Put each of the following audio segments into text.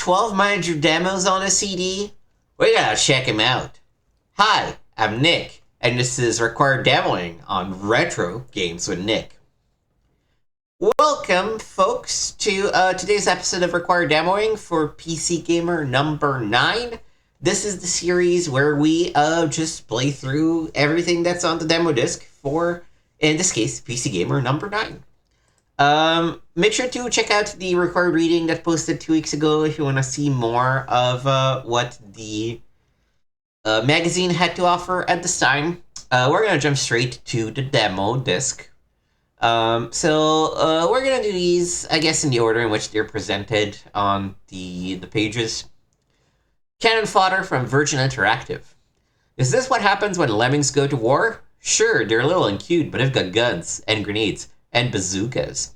12 manager demos on a CD? We gotta check him out. Hi, I'm Nick, and this is Required Demoing on Retro Games with Nick. Welcome, folks, to today's episode of Required Demoing for PC Gamer number 9. This is the series where we just play through everything that's on the demo disc for, in this case, PC Gamer number 9. Make sure to check out the required reading that posted 2 weeks ago if you want to see more of what the magazine had to offer at this time. We're going to jump straight to the demo disc. So we're going to do these, I guess, in the order in which they're presented on the pages. Cannon Fodder from Virgin Interactive. Is this what happens when lemmings go to war? Sure, they're little and cute, but they've got guns and grenades and bazookas.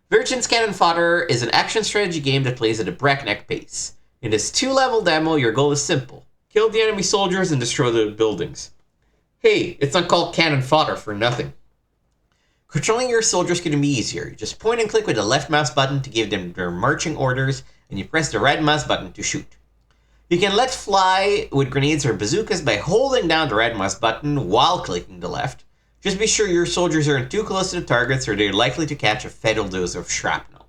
Virgin's Cannon Fodder is an action strategy game that plays at a breakneck pace. In this 2-level demo, your goal is simple. Kill the enemy soldiers and destroy the buildings. Hey, it's not called Cannon Fodder for nothing. Controlling your soldiers can be easier. You just point and click with the left mouse button to give them their marching orders, and you press the right mouse button to shoot. You can let fly with grenades or bazookas by holding down the right mouse button while clicking the left. Just be sure your soldiers aren't too close to the targets or they're likely to catch a fatal dose of shrapnel.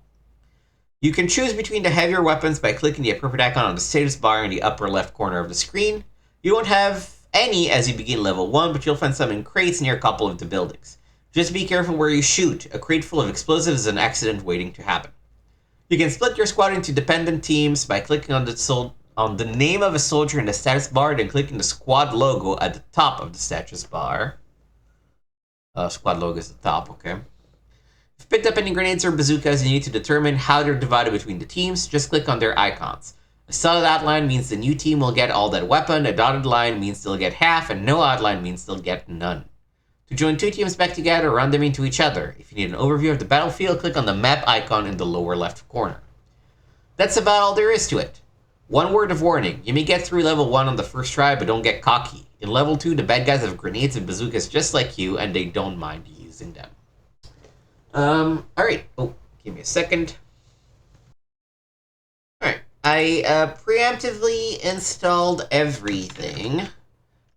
You can choose between the heavier weapons by clicking the appropriate icon on the status bar in the upper left corner of the screen. You won't have any as you begin level 1, but you'll find some in crates near a couple of the buildings. Just be careful where you shoot. A crate full of explosives is an accident waiting to happen. You can split your squad into dependent teams by clicking on the name of a soldier in the status bar, then clicking the squad logo at the top of the status bar. Squad logo is the top, okay. If you picked up any grenades or bazookas, you need to determine how they're divided between the teams. Just click on their icons. A solid outline means the new team will get all that weapon, a dotted line means they'll get half, and no outline means they'll get none. To join 2 teams back together, run them into each other. If you need an overview of the battlefield, click on the map icon in the lower left corner. That's about all there is to it. One word of warning, you may get through level 1 on the first try, but don't get cocky. In level 2, the bad guys have grenades and bazookas just like you, and they don't mind using them. Alright. Oh, give me a second. Alright. I preemptively installed everything.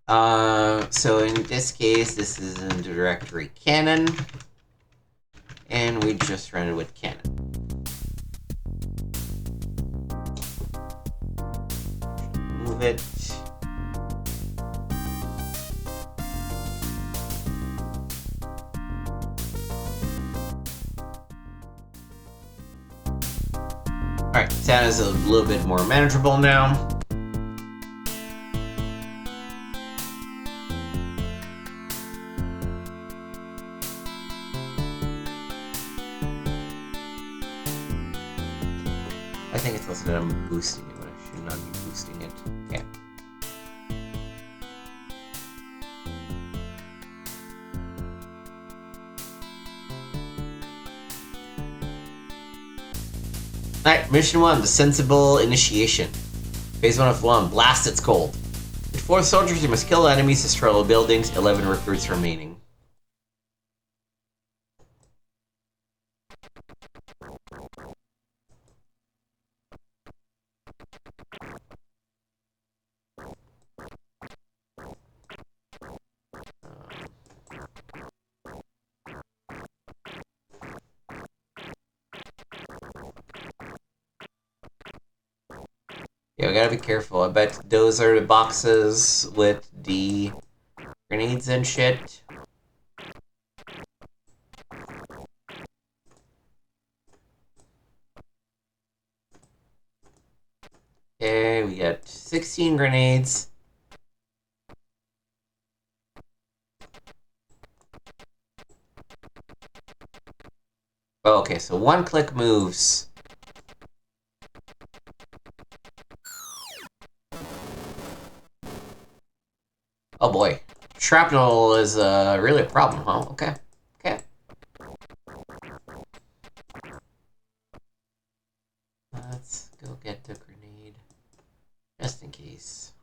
So in this case, this is in the directory Cannon. And we just run it with Cannon. Move it. Alright, sound is a little bit more manageable now. I think it's also that I'm boosting it when I should not be boosting it. Okay. Alright, mission 1, the sensible initiation. Phase 1 of 1, blast it's cold. With 4 soldiers, you must kill enemies, destroy all buildings, 11 recruits remaining. Yeah, we gotta be careful. I bet those are the boxes with the grenades and shit. Okay, we got 16 grenades. Oh, okay, so 1-click moves. Oh boy. Shrapnel is really a problem, huh? Okay. Okay. Let's go get the grenade. Just in case.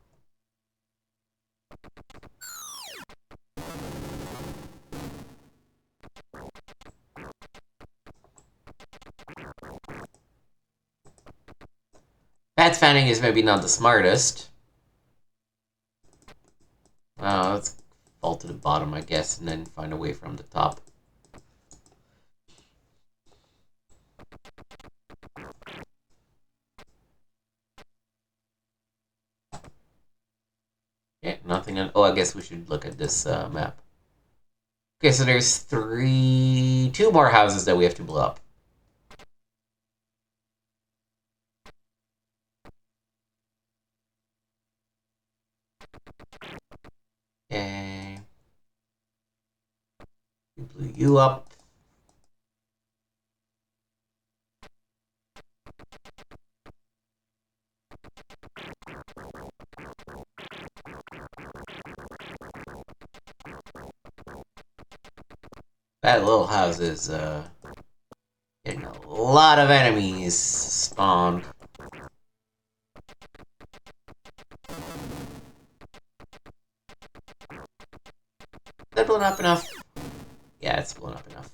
Path fanning is maybe not the smartest. Let's fall to the bottom, I guess, and then find a way from the top. Yeah, nothing. Oh, I guess we should look at this map. Okay, so there's two more houses that we have to blow up. Okay. We blew you up. That little house is getting a lot of enemies spawned. Is that blown up enough? Yeah, it's blown up enough.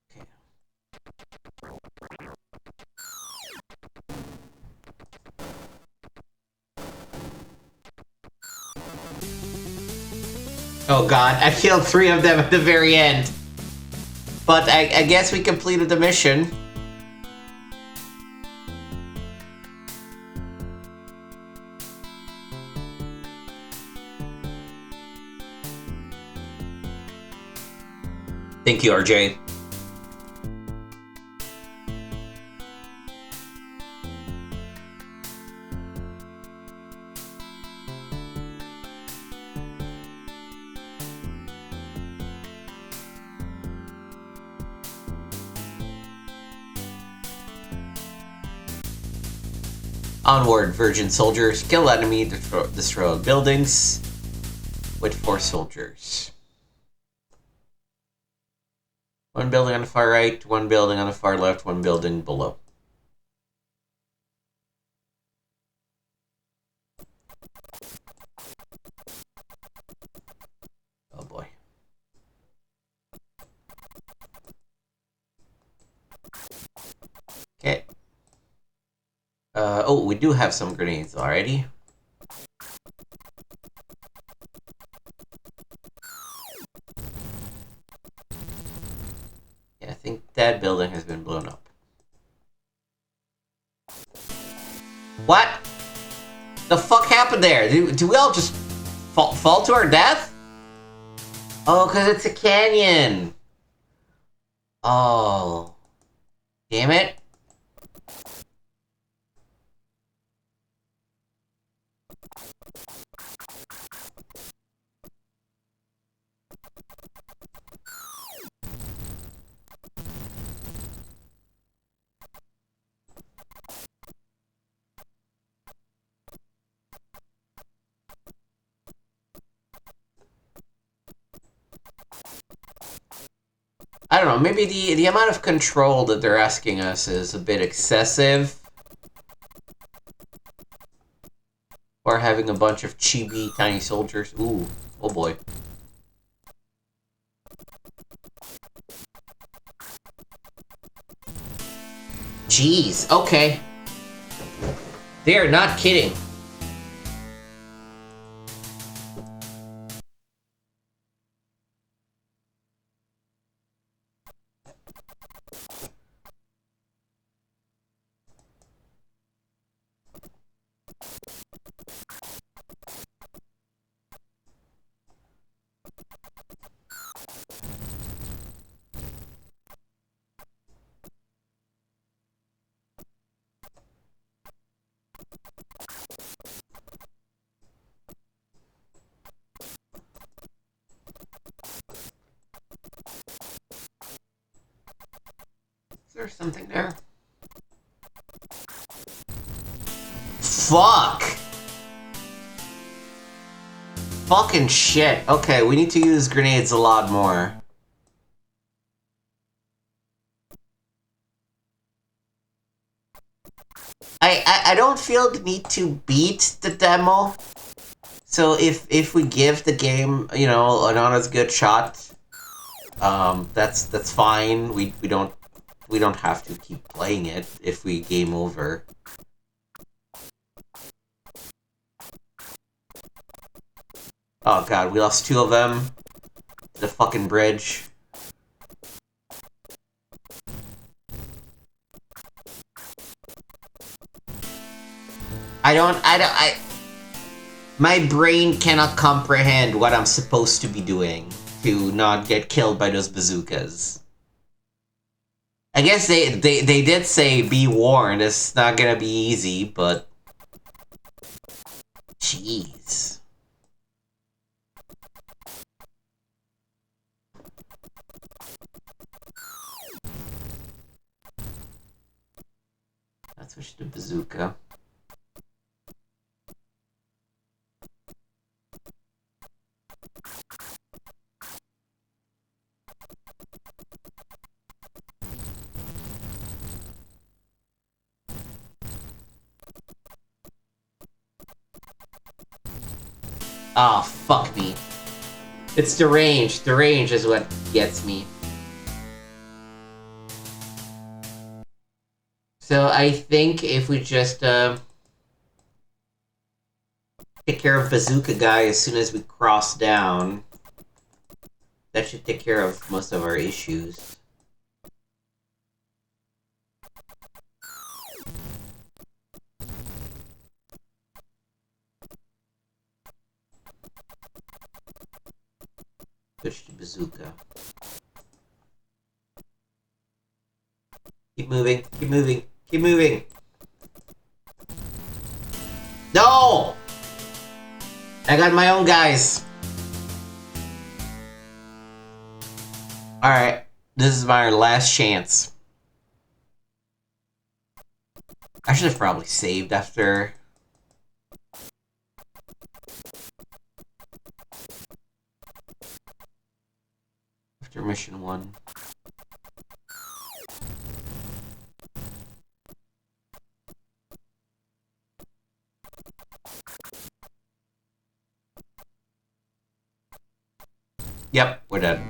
Okay. Oh god, I killed 3 of them at the very end. But I guess we completed the mission. Thank you, RJ. Onward, Virgin soldiers. Kill enemy, destroy buildings with 4 soldiers. 1 building on the far right, 1 building on the far left, 1 building below. Oh boy. Okay. Oh, we do have some grenades already. Yeah, I think that building has been blown up. What? The fuck happened there? Do we all just fall to our death? Oh, because it's a canyon. Oh. Damn it. I don't know, maybe the amount of control that they're asking us is a bit excessive. Or having a bunch of chibi tiny soldiers. Ooh, oh boy. Jeez, okay. They are not kidding. Is there something there? Fuck! Fucking shit. Okay, we need to use grenades a lot more. I don't feel the need to beat the demo So if we give the game, you know, a not as good shot, that's fine. We don't have to keep playing it if we game over. Oh god, we lost 2 of them. The fucking bridge. My brain cannot comprehend what I'm supposed to be doing to not get killed by those bazookas. I guess they did say be warned, it's not gonna be easy, but... Jeez. Let's switch to bazooka. Oh, fuck me. It's the range. The range is what gets me. So I think if we just take care of Bazooka Guy as soon as we cross down, that should take care of most of our issues. Switch to Bazooka. Keep moving, keep moving, keep moving! No! I got my own guys! Alright, this is my last chance. I should have probably saved after... After mission 1. Yep, we're done.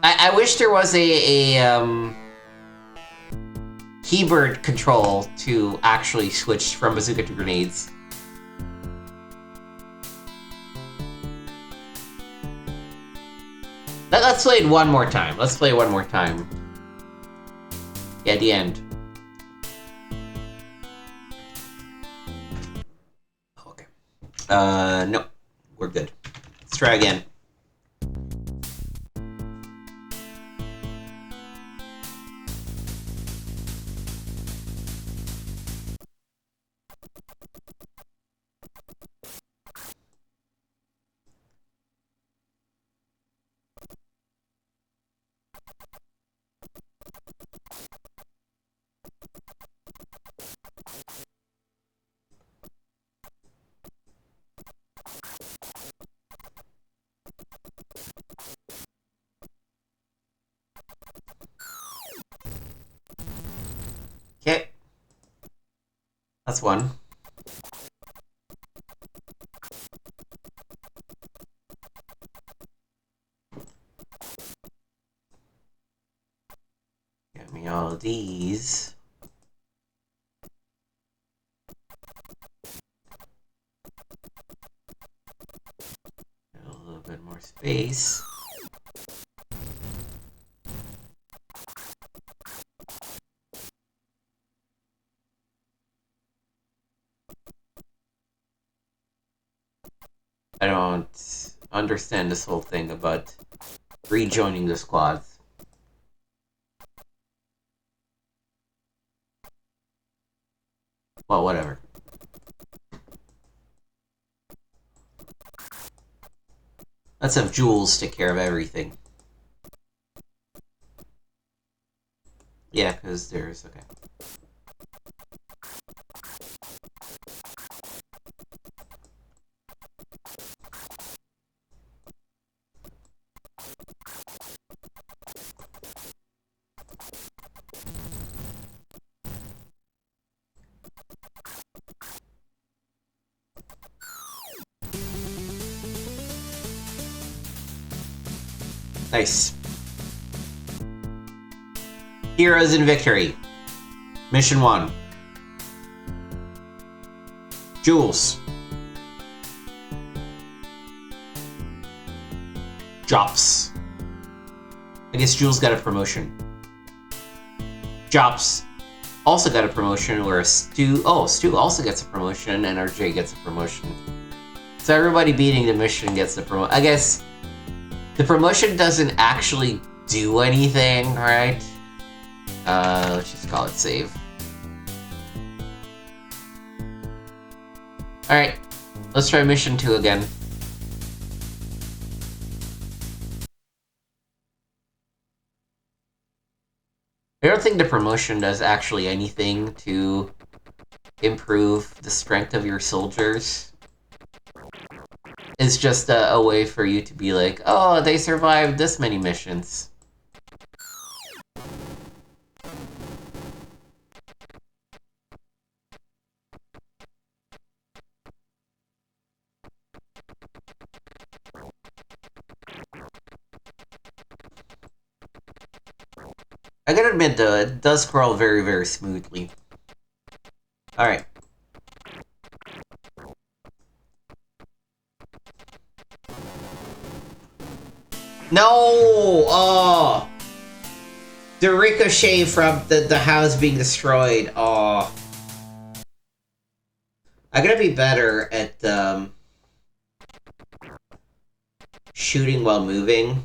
I wish there was a keyboard control to actually switch from bazooka to grenades. Let's play it one more time. Let's play it one more time. Yeah, the end. Okay. No. We're good. Let's try again. Okay. That's one. Get me all of these. A little bit more space. I don't understand this whole thing about rejoining the squads. Well, whatever. Let's have Jules take care of everything. Yeah, because there's... okay. Nice. Heroes in Victory. Mission 1. Jules. Jops. I guess Jules got a promotion. Jops also got a promotion, where Stu also gets a promotion, and RJ gets a promotion. So everybody beating the mission gets the promotion. I guess the promotion doesn't actually do anything, right? Let's just call it save. Alright, let's try mission 2 again. I don't think the promotion does actually anything to improve the strength of your soldiers. It's just a way for you to be like, oh, they survived this many missions. I gotta admit though, it does scroll very, very smoothly. Alright. No! Oh! The ricochet from the house being destroyed. Oh. I gotta be better at shooting while moving.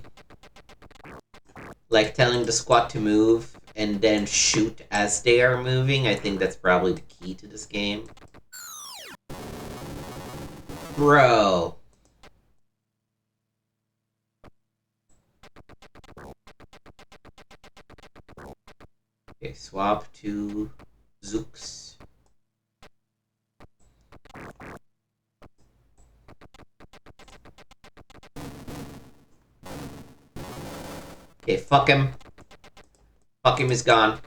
Like telling the squad to move and then shoot as they are moving. I think that's probably the key to this game. Bro. Okay, swap to Zooks. Okay, fuck him. Fuck him is gone.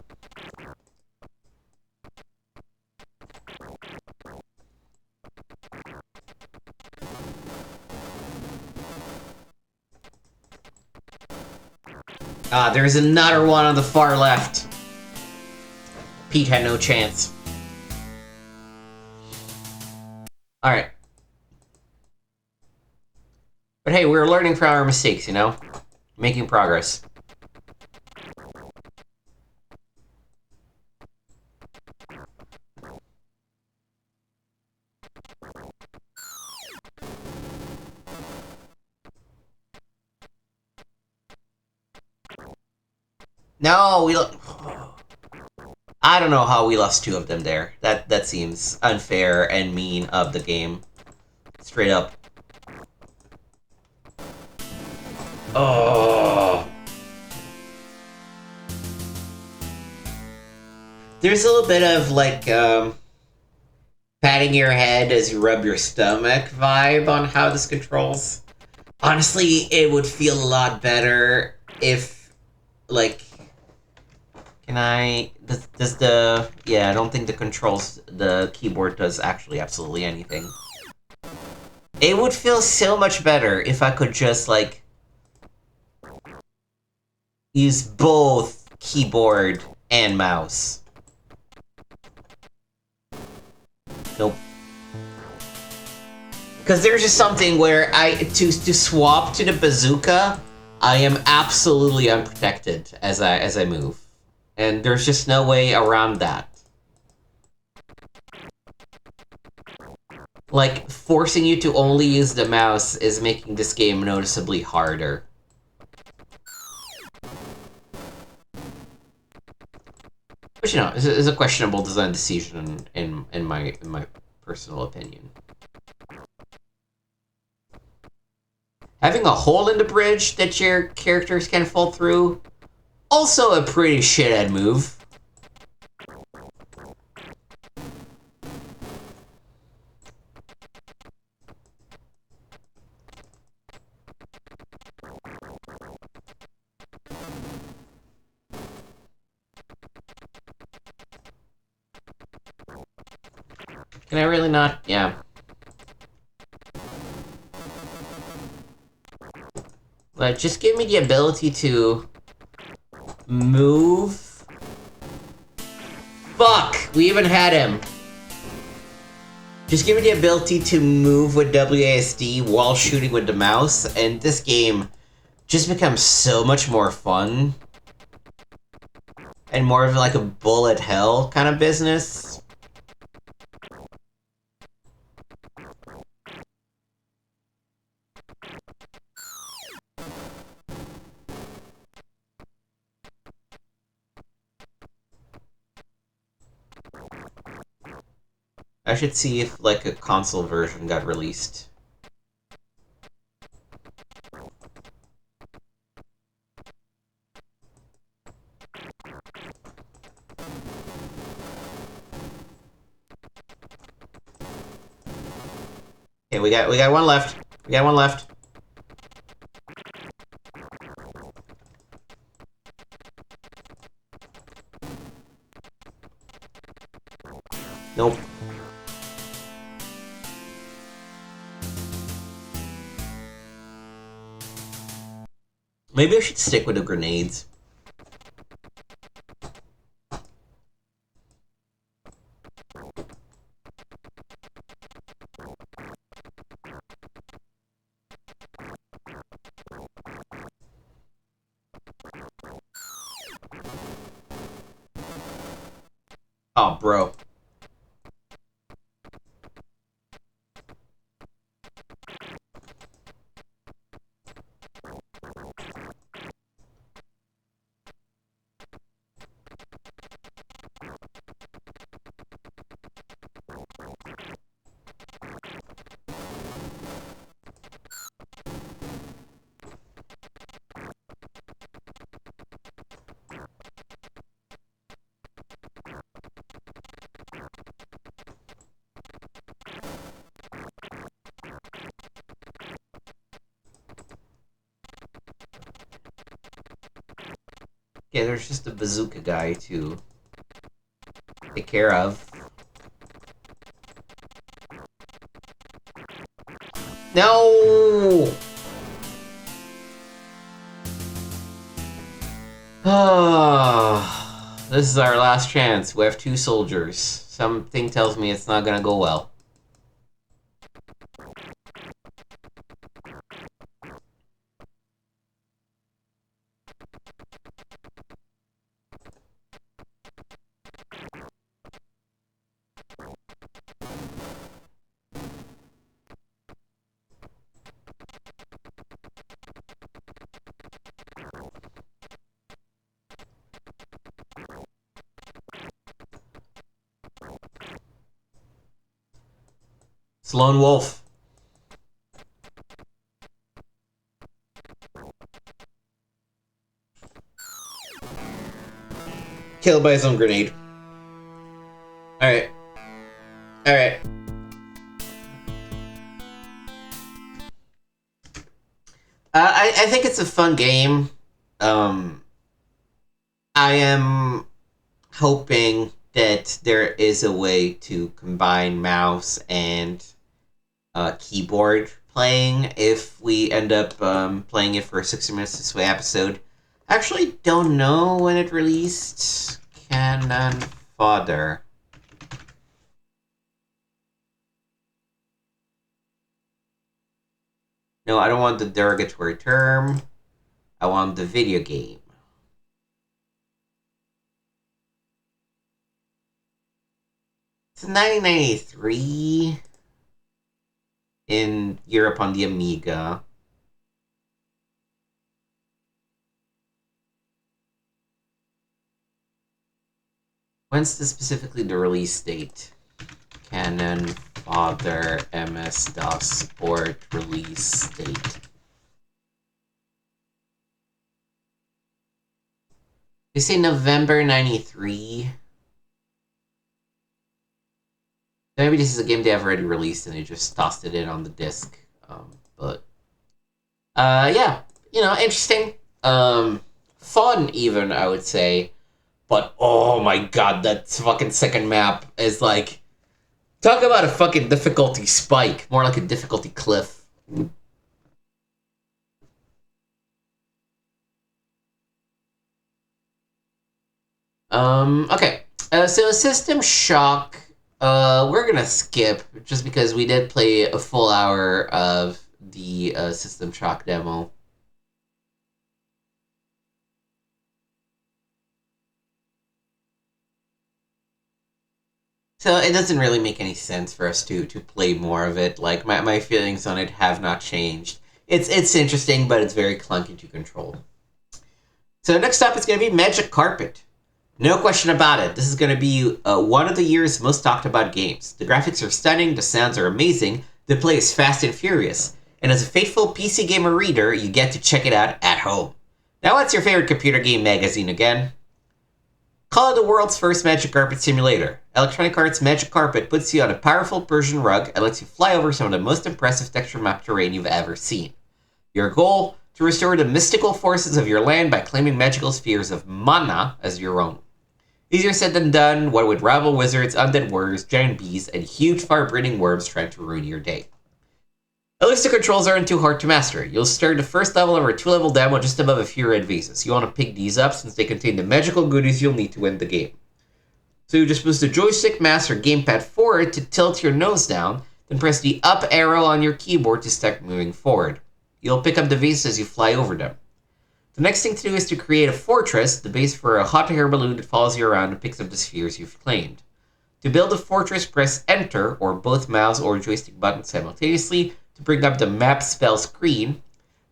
Ah, there's another one on the far left. Pete had no chance. Alright. But hey, we're learning from our mistakes, you know? Making progress. No, I don't know how we lost 2 of them there. That seems unfair and mean of the game. Straight up. Oh. There's a little bit of like patting your head as you rub your stomach vibe on how this controls. Honestly, it would feel a lot better if, like, I don't think the keyboard does actually absolutely anything. It would feel so much better if I could just, like, use both keyboard and mouse. Nope. Because there's just something where to swap to the bazooka, I am absolutely unprotected as I move. And there's just no way around that. Like, forcing you to only use the mouse is making this game noticeably harder. Which, you know, is a questionable design decision in my personal opinion. Having a hole in the bridge that your characters can fall through, also a pretty shithead move. Can I really not? Yeah. Like, just give me the ability to move. Fuck! We even had him. Just give me the ability to move with WASD while shooting with the mouse, and this game just becomes so much more fun. And more of like a bullet hell kind of business. I should see if like a console version got released. Okay, we got one left. We got one left. Nope. Maybe I should stick with the grenades. Oh, bro. Yeah, there's just a bazooka guy to take care of. No! Ah, this is our last chance. We have 2 soldiers. Something tells me it's not gonna go well. It's Lone Wolf. Killed by his own grenade. Alright. Alright. I think it's a fun game. I am hoping that there is a way to combine mouse and keyboard playing if we end up playing it for a 60 minutes this way episode. I actually don't know when it released. Cannon Fodder. No, I don't want the derogatory term. I want the video game. It's 1993 in Europe on the Amiga. When's specifically the release date? Cannon Fodder MS-DOS port release date. They say November 93. Maybe this is a game they have already released and they just tossed it in on the disc. Yeah, you know, interesting. Fun even, I would say. But oh my god, that fucking second map is like, talk about a fucking difficulty spike, more like a difficulty cliff. Okay. So System Shock, we're gonna skip just because we did play a full hour of the System Shock demo. So it doesn't really make any sense for us to play more of it. Like my feelings on it have not changed. It's interesting, but it's very clunky to control. So next up is gonna be Magic Carpet. No question about it. This is going to be one of the year's most talked about games. The graphics are stunning, the sounds are amazing, the play is fast and furious, and as a faithful PC gamer reader, you get to check it out at home. Now, what's your favorite computer game magazine again? Call it the world's first Magic Carpet simulator. Electronic Arts Magic Carpet puts you on a powerful Persian rug and lets you fly over some of the most impressive texture map terrain you've ever seen. Your goal? To restore the mystical forces of your land by claiming magical spheres of mana as your own. Easier said than done, what with rival wizards, undead warriors, giant bees, and huge fire-breathing worms trying to ruin your day. At least the controls aren't too hard to master. You'll start the first level of our 2-level demo just above a few red vases. You want to pick these up since they contain the magical goodies you'll need to win the game. So you just push the joystick, mouse, or gamepad forward to tilt your nose down, then press the up arrow on your keyboard to start moving forward. You'll pick up the vases as you fly over them. The next thing to do is to create a fortress, the base for a hot air balloon that follows you around and picks up the spheres you've claimed. To build a fortress, press Enter, or both mouse or joystick buttons simultaneously, to bring up the map spell screen.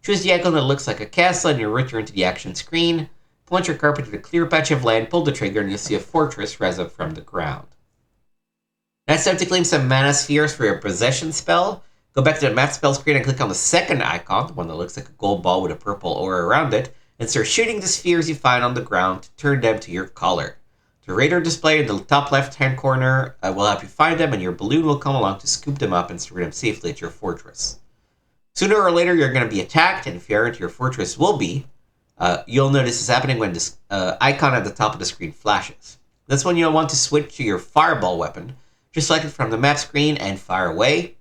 Choose the icon that looks like a castle and you'll return to the action screen. Point your carpet to a clear patch of land, pull the trigger, and you'll see a fortress rise up from the ground. Now it's time to claim some mana spheres for your possession spell. Go back to the map spell screen and click on the second icon, the one that looks like a gold ball with a purple aura around it, and start shooting the spheres you find on the ground to turn them to your color. The radar display in the top left-hand corner will help you find them, and your balloon will come along to scoop them up and store them safely at your fortress. Sooner or later, you're going to be attacked, and if you aren't, your fortress will be. You'll notice this happening when this icon at the top of the screen flashes. That's when you'll want to switch to your fireball weapon. Just select it from the map screen and fire away.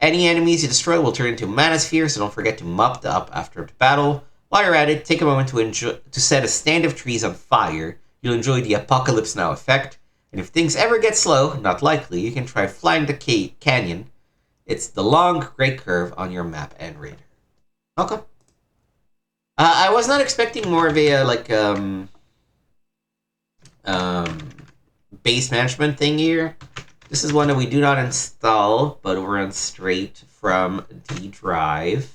Any enemies you destroy will turn into mana spheres, so don't forget to mop them up after the battle. While you're at it, take a moment to set a stand of trees on fire. You'll enjoy the Apocalypse Now effect. And if things ever get slow, not likely, you can try flying the canyon. It's the long, great curve on your map and radar. Okay. I was not expecting more of a, base management thing here. This is one that we do not install, but we'll run straight from the drive.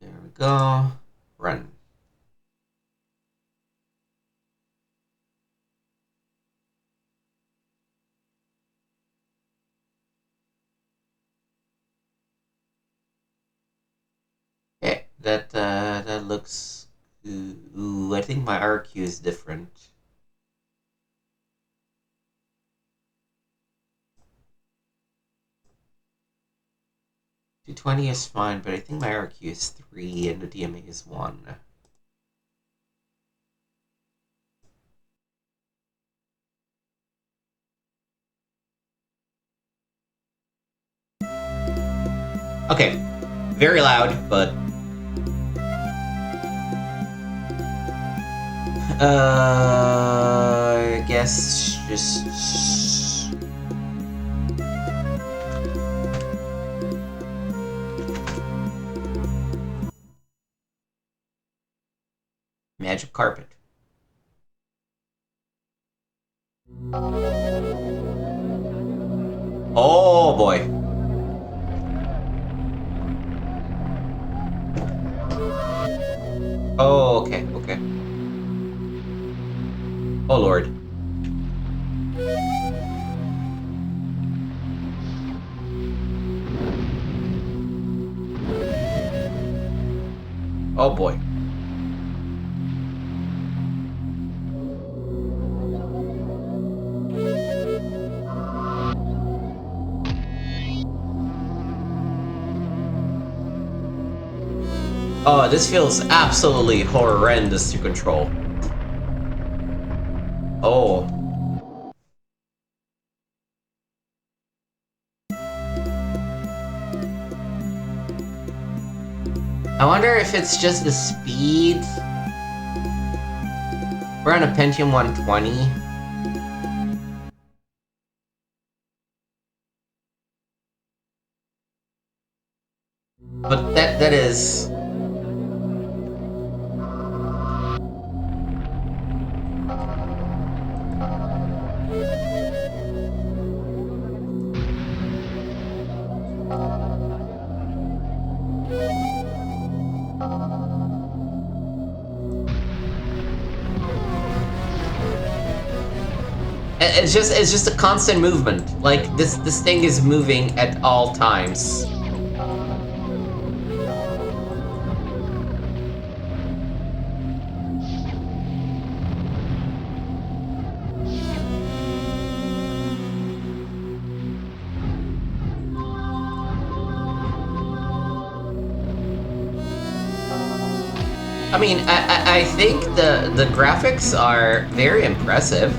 There we go. Run. Okay, that looks... Ooh, I think my RQ is different. $220 is fine, but I think my RQ is 3 and the DMA is 1. Okay, very loud, but... I guess just... Magic Carpet. Oh boy. Oh, okay, okay. Oh lord. Oh boy. Oh, this feels absolutely horrendous to control. Oh. I wonder if it's just the speed. We're on a Pentium 120. But that is... It's just a constant movement. Like this thing is moving at all times. I mean, I think the graphics are very impressive.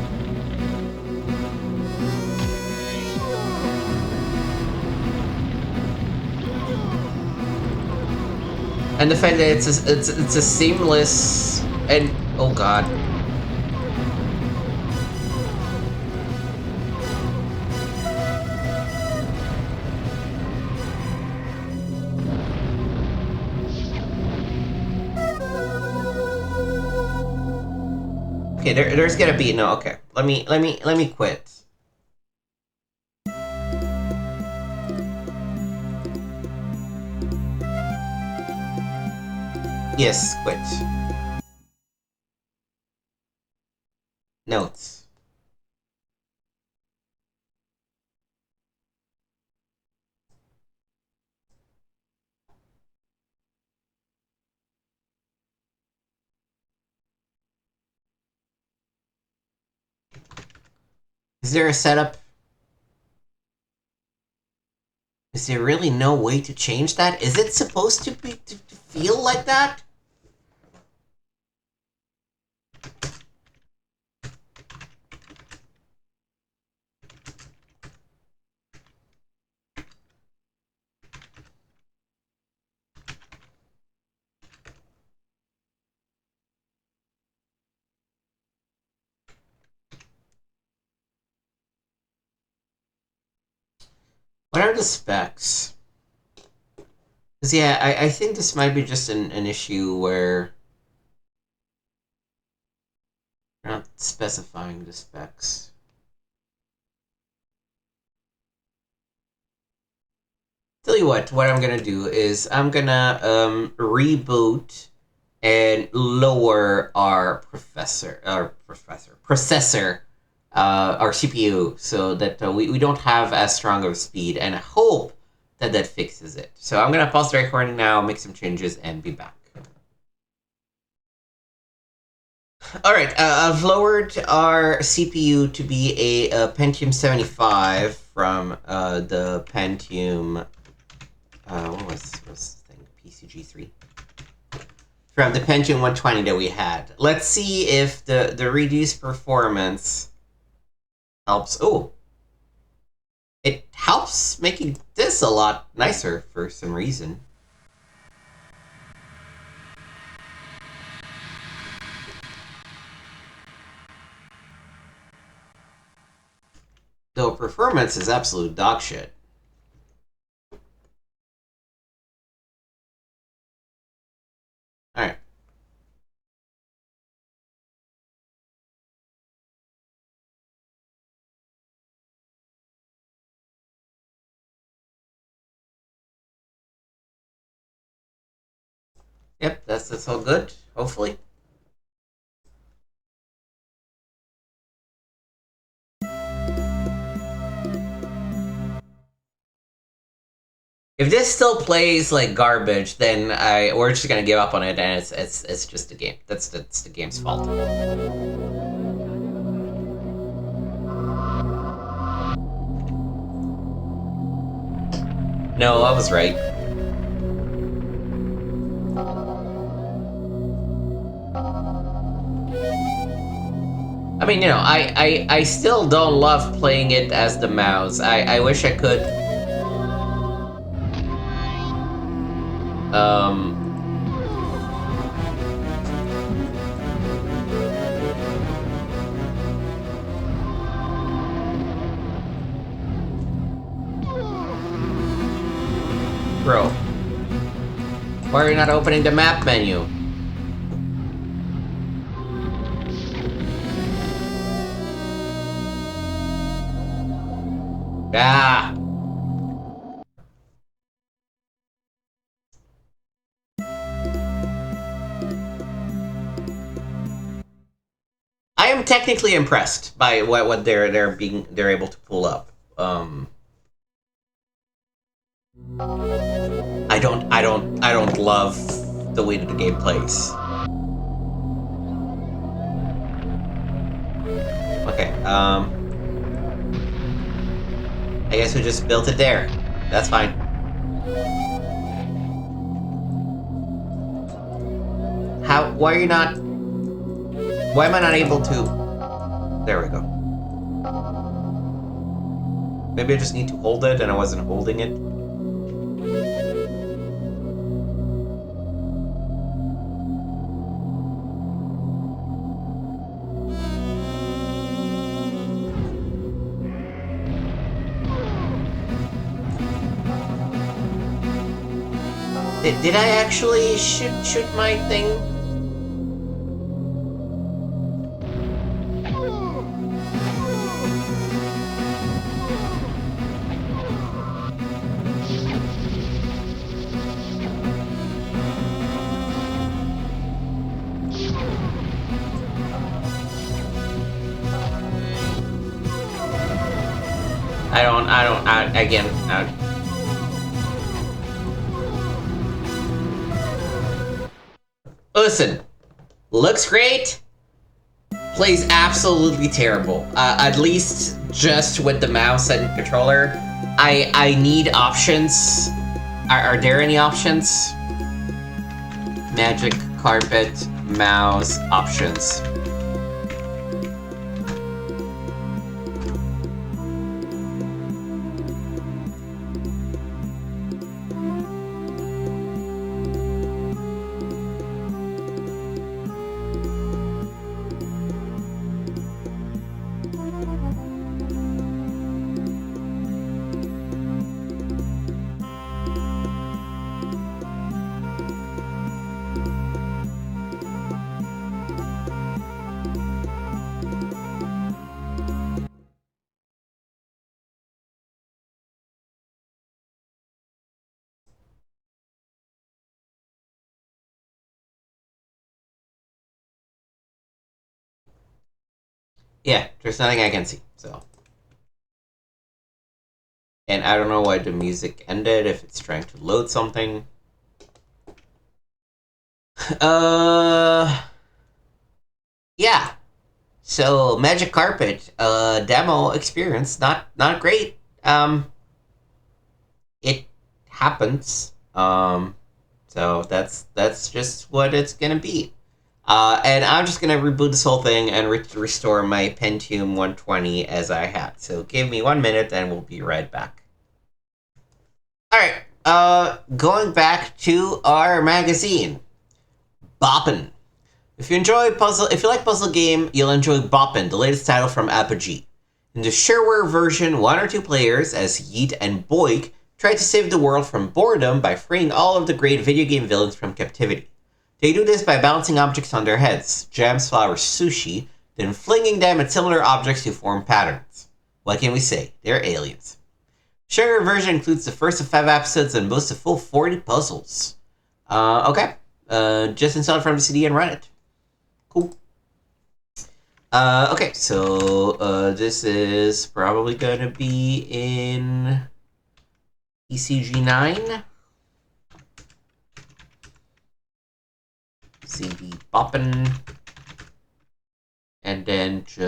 And the fact that it's a seamless and oh god. Okay, there's gonna be no. Okay, let me quit. Yes, quit. Notes. Is there a setup? Is there really no way to change that? Is it supposed to be to feel like that? What are the specs? Because yeah, I think this might be just an issue where you're not specifying the specs. Tell you what I'm gonna do is I'm gonna reboot and lower our processor, our CPU, so that we don't have as strong of a speed, and I hope that that fixes it. So I'm gonna pause the recording now, make some changes, and be back. Alright, I've lowered our CPU to be a Pentium 75 from the Pentium... what was this thing? PCG3? From the Pentium 120 that we had. Let's see if the reduced performance helps. Oh! It helps making this a lot nicer for some reason. Though performance is absolute dog shit. Alright. Yep, that's all good, hopefully. If this still plays like garbage, then we're just gonna give up on it, and it's just the game. That's the game's fault. No, I was right. I mean, you know, I still don't love playing it as the mouse. I wish I could Bro. Why are you not opening the map menu? Ah! I am technically impressed by what they're able to pull up. I don't love the way that the game plays. Okay, I guess we just built it there. That's fine. Why are you not... Why am I not able to... There we go. Maybe I just need to hold it and I wasn't holding it. Did I actually shoot my thing? Again, listen, looks great, plays absolutely terrible. At least just with the mouse and controller. I need options. Are there any options? Magic carpet, mouse, options. Yeah, there's nothing I can see, so. And I don't know why the music ended, if it's trying to load something. Yeah. So, Magic Carpet, demo experience, not great. It happens. So that's just what it's gonna be. And I'm just gonna reboot this whole thing and restore my Pentium 120 as I had. So give me 1 minute and we'll be right back. Alright, going back to our magazine. Boppin. If you like puzzle game, you'll enjoy Boppin, the latest title from Apogee. In the shareware version, 1 or 2 players, as Yeet and Boik, try to save the world from boredom by freeing all of the great video game villains from captivity. They do this by bouncing objects on their heads, gems, flowers, sushi, then flinging them at similar objects to form patterns. What can we say? They're aliens. Shareware version includes the first of 5 episodes and boasts a full 40 puzzles. Okay. Just install it from the CD and run it. Cool. Okay, so this is probably going to be in ECG9. CD Boppin. And then just...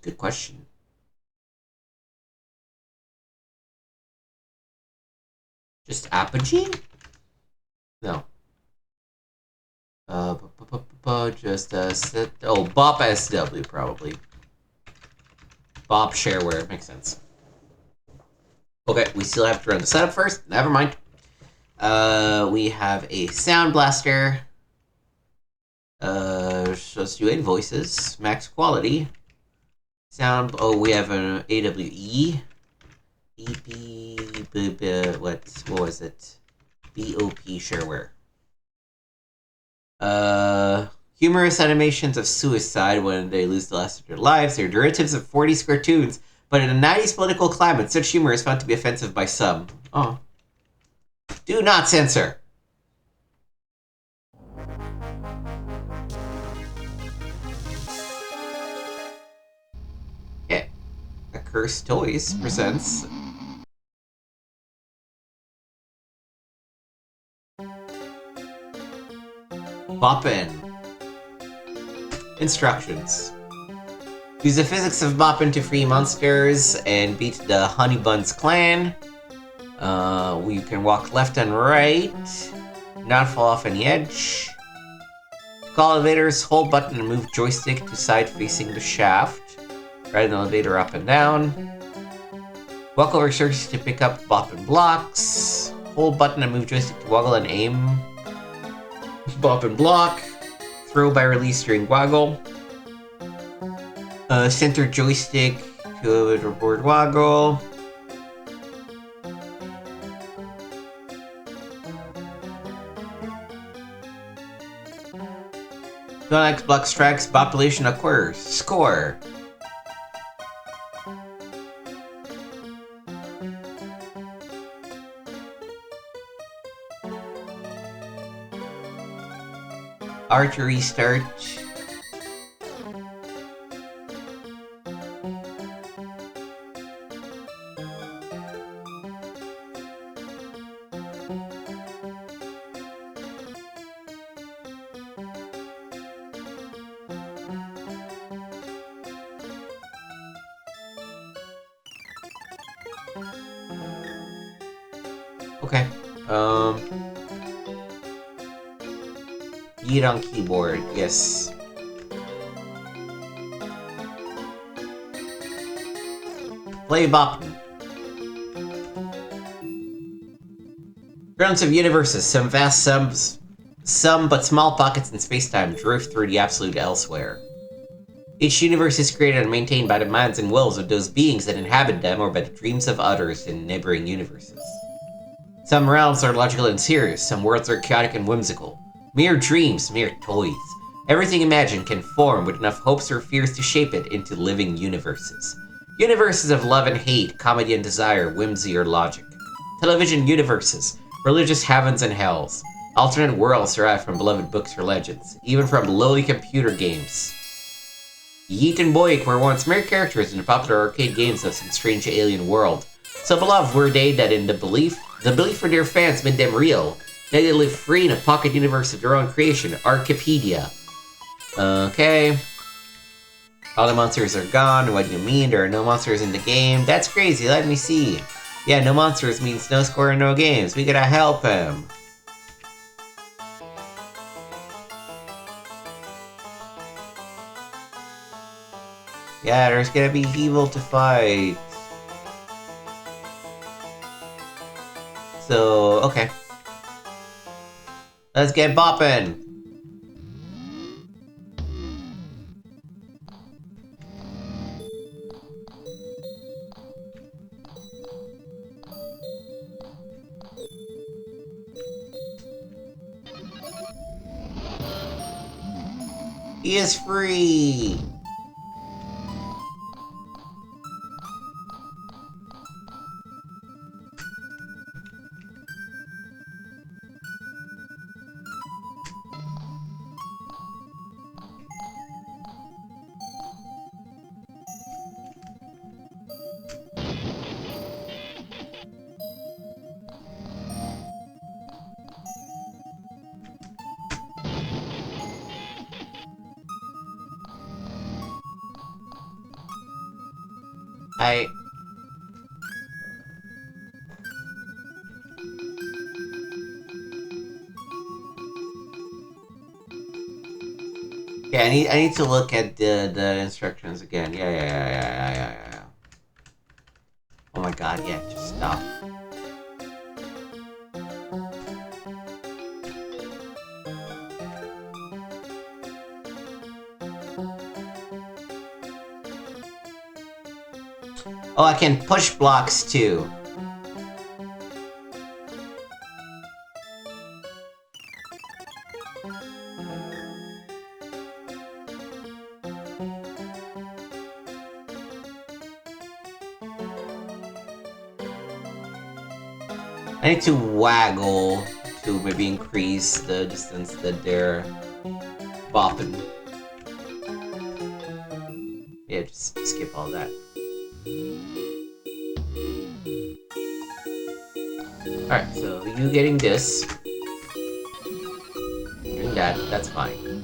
Good question. Just Apogee? No. Just set... Oh, Bop SW, probably. Bop Shareware, makes sense. Okay, we still have to run the setup first. Never mind. We have a Sound Blaster. Let's do 8 voices. Max quality. Sound... Oh, we have an AWE. what was it? BOP shareware. Humorous animations of suicide when they lose the last of their lives. They're derivatives of 40s cartoons, but in a 90s political climate, such humor is found to be offensive by some. Oh. Do not censor! Yeah. Accursed Toys presents... Boppin. Instructions. Use the physics of Boppin to free monsters and beat the Honey Buns clan. You can walk left and right, not fall off any edge. To call elevators, hold button and move joystick to side facing the shaft. Ride an elevator up and down. Walk over surface to pick up Boppin blocks. Hold button and move joystick to woggle and aim. Boppin block. Throw by release during woggle. Center joystick to overboard woggle. When X block strikes, population acquires. Score. Archery start. Okay. Eat on keyboard, yes. Play Boppin. Grounds of universes, some vast some but small pockets in space-time drift through the absolute elsewhere. Each universe is created and maintained by the minds and wills of those beings that inhabit them or by the dreams of others in neighboring universes. Some realms are logical and serious, some worlds are chaotic and whimsical. Mere dreams, mere toys. Everything imagined can form with enough hopes or fears to shape it into living universes. Universes of love and hate, comedy and desire, whimsy or logic. Television universes, religious heavens and hells. Alternate worlds derived from beloved books or legends, even from lowly computer games. Yeet and Boik were once mere characters in the popular arcade games of some strange alien world. So beloved were they that in the belief for their fans made them real. Now they live free in a pocket universe of their own creation, Archipedia. Okay. All the monsters are gone. What do you mean? There are no monsters in the game? That's crazy. Let me see. Yeah, no monsters means no score and no games. We gotta help him. Yeah, there's gonna be evil to fight. So, okay. Let's get boppin'! He is free! Yeah, I need to look at the instructions again. Yeah. Oh my god, yeah, just stop. Oh, I can push blocks too. I need to waggle to maybe increase the distance that they're bopping. Yeah, just skip all that. Alright, so you getting this. Doing that, that's fine.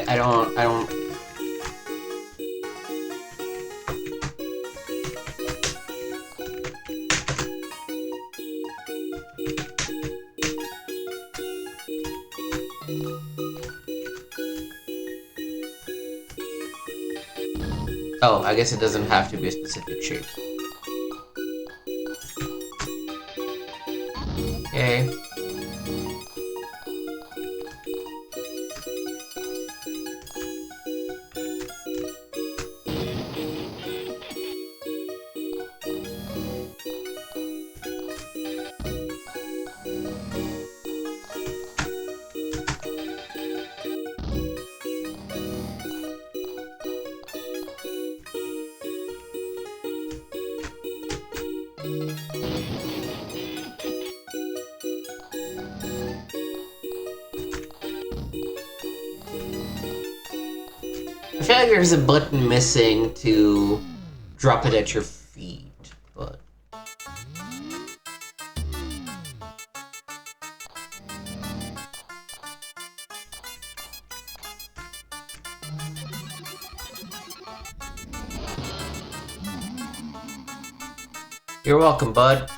I don't... Oh, I guess it doesn't have to be a specific shape. Okay. I feel like there's a button missing to drop it at your feet, but... You're welcome, bud.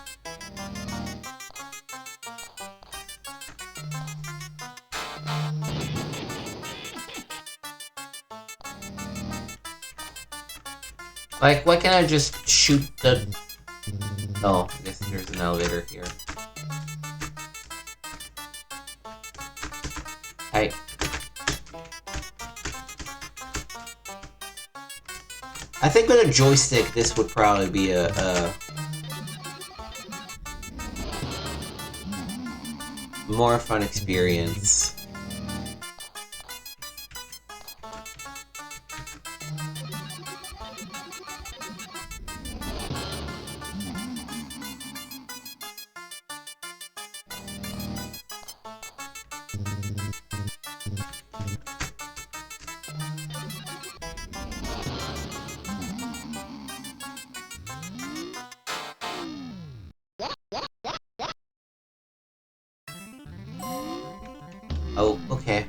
Like, why can't I just shoot the... Oh, I guess there's an elevator here. Hi. I think with a joystick, this would probably be a more fun experience. Oh, okay.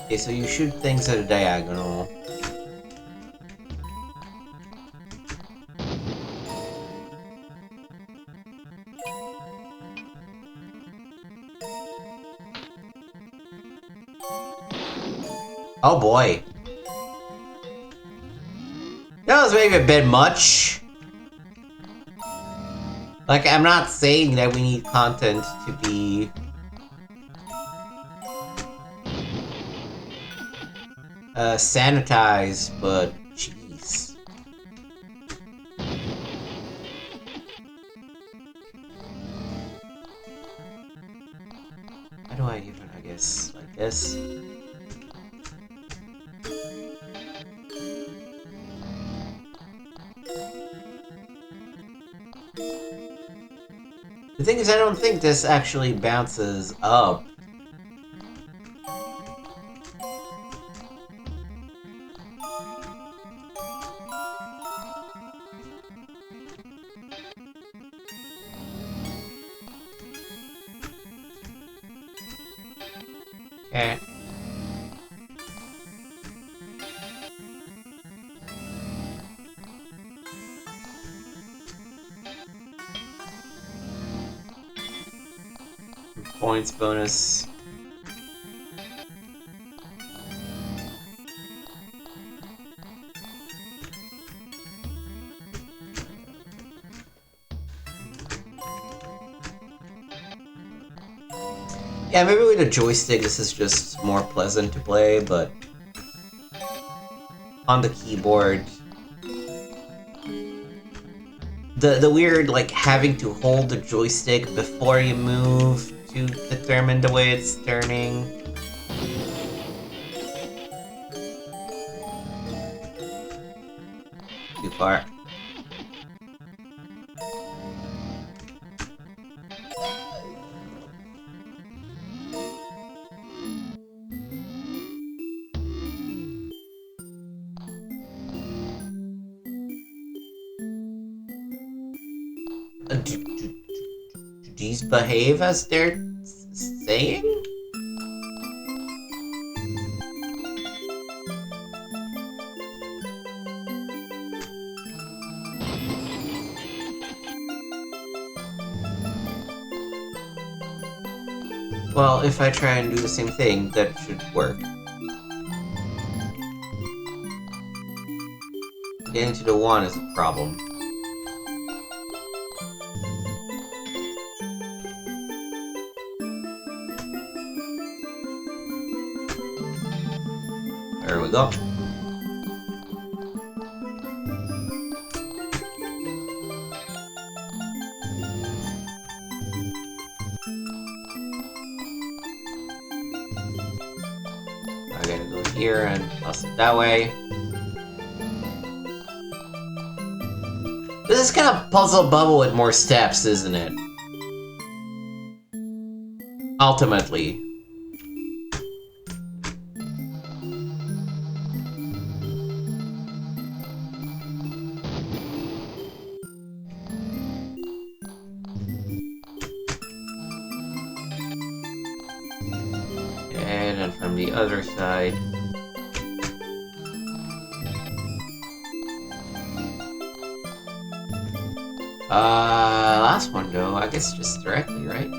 Okay, so you shoot things at a diagonal. Oh boy. That was maybe a bit much. Like, I'm not saying that we need content to be... sanitized, but jeez. How do I even, I guess, like this? The thing is, I don't think this actually bounces up. Okay. Points bonus. Yeah, maybe with a joystick this is just more pleasant to play, but on the keyboard, the weird, like, having to hold the joystick before you move to determine the way it's turning. Too far. Do these behave as they're saying? Well, if I try and do the same thing, that should work. Getting to the 1 is a problem. There we go. I gotta go here and toss it that way. This is kind of Puzzle Bubble with more steps, isn't it? Ultimately. And then from the other side. Last one though, I guess just directly, right?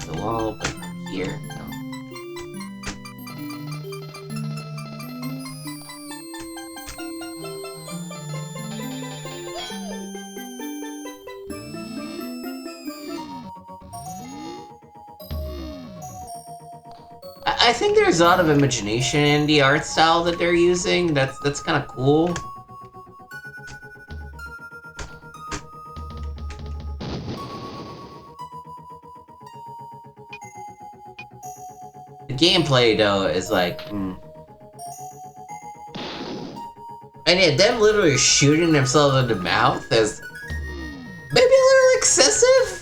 The wall, but from here, no. I think there's a lot of imagination in the art style that they're using. That's kind of cool. The gameplay though is like, And yeah, them literally shooting themselves in the mouth is maybe a little excessive.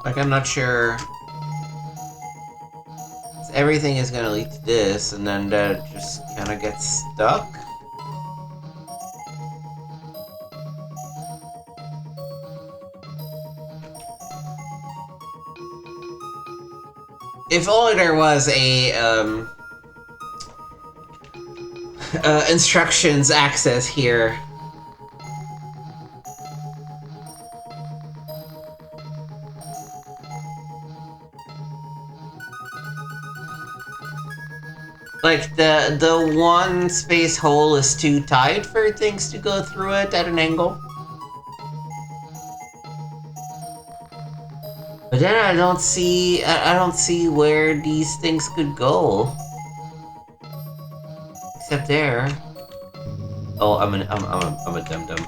Like, I'm not sure. Everything is gonna lead to this, and then that just kind of gets stuck. If only there was a instructions access here. Like, the one space hole is too tight for things to go through it at an angle. But then I don't see where these things could go. Except there. Oh, I'm a dum-dum.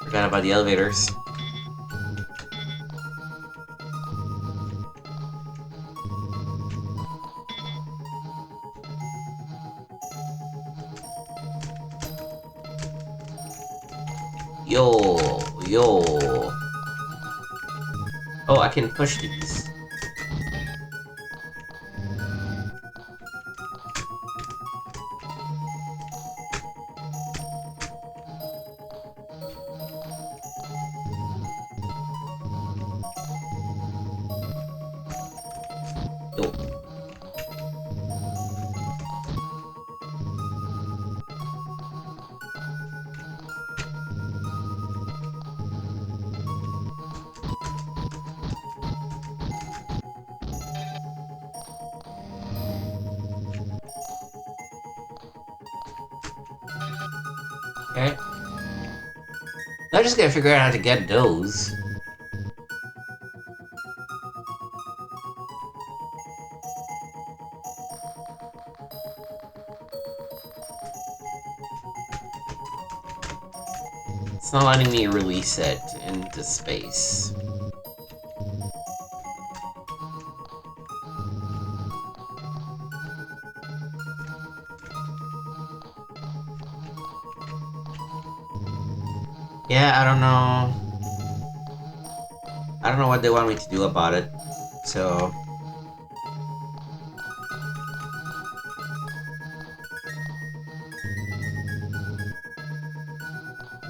Forgot about the elevators. Yo, yo. Oh, I can push these. Yo. Okay. I'm just gonna figure out how to get those. It's not letting me release it into space. Yeah, I don't know. I don't know what they want me to do about it. So...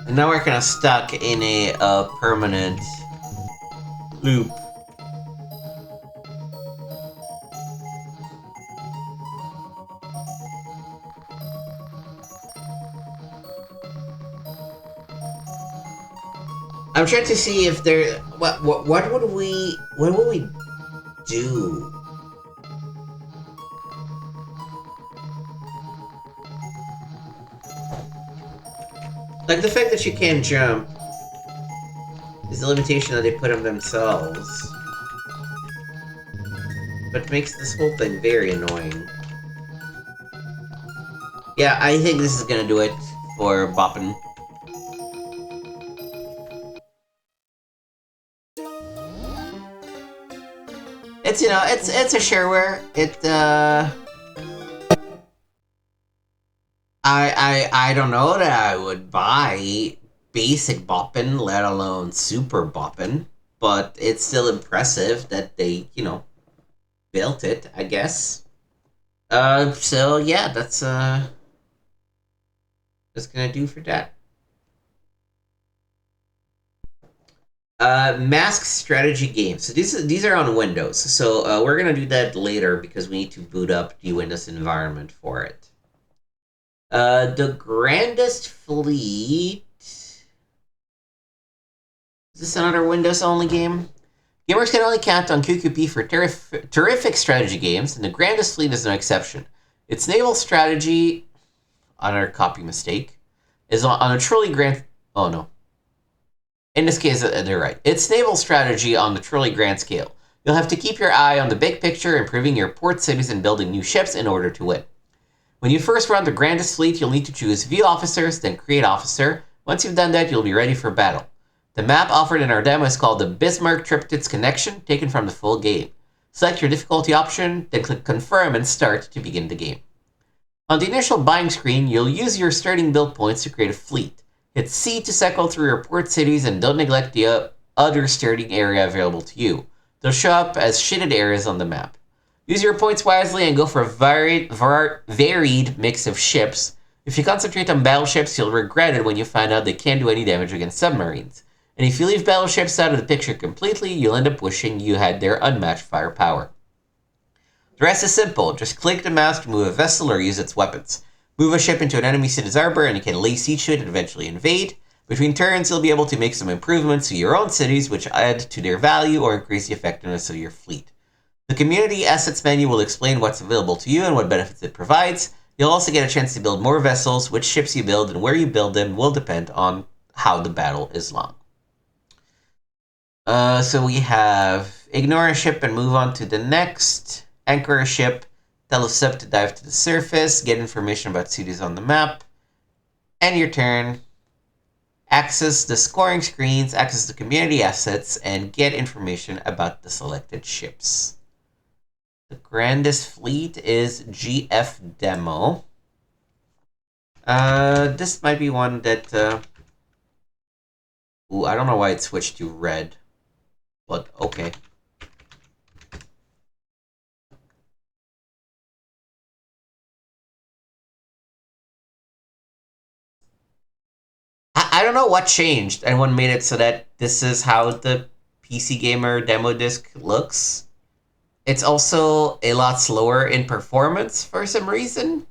And now we're kind of stuck in a permanent loop. I'm trying to see if there... What would we do? Like, the fact that you can't jump is the limitation that they put on themselves. But makes this whole thing very annoying. Yeah, I think this is gonna do it for Boppin. It's, you know, it's a shareware. I don't know that I would buy basic Boppin, let alone super Boppin, but it's still impressive that they, you know, built it, I guess. So yeah, that's gonna do for that. Masque strategy games. So these are on Windows. So we're gonna do that later because we need to boot up the Windows environment for it. The Grandest Fleet. Is this another Windows-only game? Gamers can only count on QQP for terrific strategy games, and the Grandest Fleet is no exception. Its naval strategy, another copy mistake, is on a truly grand... Oh, no. In this case, they're right. It's naval strategy on the truly grand scale. You'll have to keep your eye on the big picture, improving your port cities and building new ships in order to win. When you first run the Grandest Fleet, you'll need to choose View Officers, then Create Officer. Once you've done that, you'll be ready for battle. The map offered in our demo is called the Bismarck Triptych Connection, taken from the full game. Select your difficulty option, then click Confirm and Start to begin the game. On the initial buying screen, you'll use your starting build points to create a fleet. Hit C to cycle through your port cities and don't neglect the other starting area available to you. They'll show up as shaded areas on the map. Use your points wisely and go for a varied mix of ships. If you concentrate on battleships, you'll regret it when you find out they can't do any damage against submarines. And if you leave battleships out of the picture completely, you'll end up wishing you had their unmatched firepower. The rest is simple. Just click the mouse to move a vessel or use its weapons. Move a ship into an enemy city's harbor and you can lay siege to it and eventually invade. Between turns, you'll be able to make some improvements to your own cities which add to their value or increase the effectiveness of your fleet. The Community Assets menu will explain what's available to you and what benefits it provides. You'll also get a chance to build more vessels. Which ships you build and where you build them will depend on how the battle is long. So we have ignore a ship and move on to the next. Anchor a ship. Tell a sub to dive to the surface, get information about cities on the map. End your turn. Access the scoring screens, access the community assets, and get information about the selected ships. The Grandest Fleet is GF Demo. This might be one that... Ooh, I don't know why it switched to red. But, okay. I don't know what changed and what made it so that this is how the PC Gamer demo disc looks. It's also a lot slower in performance for some reason.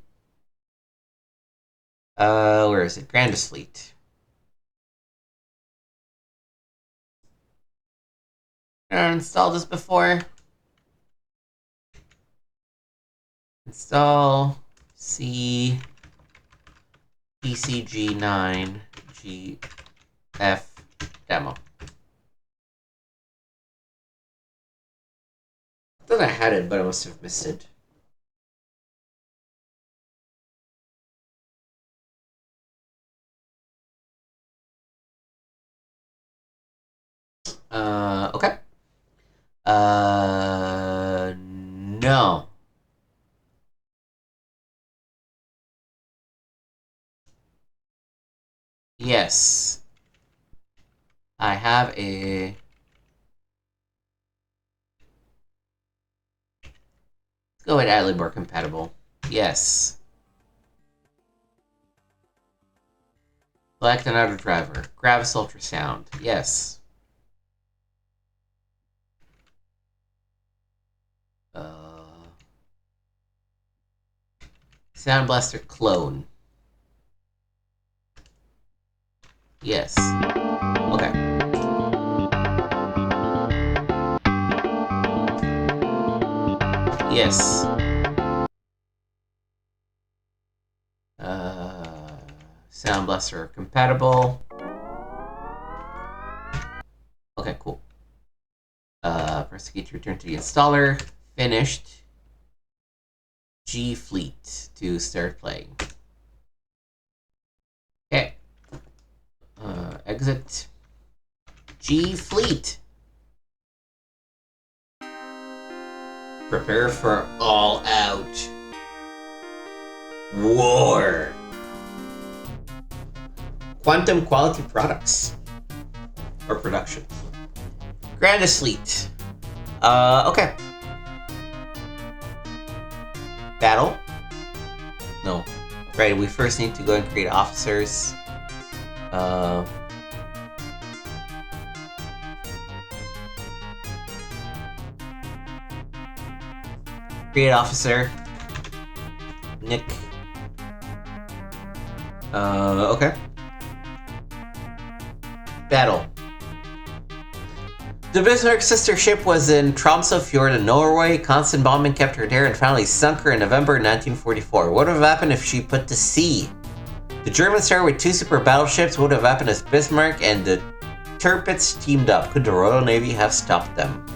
Where is it? Grandest Fleet. I installed this before. Install C PCG9 GF demo. I thought I had it, but I must have missed it. Okay. No. Yes. I have a... Let's go with Adlibor compatible. Yes. Select another driver. Gravis ultrasound. Yes. Sound Blaster clone. Yes. Okay. Yes. Sound Blaster compatible. Okay, cool. Press the key to return to the installer. Finished. G Fleet to start playing. Okay. Exit. G Fleet. Prepare for all out war. Quantum quality products or production. Grandest Fleet. Okay. Battle? No. Right, we first need to go and create officers. Create officer. Nick. Okay. Battle. The Bismarck's sister ship was in Tromsø Fjord in Norway. Constant bombing kept her there and finally sunk her in November 1944. What would have happened if she put to sea? The Germans started with 2 super battleships. What would have happened if Bismarck and the Tirpitz teamed up? Could the Royal Navy have stopped them?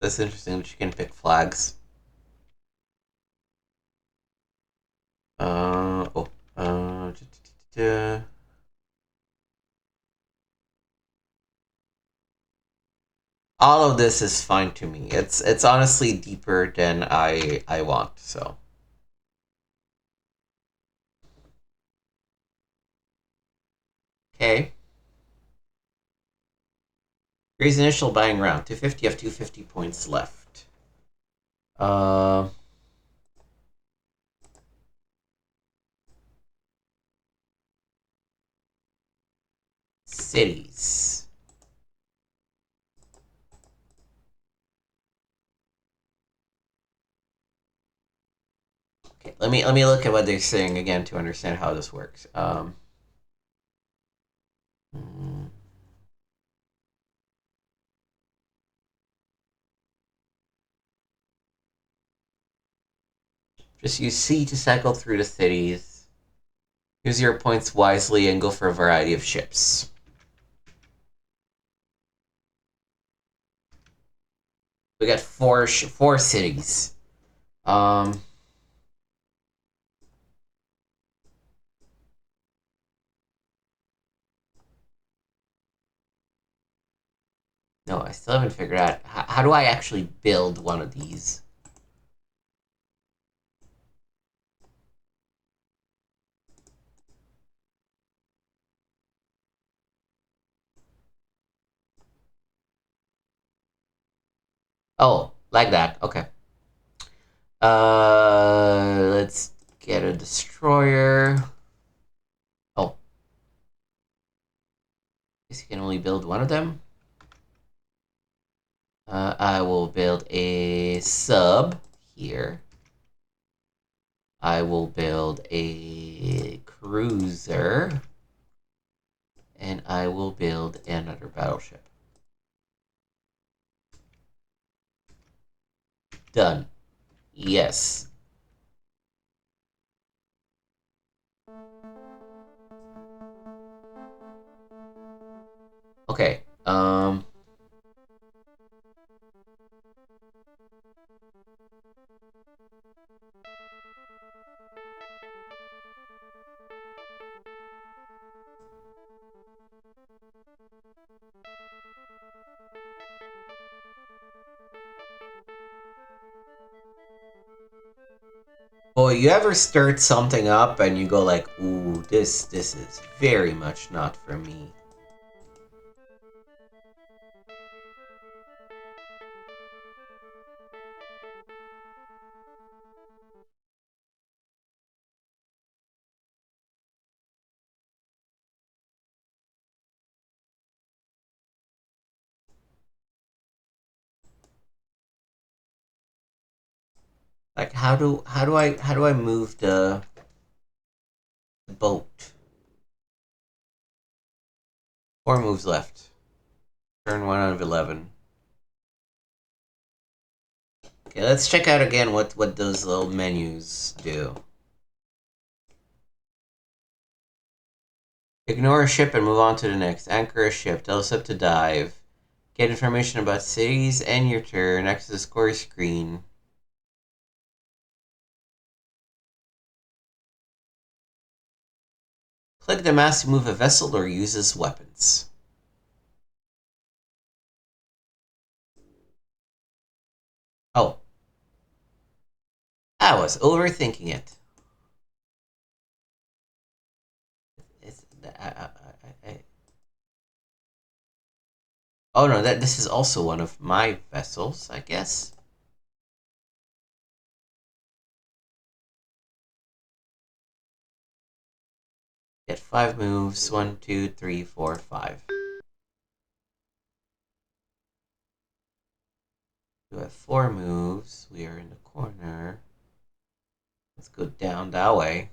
That's interesting that you can pick flags. All of this is fine to me. It's honestly deeper than I want, so. Okay. Raise initial buying round. 250 of 250 points left. Cities. Okay, let me look at what they're saying again to understand how this works. Just use C to cycle through the cities. Use your points wisely and go for a variety of ships. We got four cities. No, I still haven't figured out how do I actually build one of these. Oh, like that. Okay. Let's get a destroyer. Oh. Guess you can only build one of them. I will build a sub here. I will build a cruiser. And I will build another battleship. Done. Yes. Okay. Boy, you ever start something up and you go like, ooh, this is very much not for me. Like how do I move the boat? 4 moves left. Turn 1 out of 11. Okay, let's check out again what those little menus do. Ignore a ship and move on to the next. Anchor a ship. Tell a ship to dive. Get information about cities and your turn next to the score screen. Click the mouse to move a vessel or use as weapons. Oh. I was overthinking it. Oh no, this is also one of my vessels, I guess. Get 5 moves. 1, 2, 3, 4, 5. We have 4 moves. We are in the corner. Let's go down that way.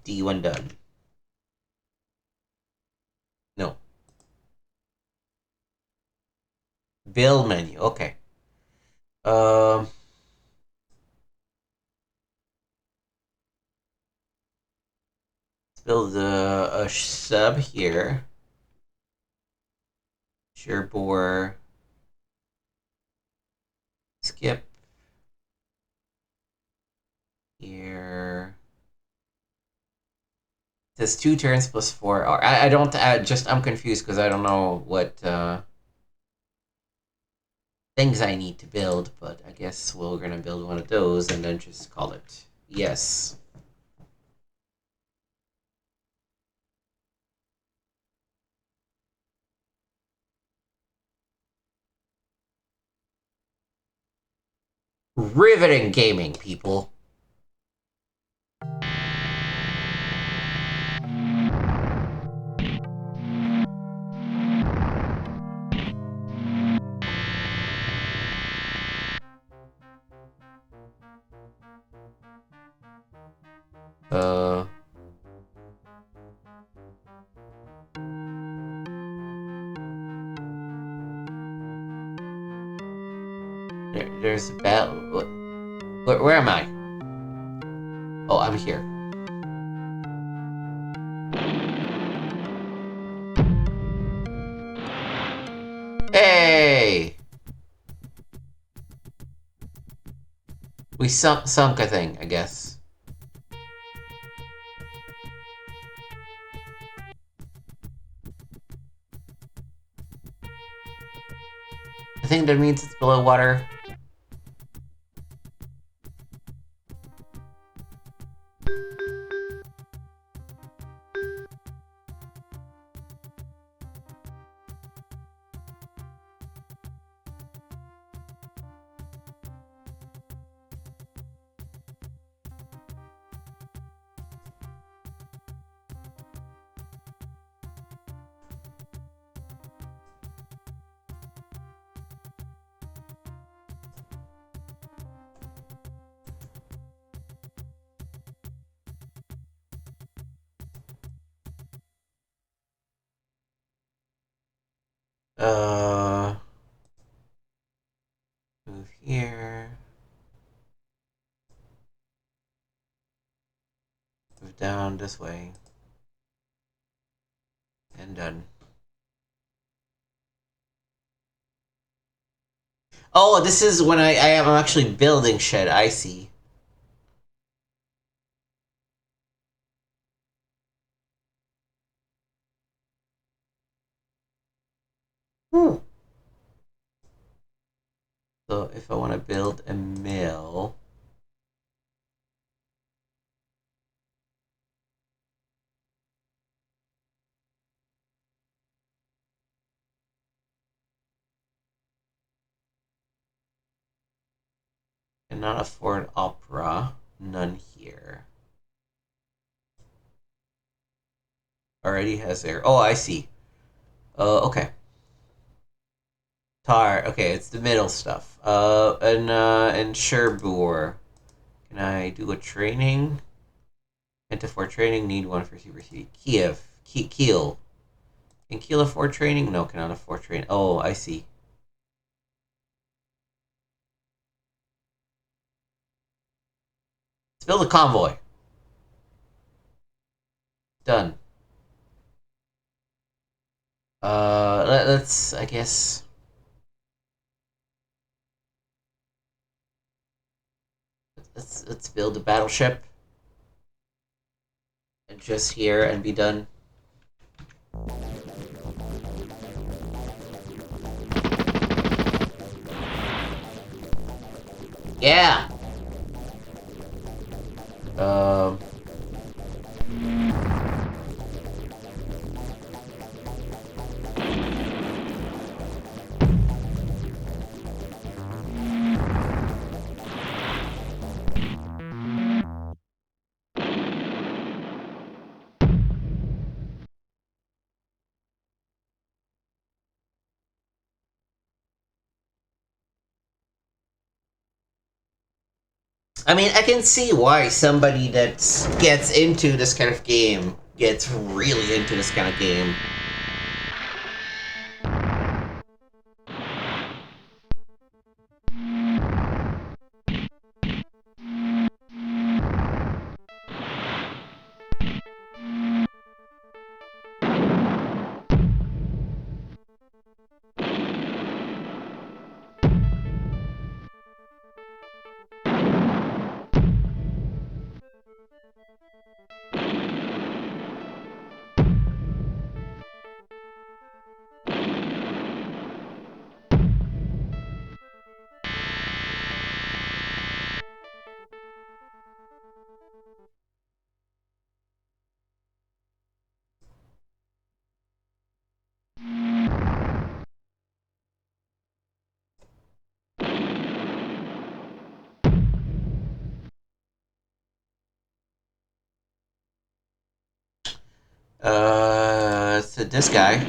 D1 done. No. Build menu. Okay. Let's build a sub here. Sherbore. Skip. Here. It says 2 turns plus 4 hours. I don't. I'm confused because I don't know what things I need to build, but I guess we're gonna build one of those and then just call it yes. Riveting gaming, people. There's a bell. Where am I? Oh, I'm here. Hey! We sunk a thing, I guess. I think that means it's below water. Move here. Move down this way. And done. Oh, this is when I am actually building shit, I see. Hmm. So if I want to build a mill... Cannot afford opera. None here. Already has air. Oh, I see. Okay. Tar. Okay, it's the middle stuff. And Sherbur. Can I do a training? Penta for training. Need one for Super C. Kiev. Kiel. Can Kiel afford training? No, cannot afford training. Oh, I see. Let's build a convoy. Done. Let's, I guess... Let's build a battleship. And just here and be done. Yeah! I mean, I can see why somebody that gets into this kind of game gets really into this kind of game. So this guy.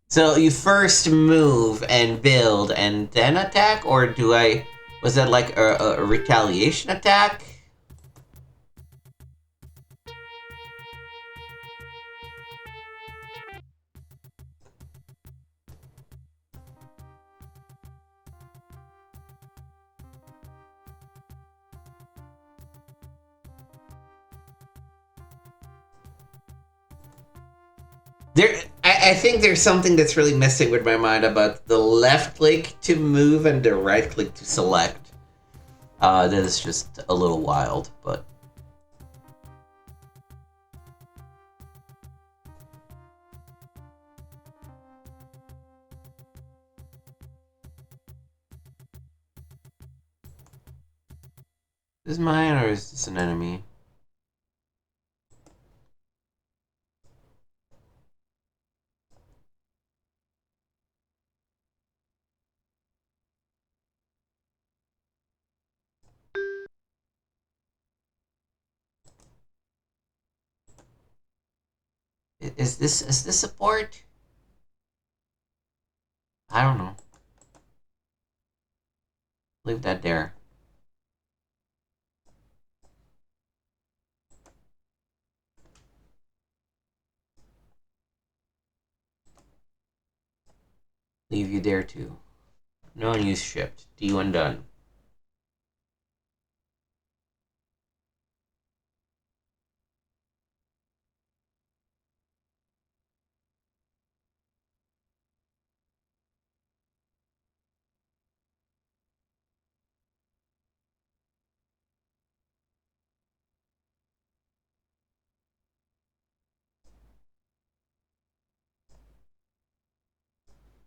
So you first move and build and then attack, or do I... Was that like a retaliation attack? I think there's something that's really messing with my mind about the left click to move and the right click to select. That is just a little wild, but... Is this mine or is this an enemy? Is this support? I don't know. Leave that there. Leave you there too. No news shipped. DU undone.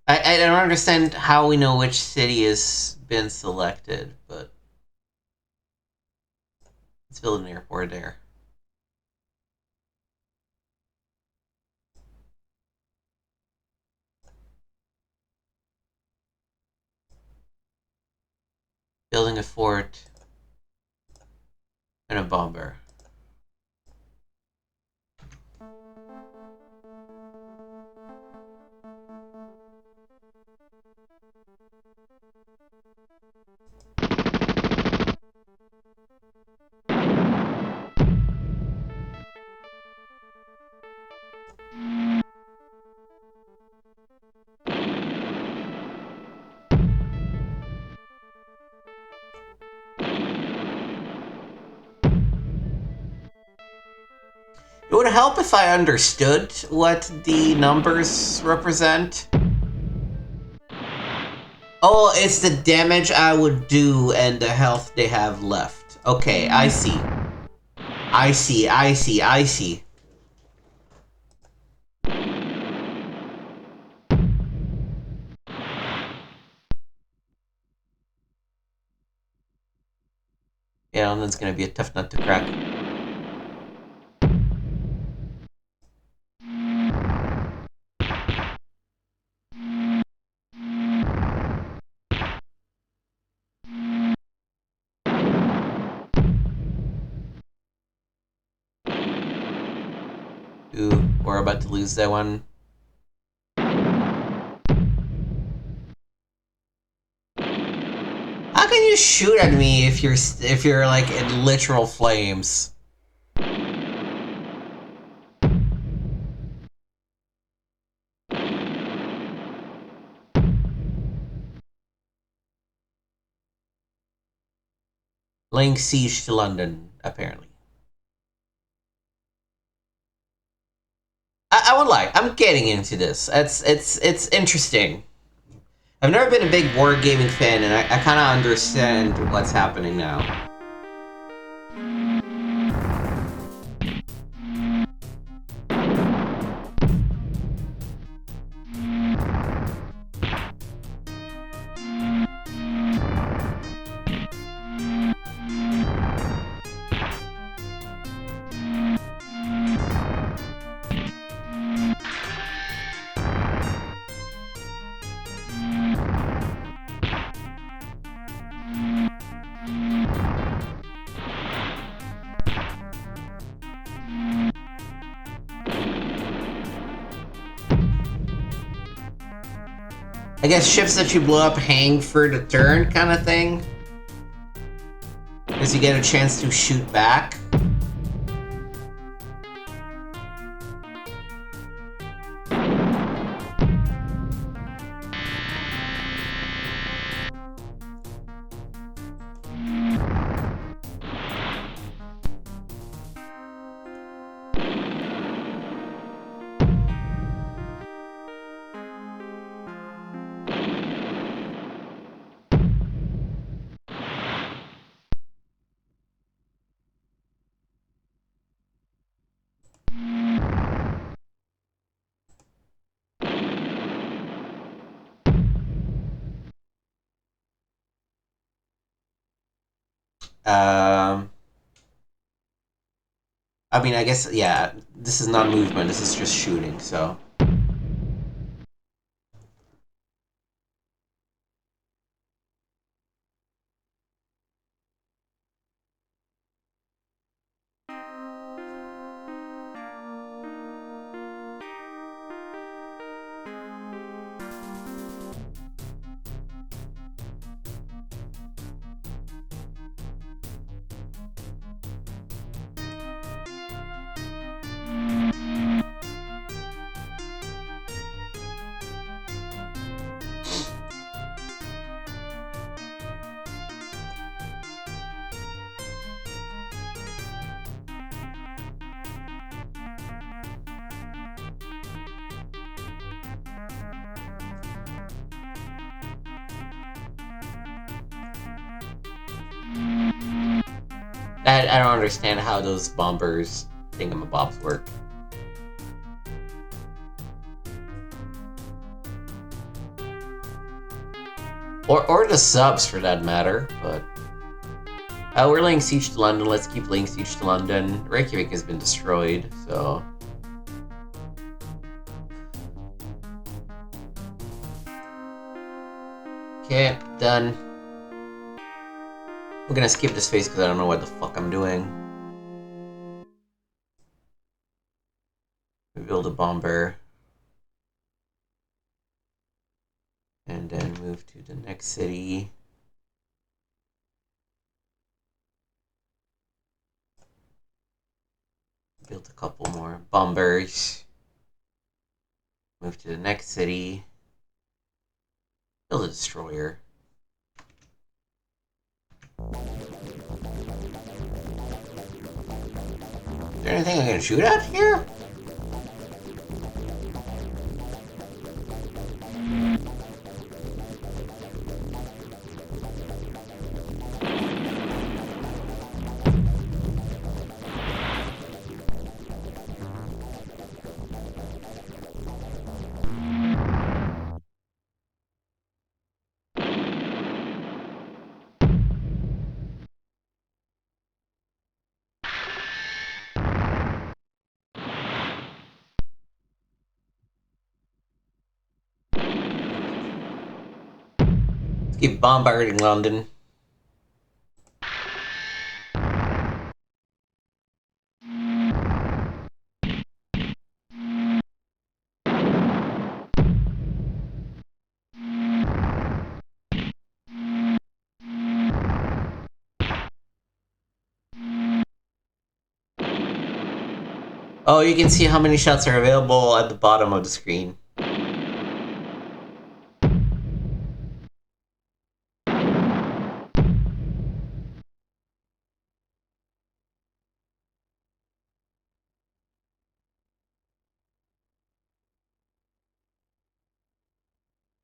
I don't understand how we know which city has been selected, but let's build an airport there. Building a fort and a bomber. It would help if I understood what the numbers represent. Oh, it's the damage I would do and the health they have left. Okay, I see. I see. Yeah, London's gonna be a tough nut to crack. Ooh, we're about to lose that one. How can you shoot at me if you're like in literal flames? Laying siege to London, apparently. I won't lie, I'm getting into this. It's interesting. I've never been a big wargaming fan, and I kind of understand what's happening now. I guess ships that you blow up hang for the turn kind of thing. Because you get a chance to shoot back. Um, I mean, I guess, yeah, this is not movement, this is just shooting, so. I don't understand how those bombers thingamabobs work. Or the subs for that matter, but we're laying siege to London. Let's keep laying siege to London. Reykjavik has been destroyed, so okay, done. I'm gonna skip this phase because I don't know what the fuck I'm doing. We build a bomber. And then move to the next city. Build a couple more bombers. Move to the next city. Build a destroyer. Is there anything I can shoot at here? Keep bombarding London. Oh, you can see how many shots are available at the bottom of the screen.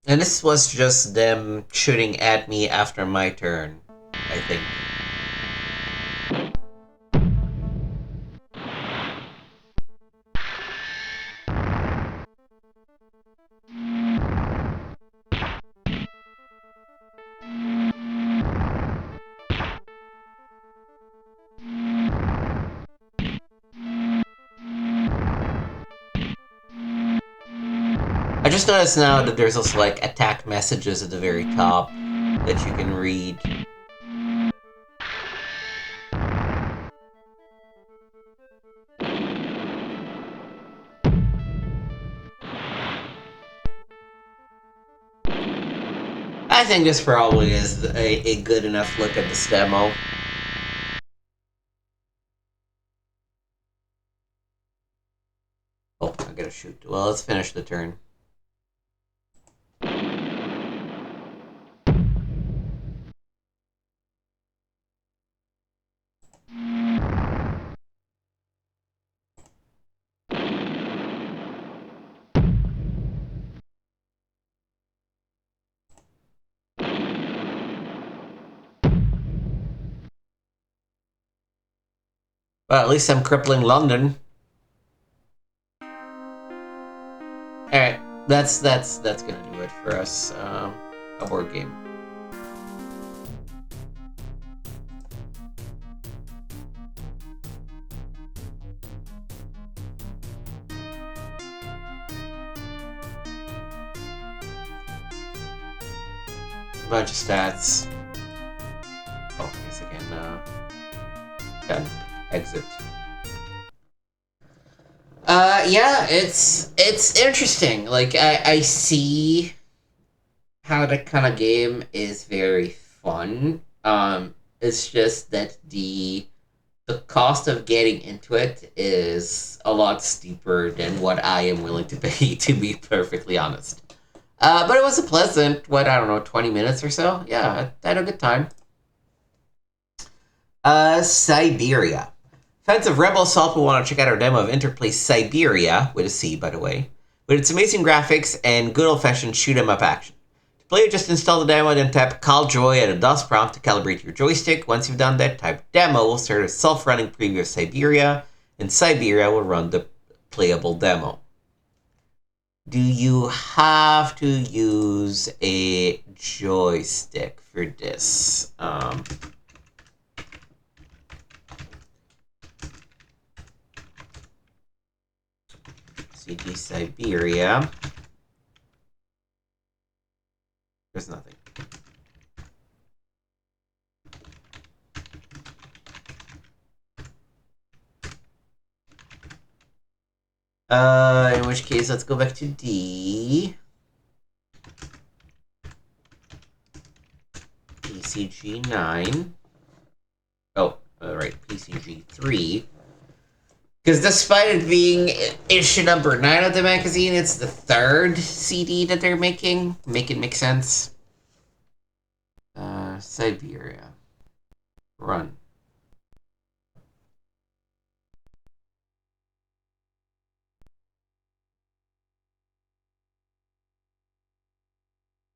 And this was just them shooting at me after my turn, I think. I just noticed now that there's also like attack messages at the very top that you can read. I think this probably is a good enough look at this demo. Oh, I gotta shoot. Well, let's finish the turn. Well, at least I'm crippling London. Alright, that's gonna do it for us. A board game. bunch of stats. Oh, I guess I can exit. Yeah, it's interesting. Like I see how that kind of game is very fun. It's just that the cost of getting into it is a lot steeper than what I am willing to pay, to be perfectly honest. But it was a pleasant, 20 minutes or so? Yeah, I had a good time. Cyberia. Fans of Rebel Assault will want to check out our demo of Interplay Cyberia, with a C, by the way, with its amazing graphics and good old-fashioned shoot-'em-up action. To play it, just install the demo, then tap Call Joy at a DOS prompt to calibrate your joystick. Once you've done that, type Demo will start a self-running preview of Cyberia, and Cyberia will run the playable demo. Do you have to use a joystick for this? CG Cyberia. There's nothing. In which case, let's go back to D. PCG 9. Oh, right, PCG 3. Because despite it being issue number 9 of the magazine, it's the 3rd CD that they're making. Make it make sense. Cyberia. Run.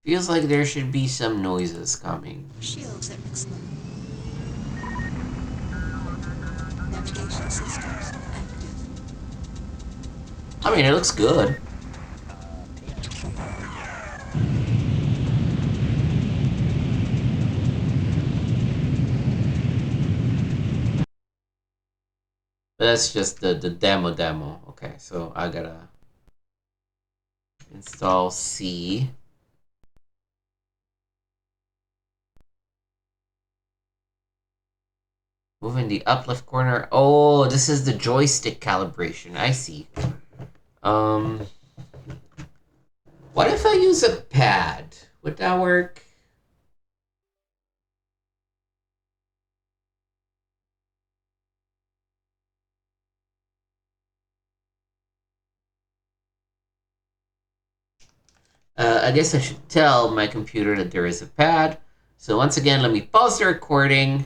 Feels like there should be some noises coming. Shields are excellent. Navigation systems active. I mean, it looks good. But that's just the demo. Okay, so I gotta install C. Move in the up left corner. Oh, this is the joystick calibration. I see. What if I use a pad? Would that work? I guess I should tell my computer that there is a pad. So once again, let me pause the recording,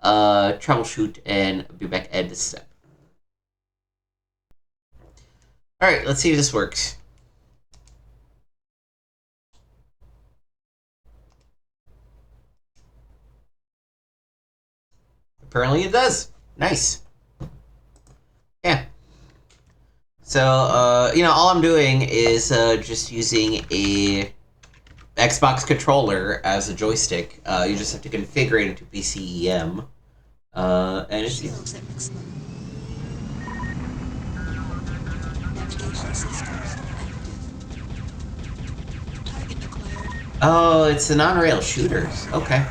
troubleshoot, and be back at this step. Alright, let's see if this works. Apparently it does. Nice. Yeah. So, all I'm doing is just using a Xbox controller as a joystick. You just have to configure it into PCEM. And it's... Oh, it's the non-rail shooters. Okay.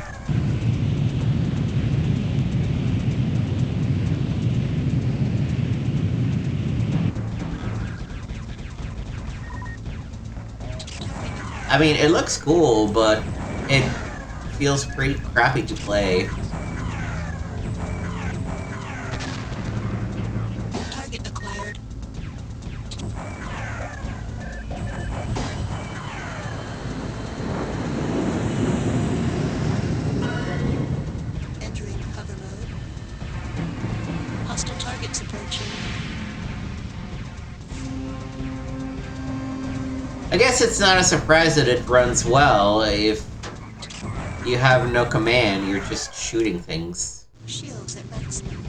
I mean, it looks cool, but it feels pretty crappy to play. Target acquired. Entering hover mode. Hostile targets approaching. I guess it's not a surprise that it runs well if you have no command, you're just shooting things. Shields at maximum.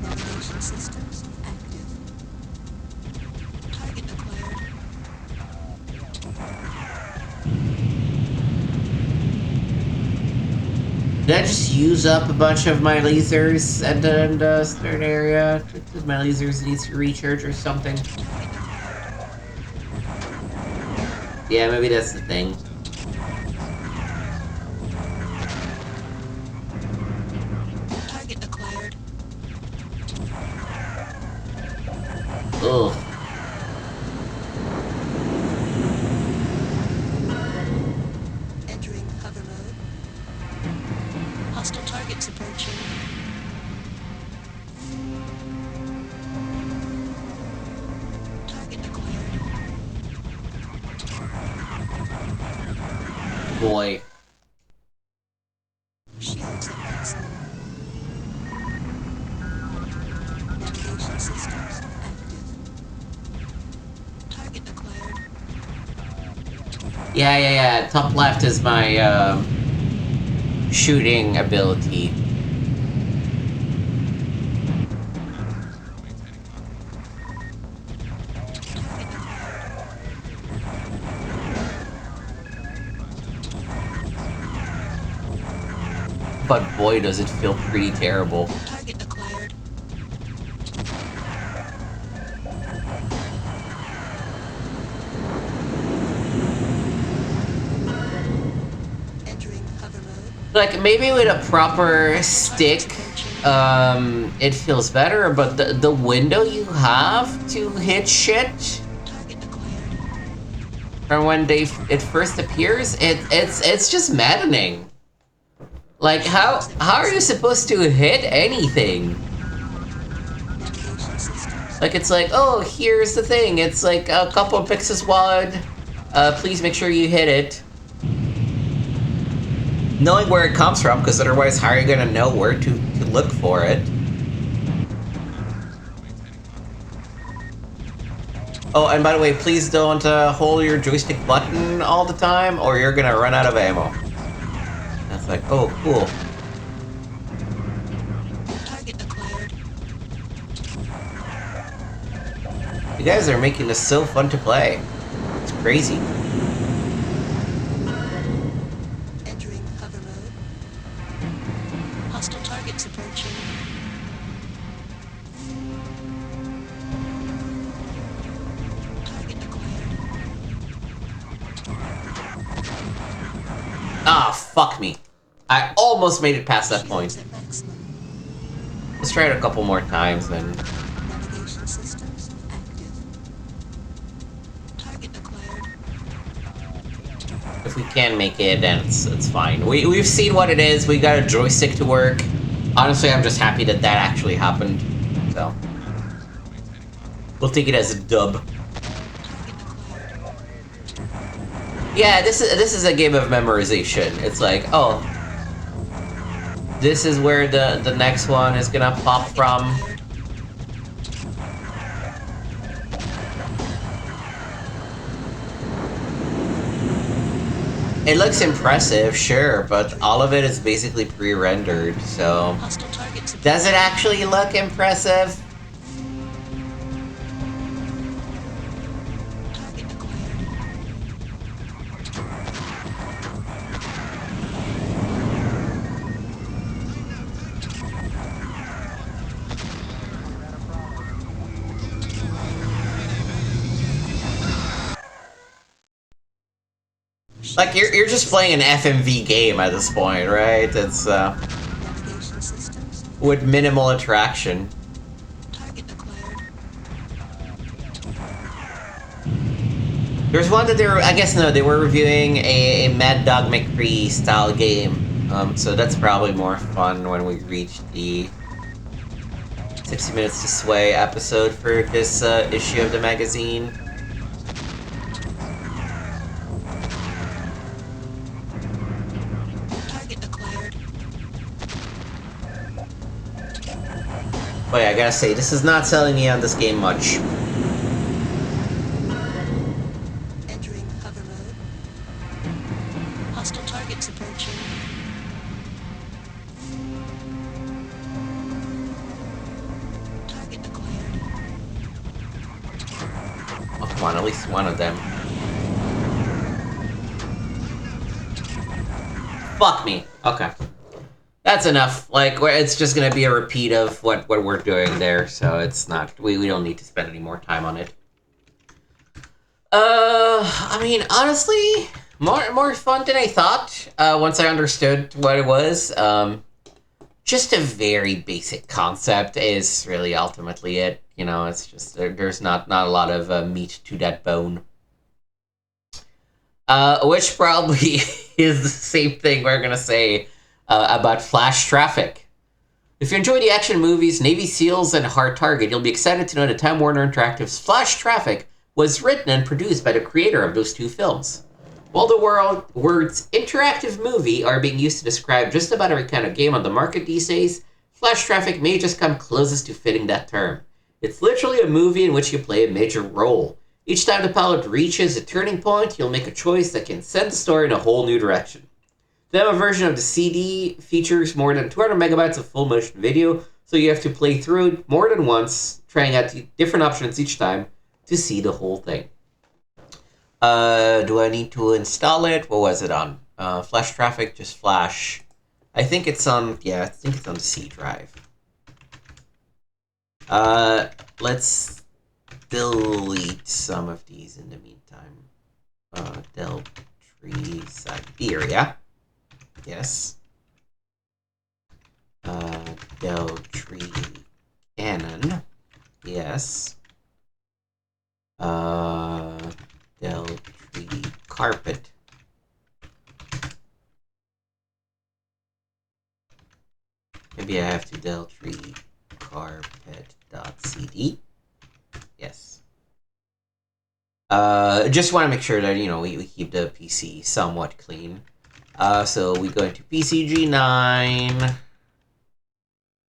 Navigation systems active. Target acquired. Did I just use up a bunch of my lasers at the start area? Did my lasers need to recharge or something? Yeah, maybe that's the thing. Target acquired. Ugh. Entering hover mode. Hostile targets approaching. Target acquired. Boy. Shields at maximum. Navigation systems active. Target acquired. Yeah. Top left is my shooting ability. But boy, does it feel pretty terrible. Target acquired. Entering hover mode. Like, maybe with a proper stick, it feels better, but the window you have to hit shit Target acquired. from when it first appears, it's just maddening. Like, how are you supposed to hit anything? Navigation systems. Like, it's like, oh, here's the thing. It's like a couple of pixels wide. Please make sure you hit it. Knowing where it comes from, because otherwise how are you gonna know where to look for it? Oh, and by the way, please don't hold your joystick button all the time, or you're gonna run out of ammo. That's like, oh, cool. Target acquired. You guys are making this so fun to play. It's crazy. Entering hover mode. Hostile targets approaching. Target acquired. Ah, fuck me. I almost made it past that point. Shields at maximum. Let's try it a couple more times then. Navigation systems active. Target acquired. If we can make it, then it's fine. We've seen what it is. We got a joystick to work. Honestly, I'm just happy that that actually happened. So we'll take it as a dub. Target acquired. Yeah, this is a game of memorization. It's like, oh, this is where the next one is gonna pop from. It looks impressive, sure, but all of it is basically pre-rendered, so... Hostile targets approaching. Does it actually look impressive? Target acquired. Like, you're just playing an FMV game at this point, right? It's, Navigation systems. with minimal interaction. Target acquired. There's one that I guess no, they were reviewing a Mad Dog McCree style game. So that's probably more fun when we reach the 60 Minutes to Sway episode for this issue of the magazine. Target acquired. But yeah, I gotta say, this is not selling me on this game much. Entering hover mode. Hostile targets approaching. Target acquired. Oh, come on, at least one of them. Fuck me. Okay. That's enough. Like, it's just gonna be a repeat of what we're doing there, so it's not... We don't need to spend any more time on it. I mean, honestly, more fun than I thought. Once I understood what it was, just a very basic concept is really ultimately it. You know, it's just there's not a lot of meat to that bone. Which probably is the same thing we're gonna say about Flash Traffic. If you enjoy the action movies, Navy SEALs, and Hard Target, you'll be excited to know that Time Warner Interactive's Flash Traffic was written and produced by the creator of those two films. While the words interactive movie are being used to describe just about every kind of game on the market these days, Flash Traffic may just come closest to fitting that term. It's literally a movie in which you play a major role. Each time the pilot reaches a turning point, you'll make a choice that can send the story in a whole new direction. The demo version of the CD features more than 200 megabytes of full motion video, so you have to play through it more than once, trying out different options each time to see the whole thing. Do I need to install it? What was it on? Flash Traffic, just Flash. I think it's on, yeah, I think it's on the C drive. Let's delete some of these in the meantime. Del Tree Cyberia. Yes. Del Tree Cannon. Yes. Del Tree Carpet. Maybe I have to Del Tree Carpet.cd. Yes. Just want to make sure that, you know, we keep the PC somewhat clean. So we go into PCG9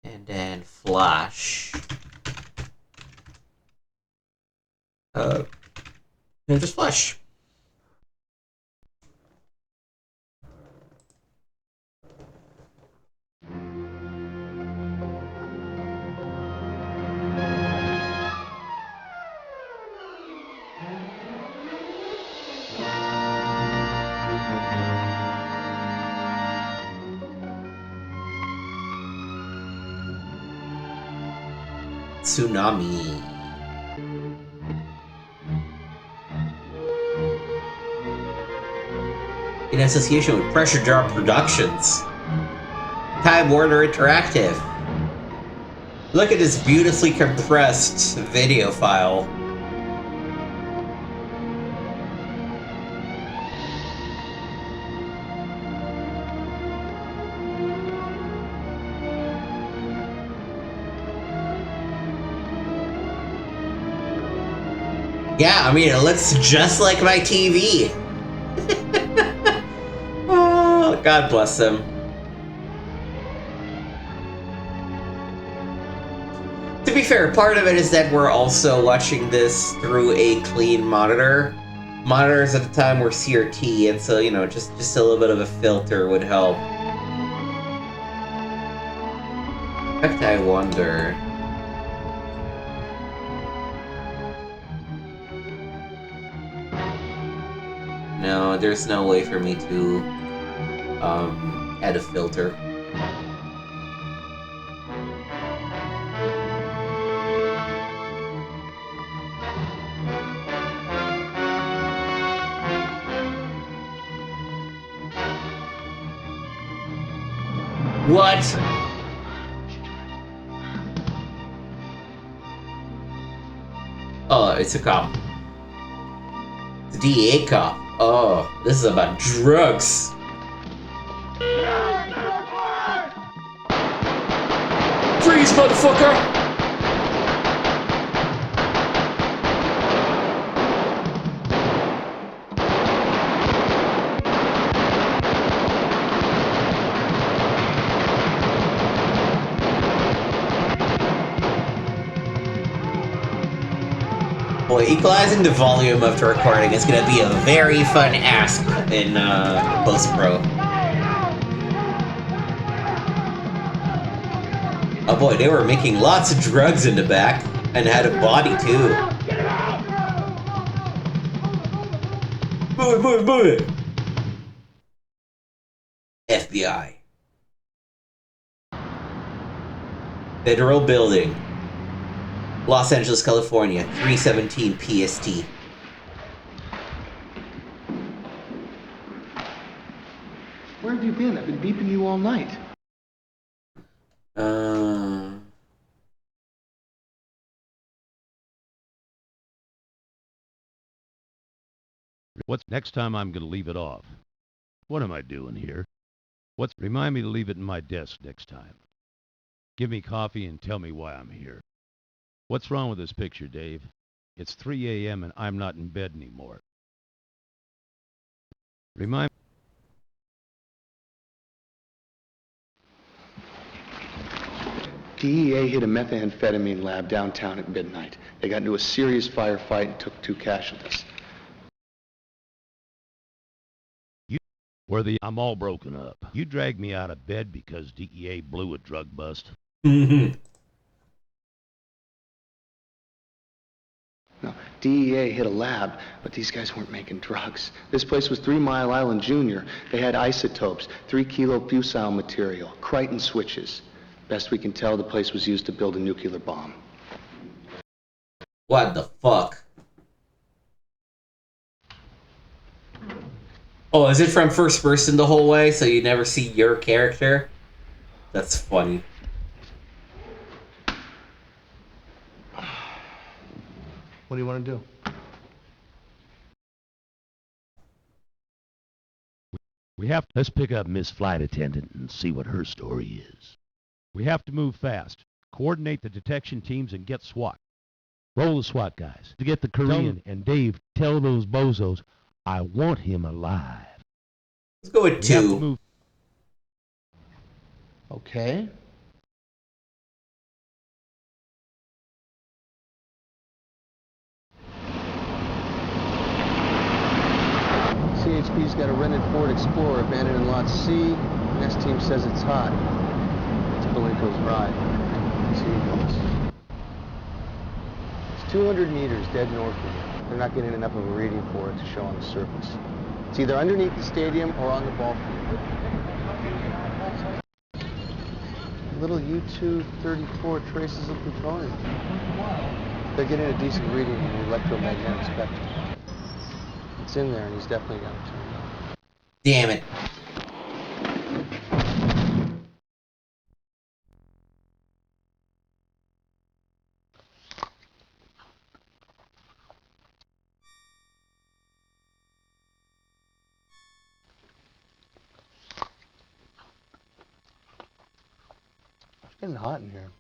and then Flash. And just Flash. Tsunami. In association with Pressure Drop Productions. Time Warner Interactive. Look at this beautifully compressed video file. Yeah, I mean, it looks just like my TV. Oh, God bless them. To be fair, part of it is that we're also watching this through a clean monitor. Monitors at the time were CRT, and so, you know, just a little bit of a filter would help. In fact, I wonder... No, there's no way for me to add a filter. What? Oh, it's a cop. It's a DEA cop. Oh, this is about drugs. Freeze, motherfucker! Boy, equalizing the volume of the recording is going to be a very fun ask in post-pro. Oh boy, they were making lots of drugs in the back, and had a body too. Move it! FBI. Federal Building. Los Angeles, California, 317 PST. been? I've been beeping you all night. What's next time I'm going to leave it off? What am I doing here? Remind me to leave it in my desk next time. Give me coffee and tell me why I'm here. What's wrong with this picture, Dave? It's 3 a.m. and I'm not in bed anymore. Remind DEA hit a methamphetamine lab downtown at midnight. They got into a serious firefight and took 2 casualties. I'm all broken up. You dragged me out of bed because DEA blew a drug bust. Mm-hmm. No, DEA hit a lab, but these guys weren't making drugs. This place was 3 Mile Island Junior. They had isotopes, 3 kilo fusile material, Crichton switches. Best we can tell, the place was used to build a nuclear bomb. What the fuck? Oh, is it from first person the whole way, so you never see your character? That's funny. What do you want to do? Let's pick up Miss Flight Attendant and see what her story is. We have to move fast. Coordinate the detection teams and get SWAT. Roll the SWAT guys to get the Korean. And Dave, tell those bozos I want him alive. Let's go with 2. Okay. CHP's got a rented Ford Explorer abandoned in Lot C. Next team says it's hot. It's Belinko's ride. See you goes. It's 200 meters dead north of here. They're not getting enough of a reading for it to show on the surface. It's either underneath the stadium or on the ball field. Little U-234 traces of plutonium. They're getting a decent reading in the electromagnetic spectrum. It's in there, and he's definitely got it turned on. Damn it. It's getting hot in here.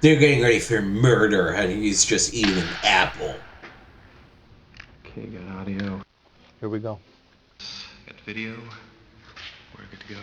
They're getting ready for murder, and he's just eating an apple. Okay, got audio. Here we go. Got video. We're good to go.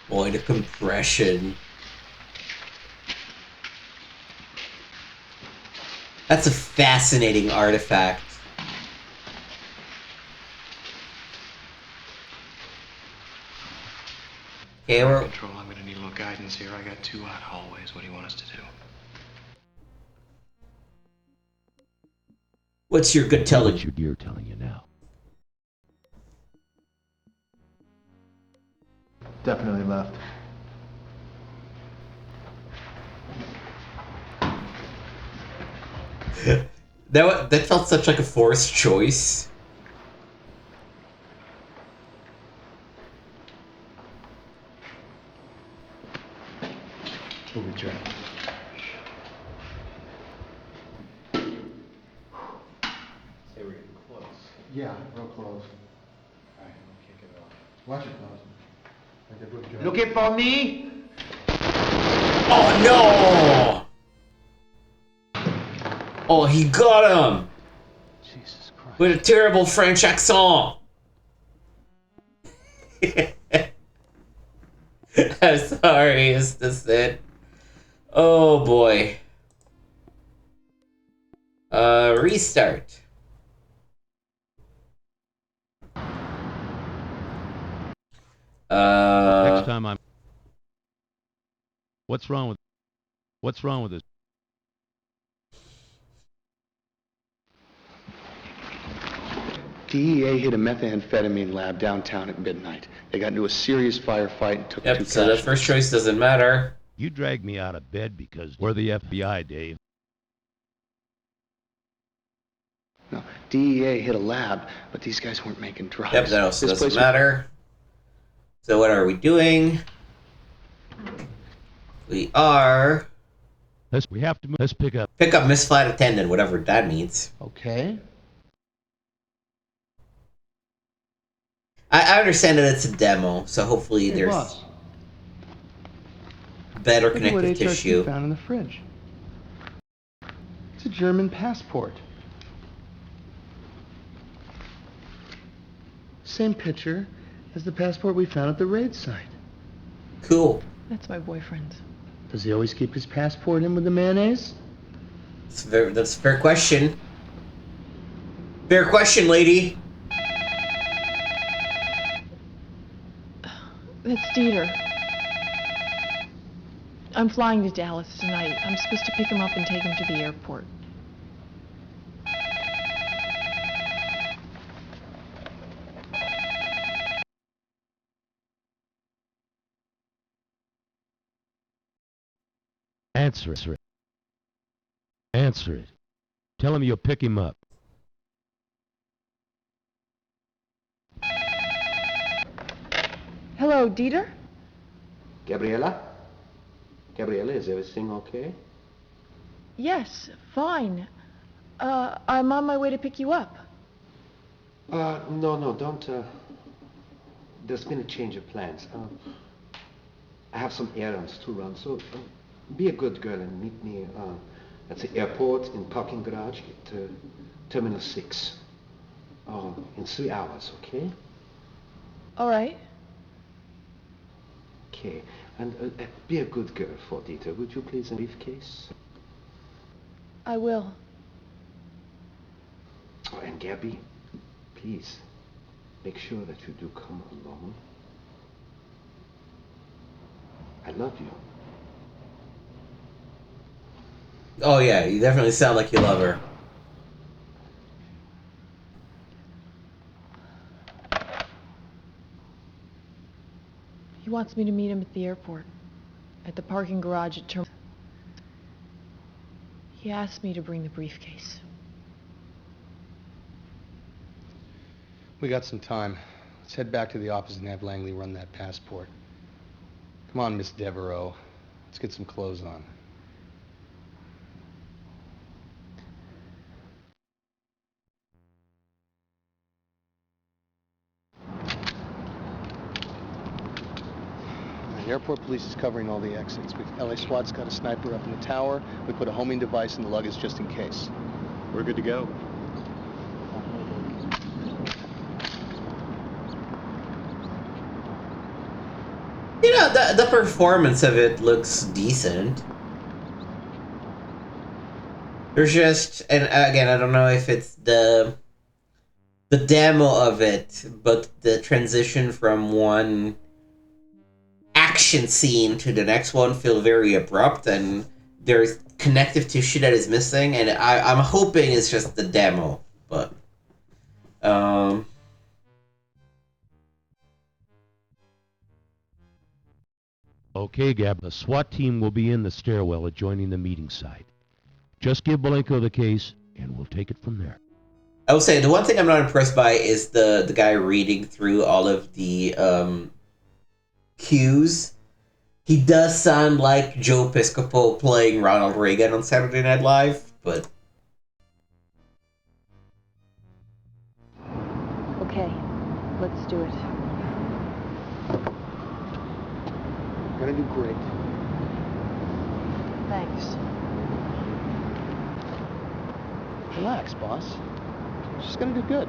Boy, the compression. That's a fascinating artifact. Okay, we're... Control, I'm gonna need a little guidance here. I got 2 odd hallways. What do you want us to do? What's your good telling? What's your dear telling you now? Definitely left. That felt such like a forced choice. Movie track. Say we're getting close. Yeah, real close. Alright, we'll kick it off. Watch it close. Looking for me? Oh no! Oh, he got him! Jesus Christ. with a terrible French accent. I'm sorry, is this it? Oh boy. Restart. Next time I'm... What's wrong with this? DEA hit a methamphetamine lab downtown at midnight. They got into a serious firefight and took 2 Yep, so the casualties. first choice doesn't matter. You dragged me out of bed because we're the FBI, Dave. No, DEA hit a lab, but these guys weren't making drugs. Yep, that also This doesn't place matter. So what are we doing? We are... We have to move. Let's pick up. Pick up Miss Flight Attendant, whatever that means. Okay. I understand that it's a demo, so hopefully Hey, there's boss. better Look at what connective HRC tissue. found in the fridge. It's a German passport. Same picture as the passport we found at the raid site. Cool. That's my boyfriend. Does he always keep his passport in with the mayonnaise? That's a fair question. Fair question, lady. That's Dieter. I'm flying to Dallas tonight. I'm supposed to pick him up and take him to the airport. Answer it. Answer it. Tell him you'll pick him up. Hello, Dieter? Gabriella? Gabriella, is everything okay? Yes, fine. I'm on my way to pick you up. No, don't, there's been a change of plans. I have some errands to run, so be a good girl and meet me, at the airport in parking garage at, Terminal 6. In 3 hours, okay? All right. Okay, and be a good girl for Dieter. Would you please, a briefcase? I will. Oh, and Gabby, please, make sure that you do come along. I love you. Oh yeah, you definitely sound like you love her. He wants me to meet him at the airport, at the parking garage at Terminal. He asked me to bring the briefcase. We got some time. Let's head back to the office and have Langley run that passport. Come on, Miss Devereaux. Let's get some clothes on. The airport police is covering all the exits. LA SWAT's got a sniper up in the tower. We put a homing device in the luggage just in case. We're good to go. You know, the performance of it looks decent. There's just, and again, I don't know if it's the demo of it, but the transition from one action scene to the next one feel very abrupt, and there's connective tissue that is missing, and I'm hoping it's just the demo, but Okay, Gab, the SWAT team will be in the stairwell adjoining the meeting site. Just give Malenko the case, and we'll take it from there. I will say the one thing I'm not impressed by is the guy reading through all of the cues. He does sound like Joe Piscopo playing Ronald Reagan on Saturday Night Live, but Okay, let's do it. You're gonna do great. Thanks. Relax, boss. She's gonna do good.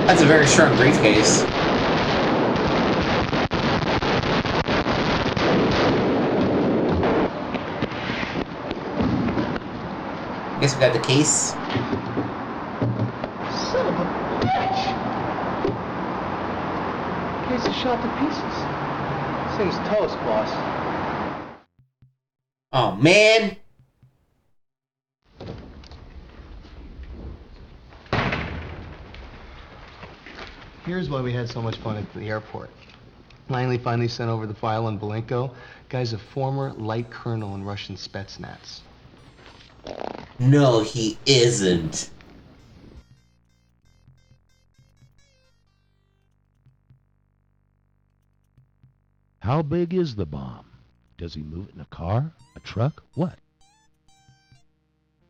That's a very strong briefcase. Guess we got the case. Son of a bitch! Case is shot to pieces. This thing's toast, boss. Oh man. Here's why we had so much fun at the airport. Langley finally sent over the file on Belenko. Guy's a former light colonel in Russian Spetsnaz. No, he isn't. How big is the bomb? Does he move it in a car? A truck? What?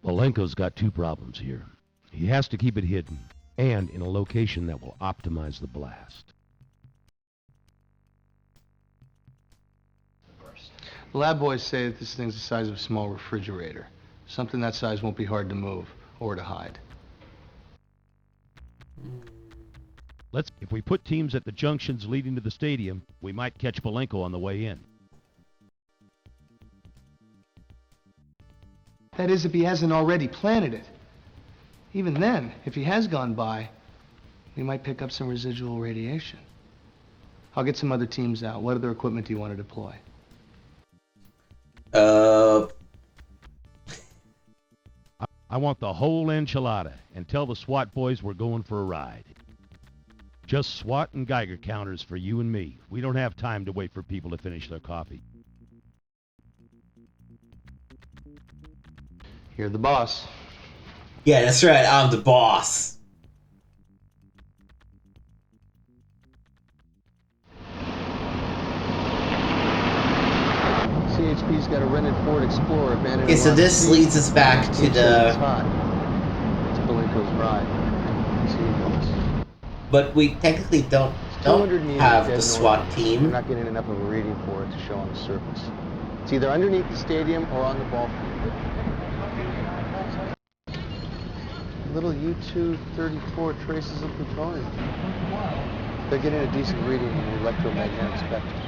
Malenko's got two problems here. He has to keep it hidden, and in a location that will optimize the blast. The lab boys say that this thing's the size of a small refrigerator. Something that size won't be hard to move or to hide. If we put teams at the junctions leading to the stadium, we might catch Malenko on the way in. That is, if he hasn't already planted it. Even then, if he has gone by, we might pick up some residual radiation. I'll get some other teams out. What other equipment do you want to deploy? I want the whole enchilada, and tell the SWAT boys we're going for a ride. Just SWAT and Geiger counters for you and me. We don't have time to wait for people to finish their coffee. You're the boss. Yeah, that's right. I'm the boss. CHP's got a rented Ford Explorer abandoned. Okay, so this leads us back to the... It's Belenko's ride. See you boss. But we technically don't 200 meters have dead the north. SWAT We're team. not getting enough of a reading for it to show on the surface. It's either underneath the stadium or on the ball field. Little U-234 traces of plutonium. They're getting a decent reading in the electromagnetic spectrum.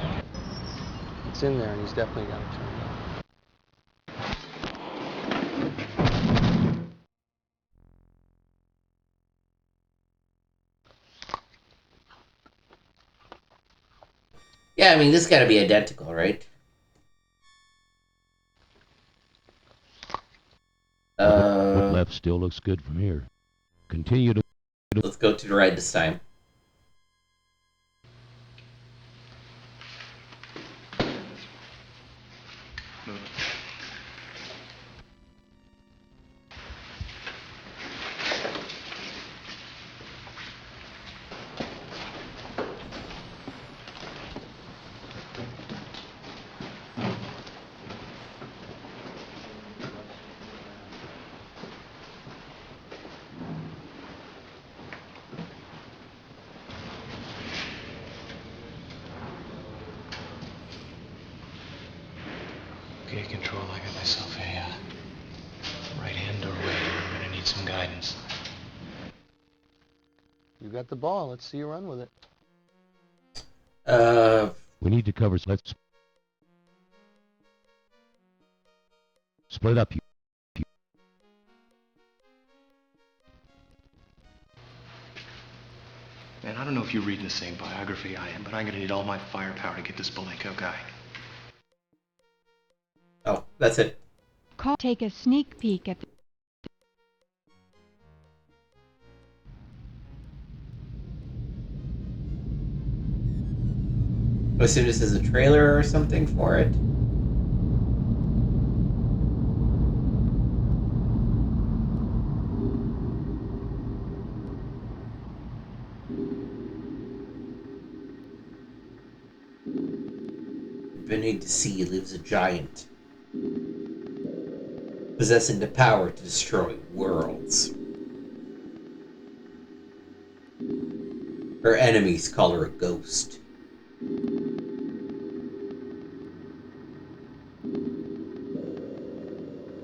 It's in there, and he's definitely got it turned on. Yeah, I mean, this gotta be identical, right? What left still looks good from here. Continue to... Let's go to the right this time. Move it. Okay, Control, I got myself a right-hand doorway. I'm gonna need some guidance. You got the ball. Let's see you run with it. We need to cover... Let's... Split up. Man, I don't know if you're reading the same biography I am, but I'm gonna need all my firepower to get this Belenko guy. Oh, that's it. Take a sneak peek at the... I assume this is a trailer or something for it. beneath the sea lives a giant, possessing the power to destroy worlds. Her enemies call her a ghost.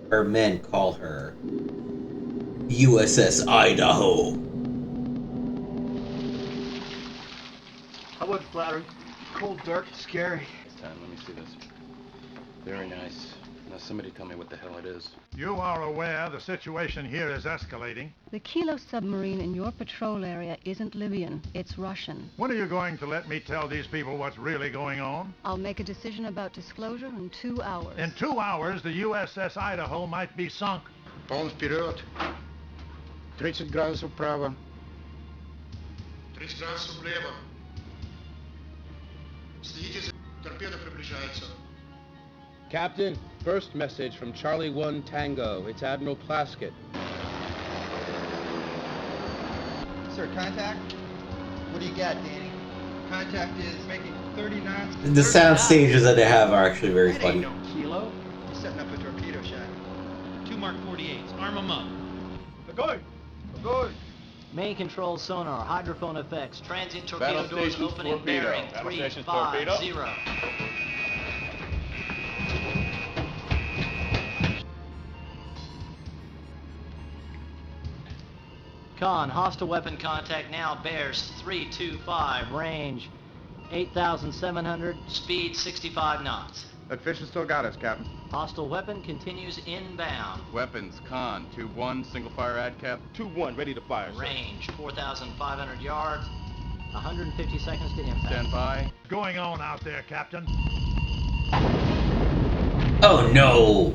Her men call her USS Idaho. I wasn't flattering. Cold, dark, scary. This time, let me see this. Very nice. Now somebody tell me what the hell it is. You are aware the situation here is escalating. The Kilo submarine in your patrol area isn't Libyan, it's Russian. When are you going to let me tell these people what's really going on? I'll make a decision about disclosure in 2 hours. In 2 hours, the USS Idaho might be sunk. Полный вперед. 30 градусов вправо. 30 градусов влево. Следите за... Торпеда приближается. Captain, first message from Charlie 1 Tango. It's Admiral Plaskett. Sir, contact? What do you got, Danny? Contact is making 30 knots. The sound stages that they have are actually very That funny. ain't no kilo. You're setting up a torpedo shot. 2 Mark 48s. Arm them up. Good. Good. Main control sonar, hydrophone effects, transient torpedo Battle doors stations open and torpedo. bearing Battle stations 350. torpedo. Con, hostile weapon contact now bears 325, range 8,700, speed 65 knots. That fish has still got us, Captain. Hostile weapon continues inbound. Weapons, Con, 2-1, single fire ad cap. 2-1, ready to fire, sir. Range 4,500 yards, 150 seconds to impact. Stand by. What's going on out there, Captain? Oh no!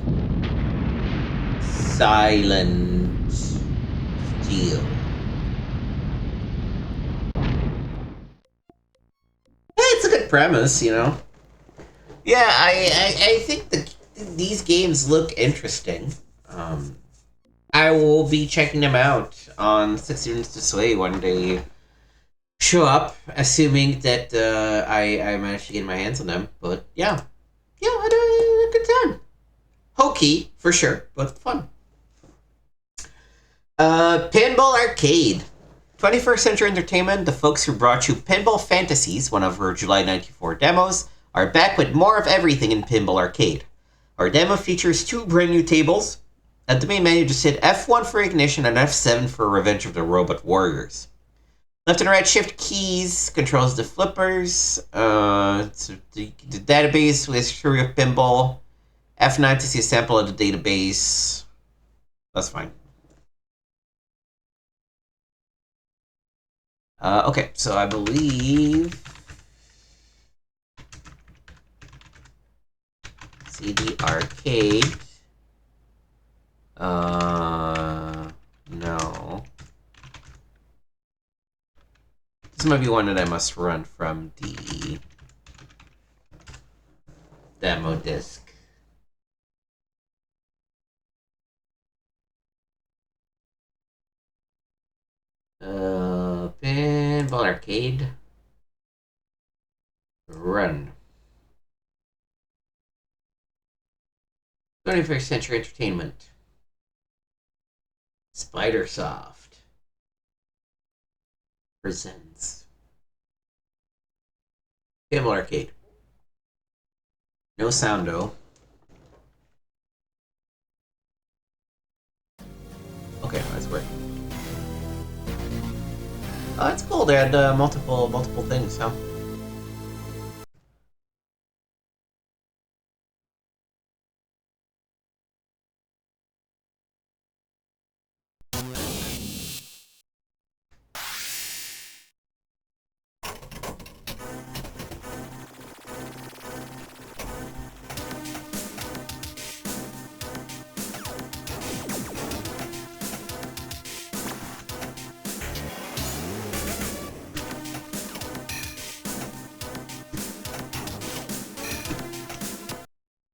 Silent Steel. It's a good premise, you know. Yeah, I think these games look interesting. I will be checking them out on 60 Minutes to Sway when they show up, assuming that I manage to get my hands on them. But yeah, I had a good time. Hokey, for sure, but fun. Pinball Arcade. 21st Century Entertainment, the folks who brought you Pinball Fantasies, one of her July 94 demos, are back with more of everything in Pinball Arcade. Our demo features 2 brand new tables. At the main menu, just hit F1 for Ignition and F7 for Revenge of the Robot Warriors. Left and right shift keys controls the flippers. The database with history of pinball. F9 to see a sample of the database. That's fine. Okay, so I believe CD Arcade. No. This might be one that I must run from the demo disc. Pinball Arcade. Run. 21st Century Entertainment. Spidersoft presents Pinball Arcade. No sound though. Okay, that's great. Oh, that's cool. They had multiple things, huh?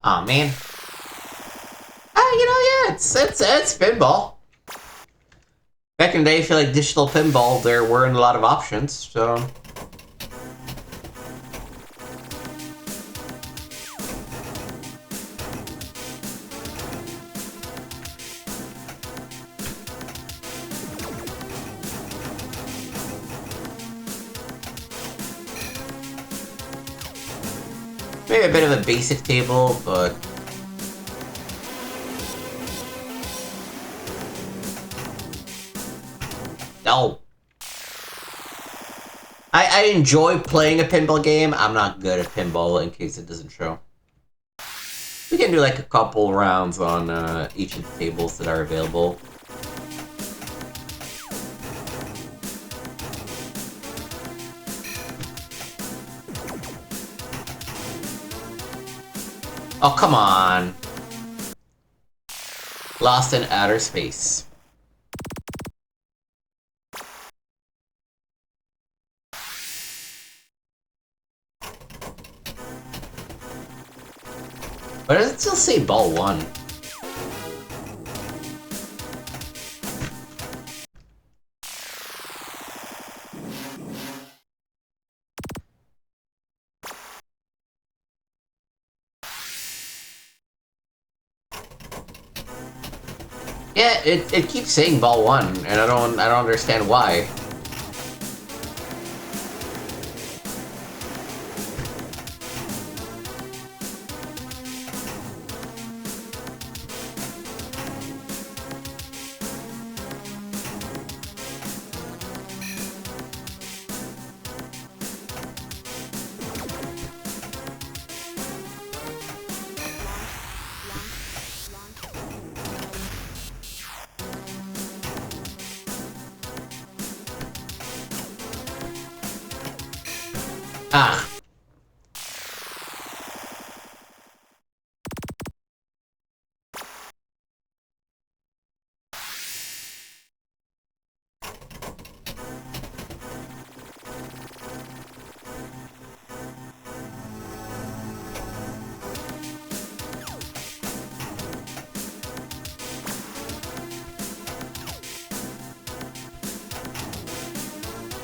Aw, man. Yeah, it's pinball. Back in the day, I feel like digital pinball, there weren't a lot of options, so... Maybe a bit of a basic table, but... No. I enjoy playing a pinball game. I'm not good at pinball, in case it doesn't show. We can do like a couple rounds on each of the tables that are available. Oh, come on. Lost in outer space. But does it still say ball 1? Yeah, it keeps saying ball 1, and I don't understand why. Ah.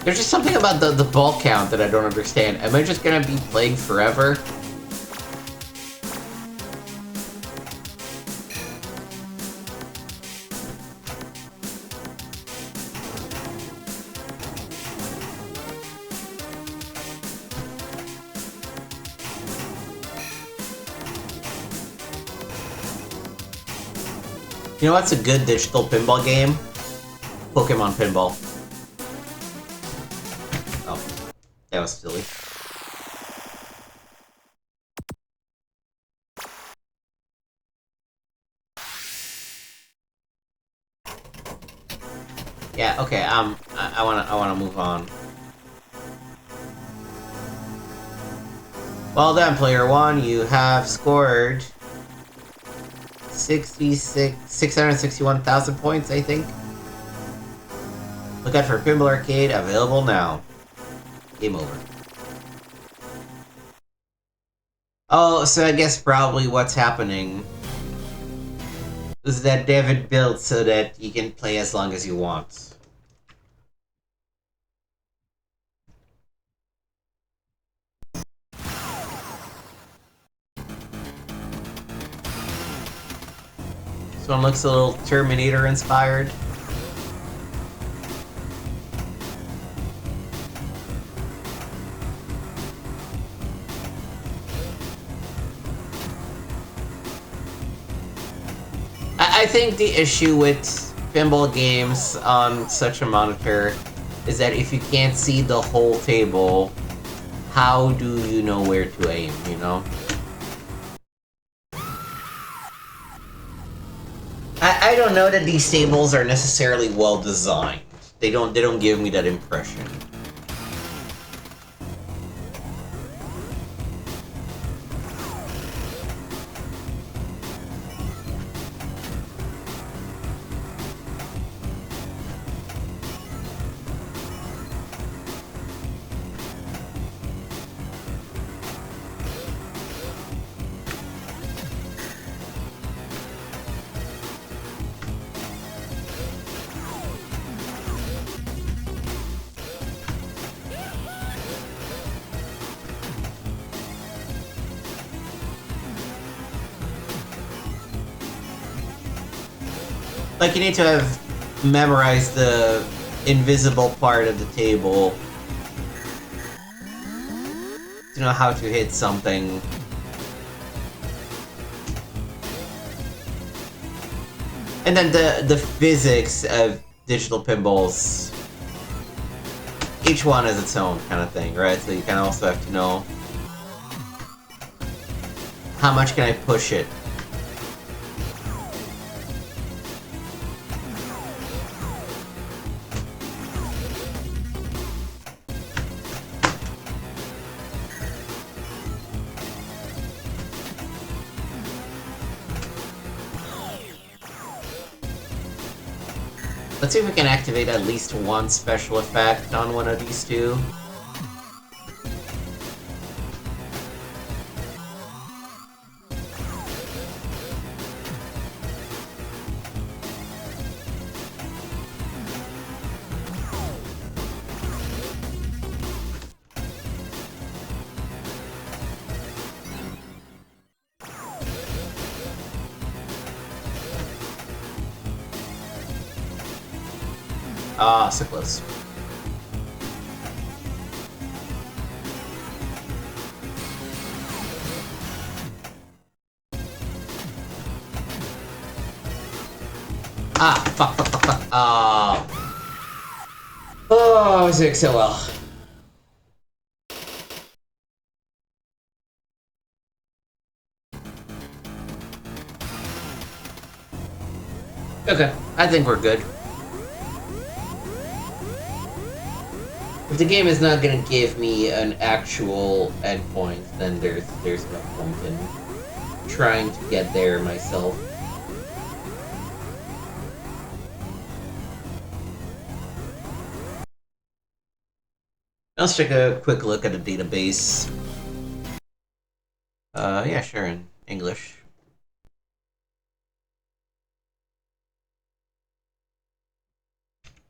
There's just something about the ball count that I don't understand. Am I just gonna be playing forever? You know what's a good digital pinball game? Pokemon Pinball. Oh, that was silly. Yeah, okay, I wanna move on. Well done, player one, you have scored 661,000 points, I think. Look out for Pinball Arcade, available now. Game over. Oh, so I guess probably what's happening is that David built so that you can play as long as you want. This one looks a little Terminator inspired. I think the issue with pinball games on such a monitor is that if you can't see the whole table, how do you know where to aim, you know? I don't know that these tables are necessarily well designed. They don't give me that impression. Like, you need to have memorized the invisible part of the table to know how to hit something And then the physics of digital pinballs, each one is its own kind of thing, right? So you kind of also have to know how much can I push it. Let's see if we can activate at least one special effect on one of these two. Ah, so close. Ah, fuck. Oh. Oh, I was doing so well. Okay, I think we're good. If the game is not gonna give me an actual endpoint, then there's no point in trying to get there myself. Let's take a quick look at the database. Yeah, sure, in English.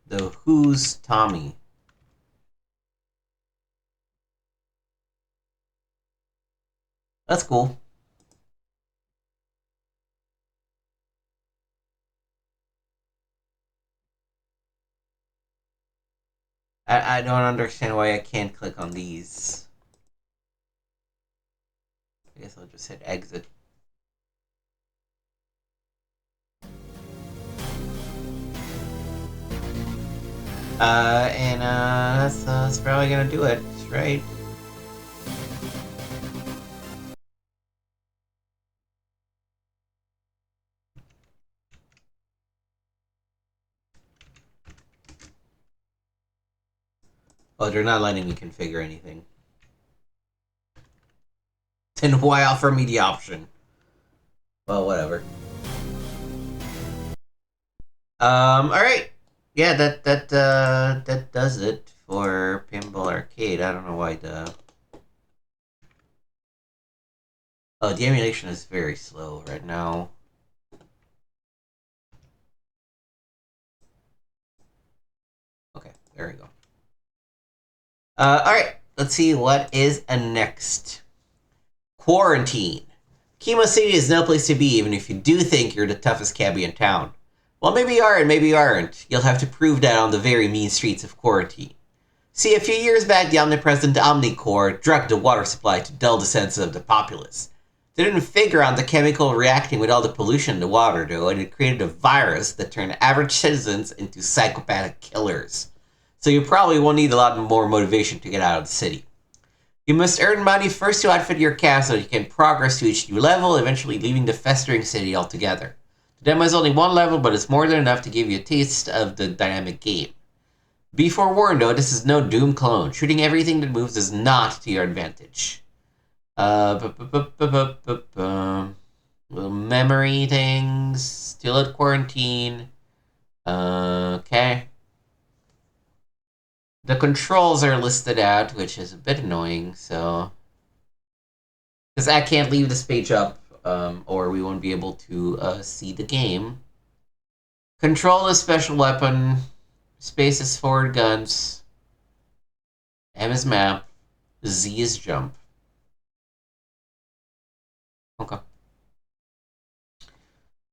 The Who's Tommy. That's cool. I don't understand why I can't click on these. I guess I'll just hit exit. That's probably gonna do it, right? Oh, they're not letting me configure anything. Then why offer me the option? Well, whatever. Alright. Yeah, that does it for Pinball Arcade. I don't know why the... Oh, the emulation is very slow right now. Okay, there we go. Alright, let's see what is next. Quarantine. Kimo City is no place to be even if you do think you're the toughest cabbie in town. Well, maybe you are and maybe you aren't. You'll have to prove that on the very mean streets of Quarantine. See, a few years back, the omnipresent Omnicore drugged the water supply to dull the senses of the populace. They didn't figure out the chemical reacting with all the pollution in the water, though, and it created a virus that turned average citizens into psychopathic killers. So you probably will need a lot more motivation to get out of the city. You must earn money first to outfit your cast so that you can progress to each new level, eventually leaving the festering city altogether. The demo is only one level, but it's more than enough to give you a taste of the dynamic game. Be forewarned though, this is no Doom clone. Shooting everything that moves is not to your advantage. Little memory things, still at Quarantine. Okay. The controls are listed out, which is a bit annoying, so... Because I can't leave this page up, or we won't be able to see the game. Control is special weapon, space is forward guns, M is map, Z is jump. Okay.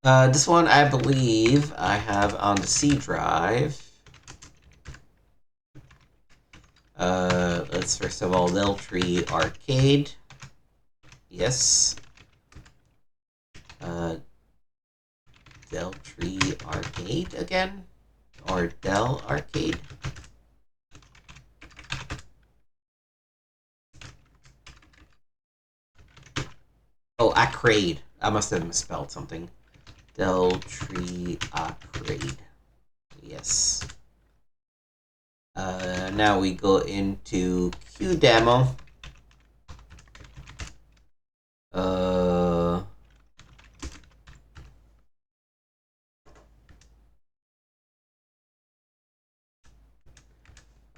This one, I believe, I have on the C drive. Let's first of all, Liltree Arcade. Yes. Deltree Arcade again? Or Del Arcade? Oh, Arcade. I must have misspelled something. Deltree Arcade. Yes. Now we go into Q demo.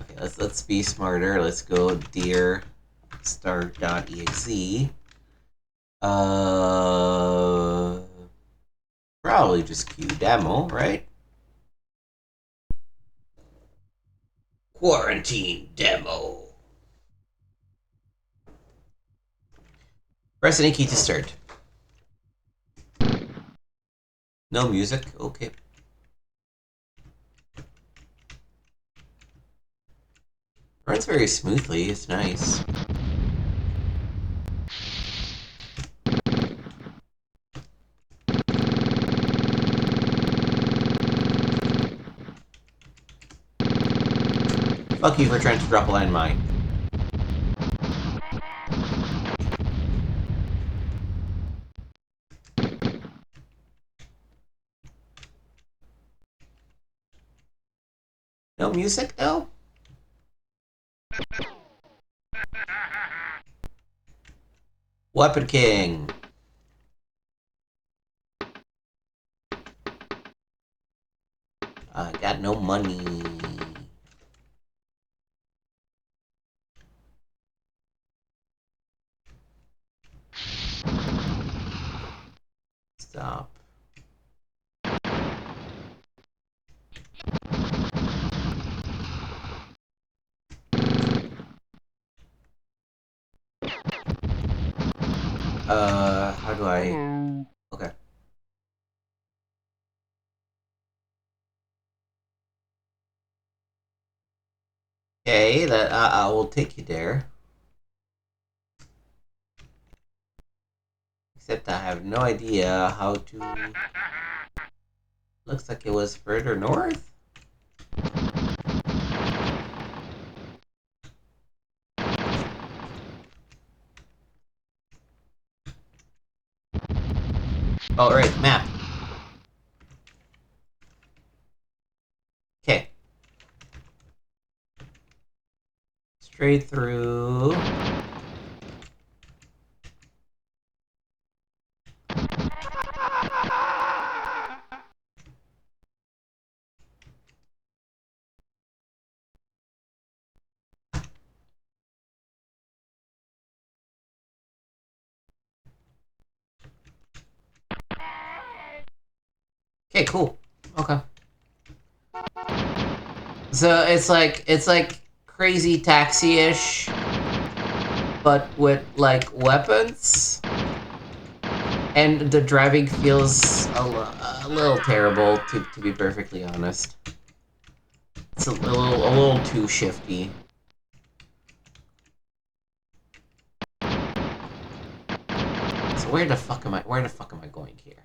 Okay, let's be smarter. Let's go dear start.exe. Probably just Q demo, right? Quarantine demo. Press any key to start. No music? Okay. Runs very smoothly, it's nice. Fuck you for trying to drop a landmine. No music, though? Weapon King. I got no money. Stop. How do I... Okay. Okay, that I will take you there. Except I have no idea how to... Looks like it was further north? Oh, right, map. Okay. Straight through. Okay, cool. Okay. So it's like Crazy Taxi-ish, but with like weapons, and the driving feels a little terrible to be perfectly honest. It's a little too shifty. So where the fuck am I going here?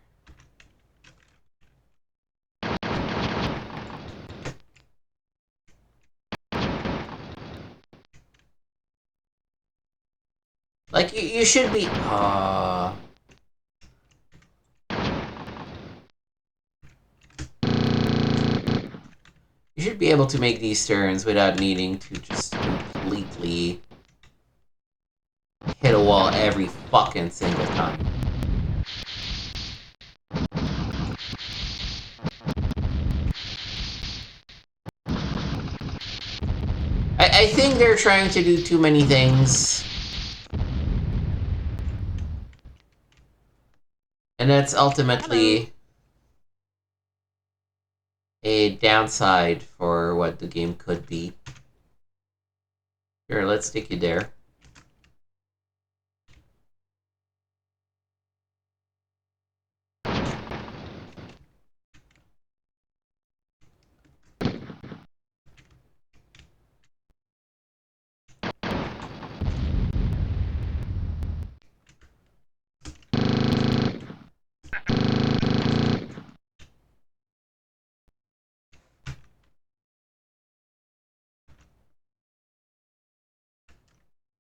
Like, you should be... You should be able to make these turns without needing to just completely hit a wall every fucking single time. I think they're trying to do too many things. And that's ultimately a downside for what the game could be. Here, let's stick you there.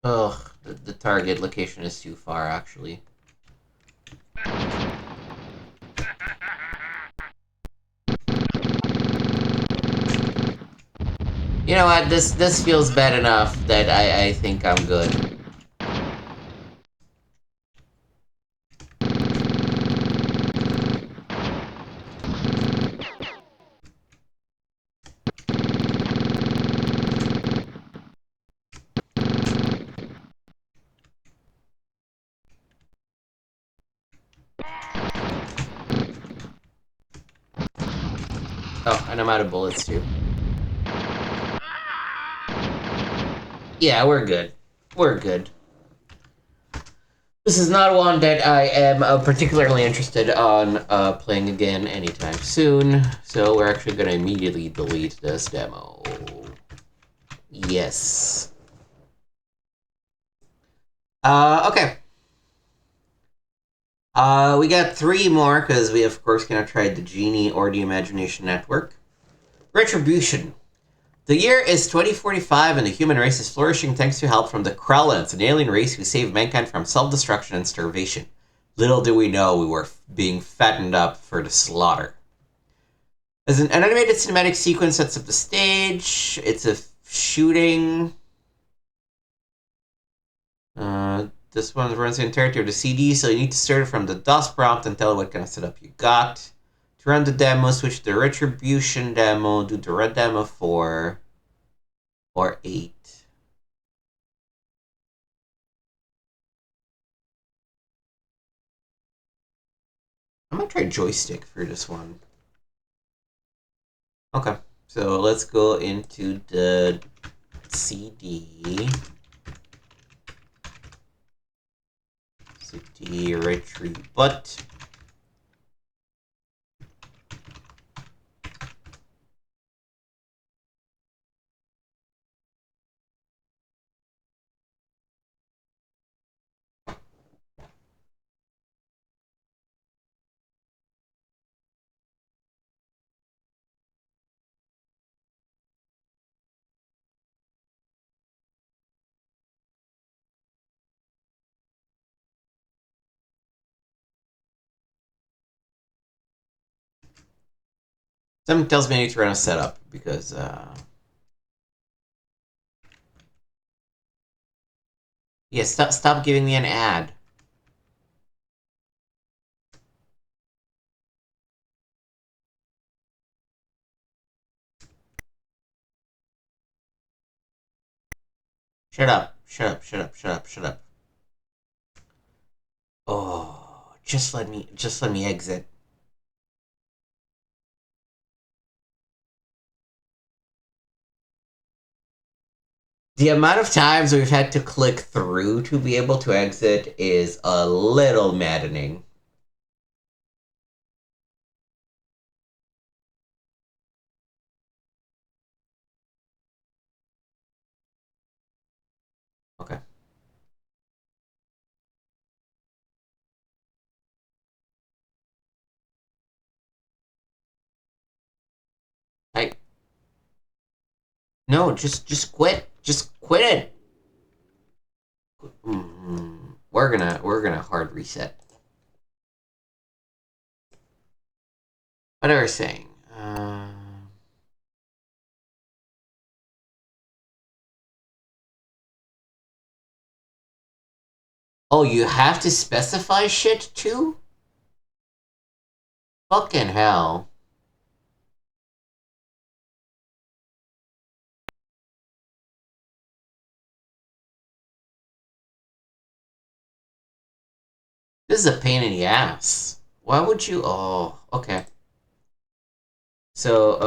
Ugh, the target location is too far, actually. You know what? This feels bad enough that I think I'm good. Oh, and I'm out of bullets too. Yeah, we're good. We're good. This is not one that I am particularly interested on playing again anytime soon, so we're actually going to immediately delete this demo. Yes. Okay. We got 3 more, because we, of course, cannot try the Genie or the Imagination Network. Retribution. The year is 2045 and the human race is flourishing thanks to help from the Krellans, an alien race who saved mankind from self-destruction and starvation. Little do we know we were being fattened up for the slaughter. As an animated cinematic sequence sets up the stage, it's a shooting. This one runs the entirety of the CD, so you need to start it from the DOS prompt and tell what kind of setup you got. To run the demo, switch to the Retribution demo, do the red demo 4 or 8. I'm gonna try joystick for this one. Okay, so let's go into the CD. CD Retribut. Something tells me I need to run a setup because yeah, stop giving me an ad. Shut up. Shut up. Shut up. Shut up. Shut up. Oh, just let me exit. The amount of times we've had to click through to be able to exit is a little maddening. Okay. No, just quit. Just quit it. We're gonna hard reset. What I was saying. Oh, you have to specify shit too? Fucking hell. This is a pain in the ass. Why would you? Oh, okay. So,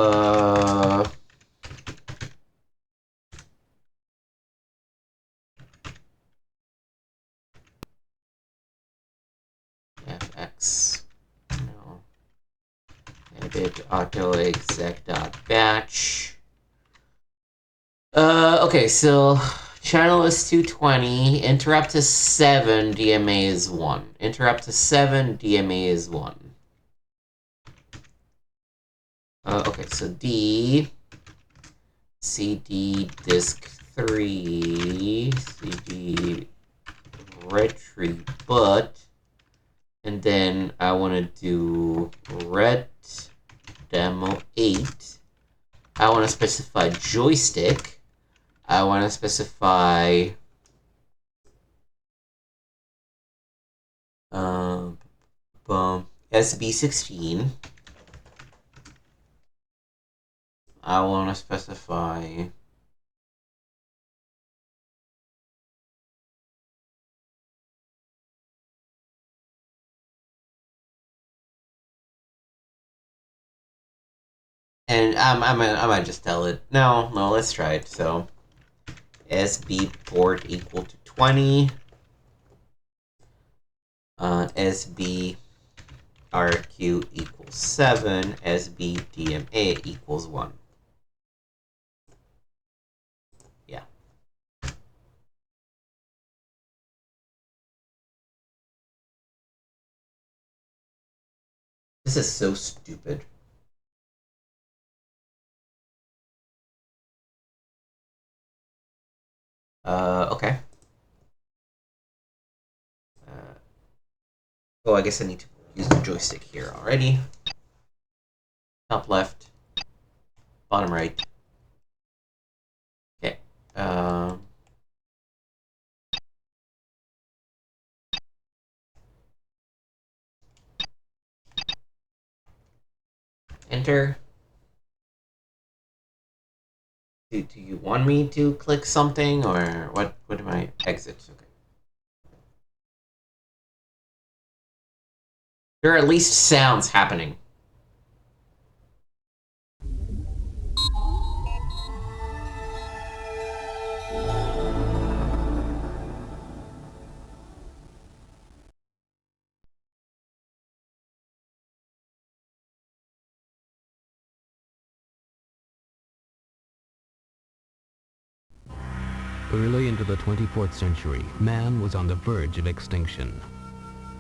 fx, no, edit auto exec dot batch. Okay, so channel is 220, interrupt to 7, DMA is 1. Interrupt to 7, DMA is 1. Okay, so D, CD disk 3 CD Retribution, and then I want to do Ret Demo 8. I want to specify joystick. I want to specify SB16. I want to specify and I might just tell it. No, let's try it. So SB port equal to 20. SB RQ equals 7. SB DMA equals 1. Yeah. This is so stupid. Okay. Oh, I guess I need to use the joystick here already. Top left, bottom right. Okay. Enter. Do you want me to click something, or what am I? Exit. Okay. There are at least sounds happening. Early into the 24th century, man was on the verge of extinction.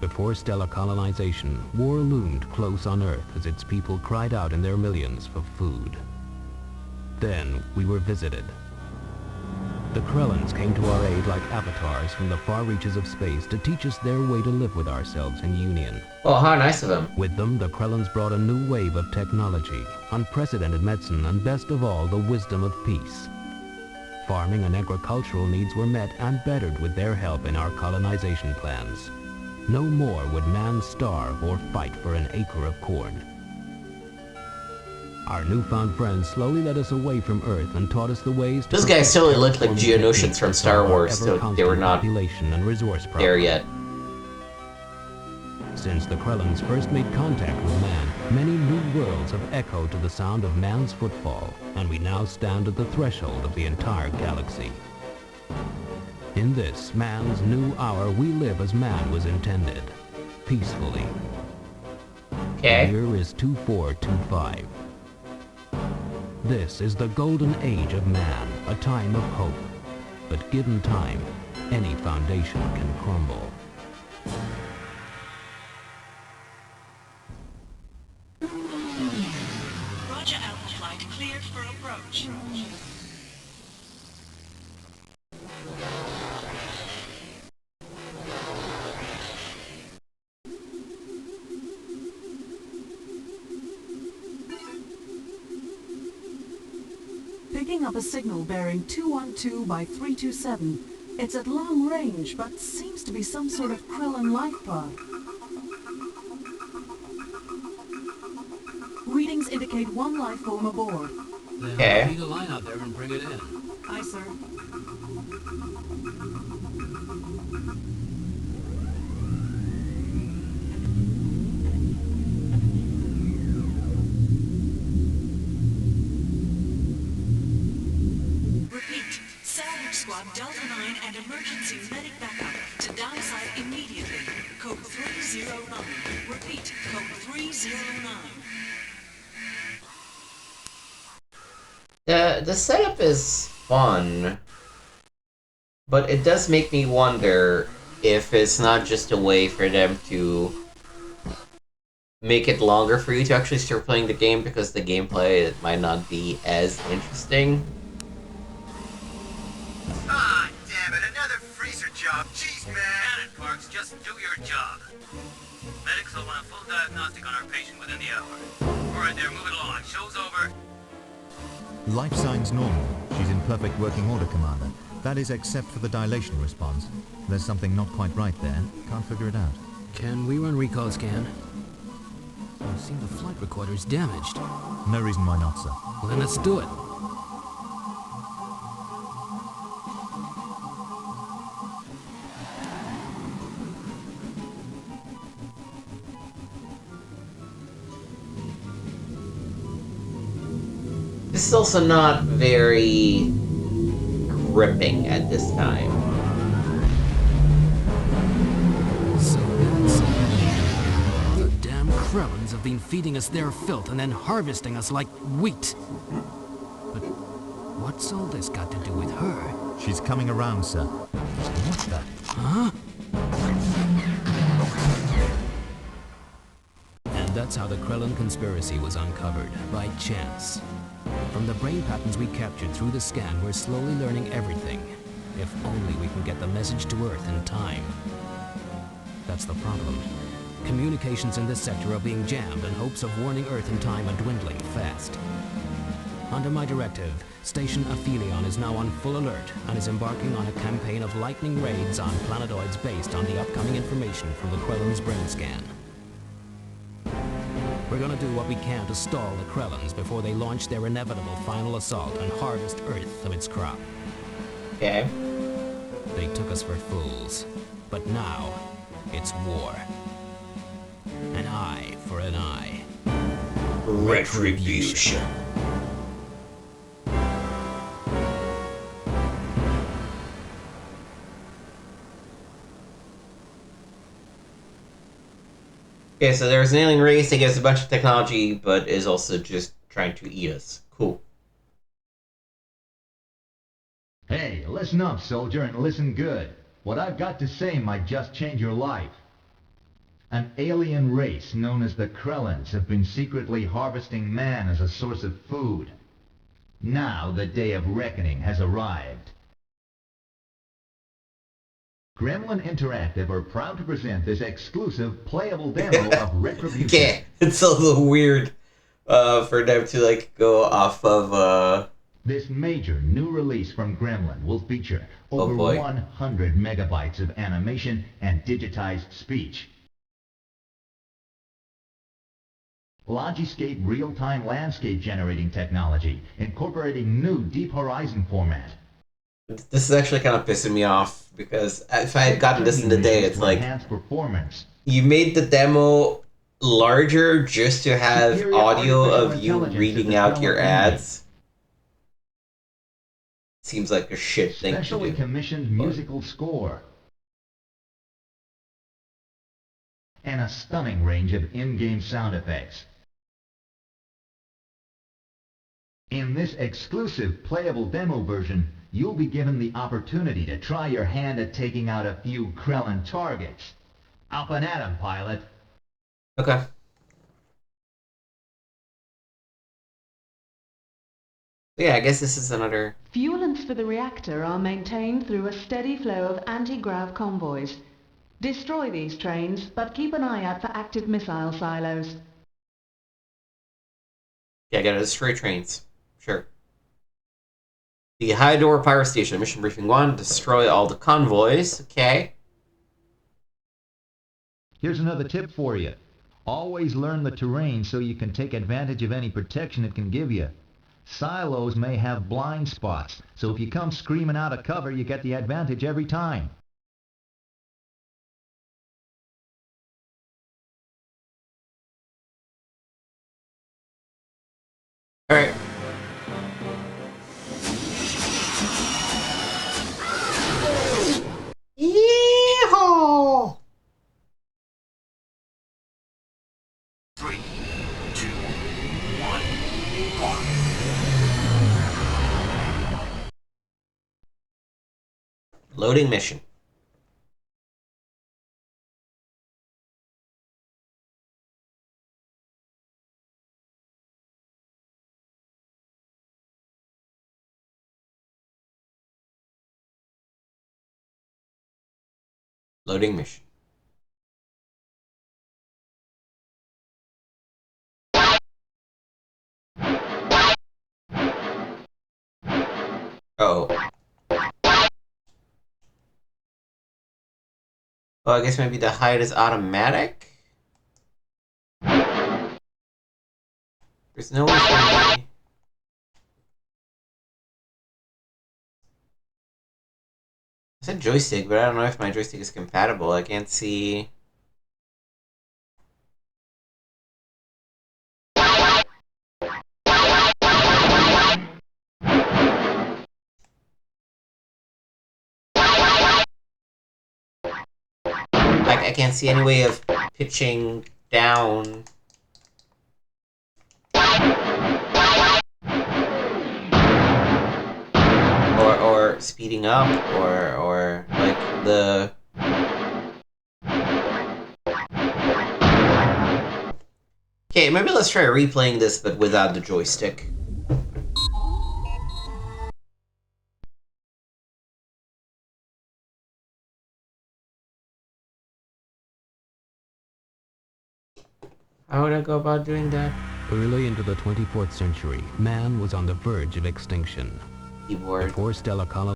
Before stellar colonization, war loomed close on Earth as its people cried out in their millions for food. Then we were visited. The Krellans came to our aid like avatars from the far reaches of space to teach us their way to live with ourselves in union. Oh, how nice of them. With them, the Krellans brought a new wave of technology, unprecedented medicine, and best of all, the wisdom of peace. Farming and agricultural needs were met and bettered with their help in our colonization plans. No more would man starve or fight for an acre of corn. Our newfound friends slowly led us away from Earth and taught us the ways to... Those guys totally look like Geonosians from Star Wars, so they were not and resource there yet. Since the Krellans first made contact with man, many new worlds have echoed to the sound of man's footfall, and we now stand at the threshold of the entire galaxy. In this, man's new hour, we live as man was intended, peacefully. Okay. The year is 2425. This is the golden age of man, a time of hope. But given time, any foundation can crumble. Roger, Alpha Flight, cleared for approach. Picking up a signal bearing 212 by 327. It's at long range, but seems to be some sort of Krellan life pod. Readings indicate one life form aboard. Then lead a line out there and bring it in. Aye, sir. Repeat, salvage squad Delta 9 and emergency medic backup to downside immediately. Code 309. Repeat, code 309. The setup is fun, but it does make me wonder if it's not just a way for them to make it longer for you to actually start playing the game, because the gameplay might not be as interesting. Ah, damn it, another freezer job. Jeez, man. Cannon Parks, just do your job. Medics will want a full diagnostic on our patient within the hour. Alright there, move it along. Show's over. Life signs normal. She's in perfect working order, Commander. That is except for the dilation response. There's something not quite right there. Can't figure it out. Can we run recall scan? I seem the flight recorder's damaged. No reason why not, sir. Well, then let's do it. This is also not very gripping at this time. So that's it. The damn Krellins have been feeding us their filth and then harvesting us like wheat. But what's all this got to do with her? She's coming around, sir. What the? Huh? And that's how the Krellin conspiracy was uncovered, by chance. From the brain patterns we captured through the scan, we're slowly learning everything. If only we can get the message to Earth in time. That's the problem. Communications in this sector are being jammed, and hopes of warning Earth in time are dwindling fast. Under my directive, Station Aphelion is now on full alert and is embarking on a campaign of lightning raids on planetoids based on the upcoming information from the Krellin's brain scan. We're gonna do what we can to stall the Krellins before they launch their inevitable final assault and harvest Earth of its crop. Okay. They took us for fools, but now it's war. An eye for an eye. Retribution. Okay, so there's an alien race that gets a bunch of technology, but is also just trying to eat us. Cool. Hey, listen up, soldier, and listen good. What I've got to say might just change your life. An alien race known as the Krellins have been secretly harvesting man as a source of food. Now the day of reckoning has arrived. Gremlin Interactive are proud to present this exclusive playable demo of Retribution. Okay, it's a little weird for them to like go off of This major new release from Gremlin will feature over 100 megabytes of animation and digitized speech. Logiscape real-time landscape generating technology, incorporating new Deep Horizon format. This is actually kind of pissing me off, because if I had gotten this in the day, it's like, you made the demo larger just to have audio of you reading out your ads. Seems like a shit thing to do. Specially commissioned musical score. And a stunning range of in-game sound effects. In this exclusive playable demo version, you'll be given the opportunity to try your hand at taking out a few Krellin targets. Up and at 'em, pilot. Okay. Yeah, I guess this is another... Fuelants for the reactor are maintained through a steady flow of anti-grav convoys. Destroy these trains, but keep an eye out for active missile silos. Yeah, I gotta destroy trains. Sure. The High Door Power Station, Mission Briefing 1, destroy all the convoys. Okay. Here's another tip for you. Always learn the terrain so you can take advantage of any protection it can give you. Silos may have blind spots, so if you come screaming out of cover, you get the advantage every time. Alright. Yeehaw! 3, 2, 1, go. Loading mission. Loading mission. Oh. Well, I guess maybe the hide is automatic? There's no way for me. I said joystick, but I don't know if my joystick is compatible. I can't see. I can't see any way of pitching down. Or speeding up, or like the... Okay, maybe let's try replaying this, but without the joystick. How would I go about doing that? Early into the 24th century, man was on the verge of extinction. Keyboard. Before stellar colony.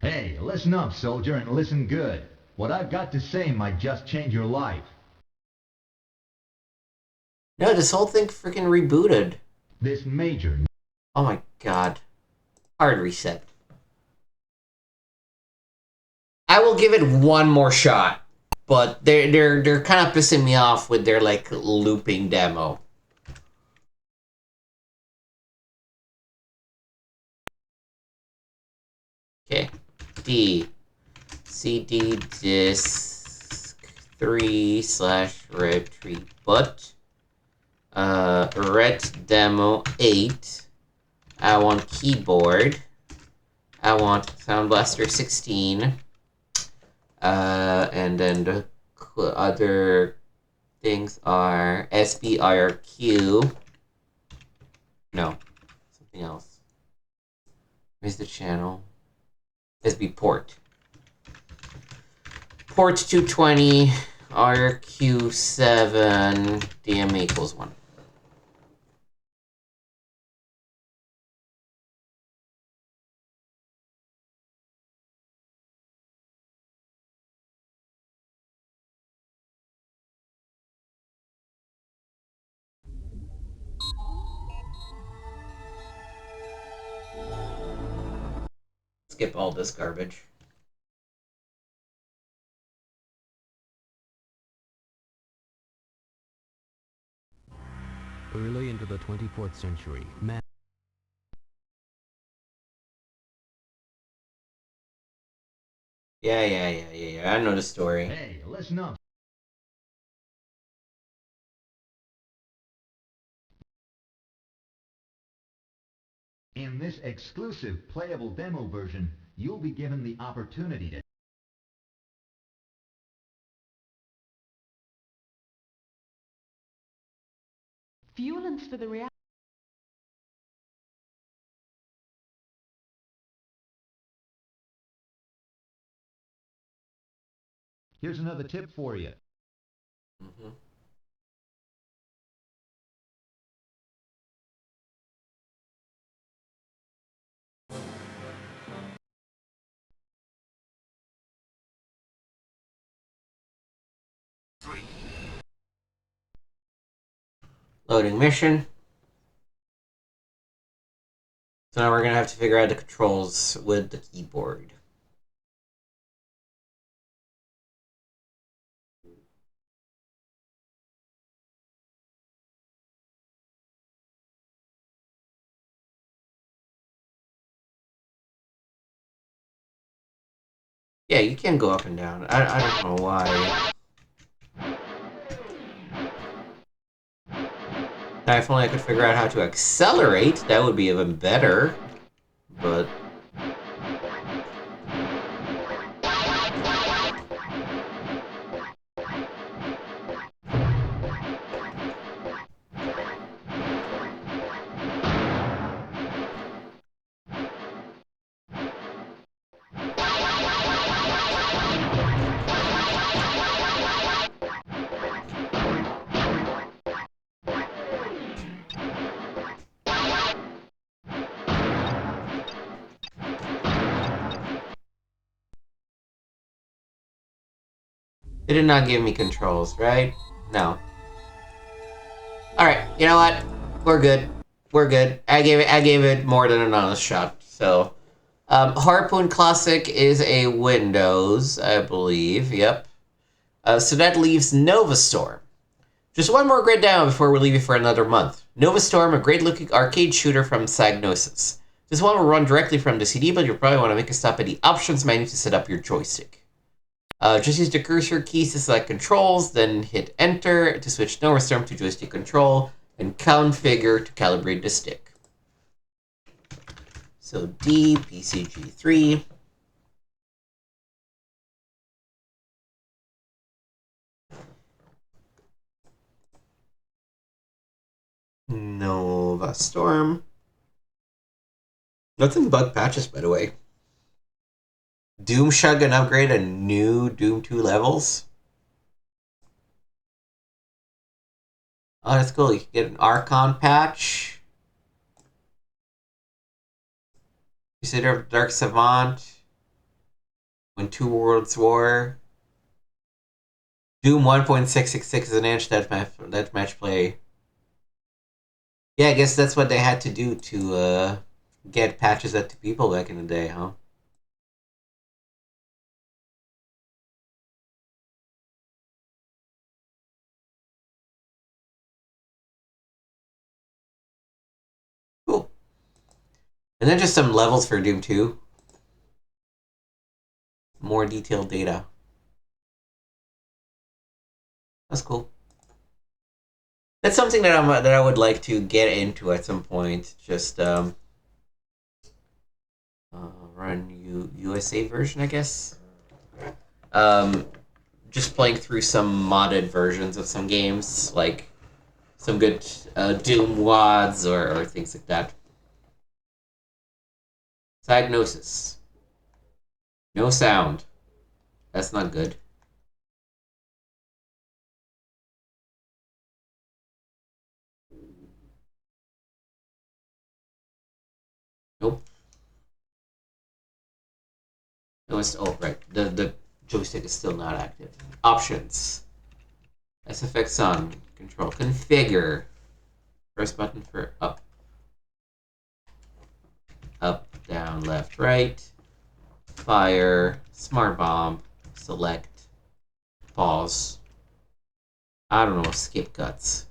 Hey, listen up, soldier, and listen good. What I've got to say might just change your life. No, this whole thing freaking rebooted. This major... Oh my god. Hard reset. I will give it one more shot, but they're kind of pissing me off with their like looping demo. Okay, D CD disk 3/retrieve but ret demo 8. I want keyboard. I want Sound Blaster 16. And then the other things are SBIRQ. No, something else. Where's the channel? SB port. Port 220, RQ7, DMA equals 1. Skip all this garbage. Early into the 24th century, man... Yeah. I know the story. Hey, listen up. In this exclusive playable demo version, you'll be given the opportunity to Fuelants for the reactor. Here's another tip for you. Mm-hmm. Loading mission. So now we're going to have to figure out the controls with the keyboard. Yeah, you can go up and down. I don't know why. Now, if only I could figure out how to accelerate, that would be even better. But... It did not give me controls, right? No. Alright, you know what? We're good. We're good. I gave it more than an honest shot. So Harpoon Classic is a Windows, I believe. Yep. So that leaves Novastorm. Just one more grid down before we leave you for another month. Novastorm, a great-looking arcade shooter from Psygnosis. This one will run directly from the CD, but you'll probably want to make a stop at the Options menu to set up your joystick. Just use the cursor keys to select controls, then hit Enter to switch Novastorm to joystick control, and configure to calibrate the stick. So D, PCG3. Novastorm. Nothing but patches, by the way. Doom Shotgun upgrade and new Doom 2 levels. Oh, that's cool. You can get an Archon patch. Crusader of Dark Savant. When Two Worlds War. Doom 1.666 is an inch deathmatch play. Yeah, I guess that's what they had to do to get patches out to people back in the day, huh? Cool. And then just some levels for Doom 2. More detailed data. That's cool. That's something that I would like to get into at some point. Just run USA version, I guess. Just playing through some modded versions of some games, like some good Doom WADs or things like that. Diagnosis. No sound. That's not good. Nope. No, it's right. The joystick is still not active. Options. SFX on. Control. Configure. First button for up. Up, down, left, right. Fire. Smart bomb. Select. Pause. I don't know. Skip cuts.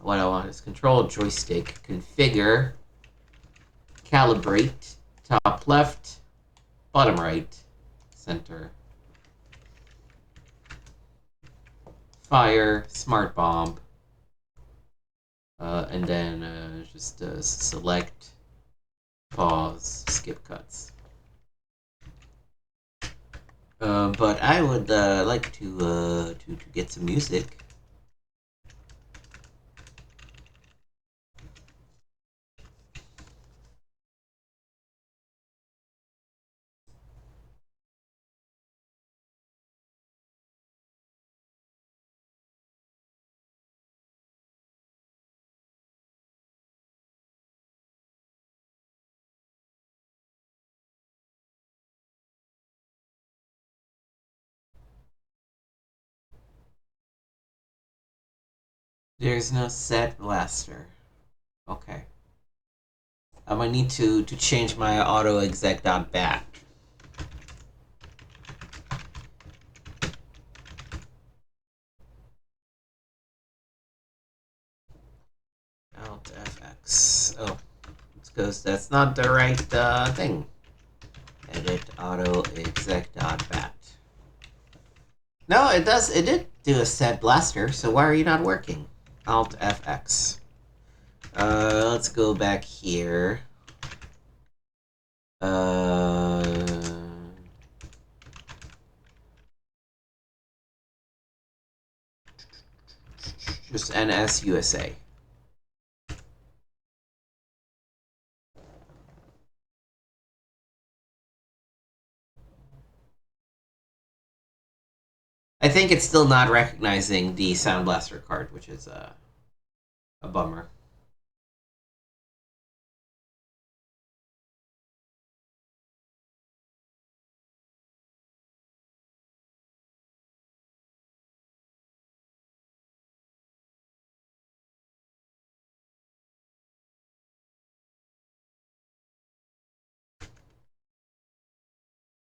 What I want is control joystick. Configure. Calibrate. Top left. Bottom right. Center. Fire. Smart bomb. And then just select. Pause. Skip cuts. But I would like to get some music. There's no set blaster. Okay. I might need to change my auto exec.bat. Alt FX. Oh, it's because that's not the right thing. Edit auto exec.bat. No, it does. It did do a set blaster. So why are you not working? Alt FX. Let's go back here. Just NS USA. I think it's still not recognizing the Sound Blaster card, which is a bummer.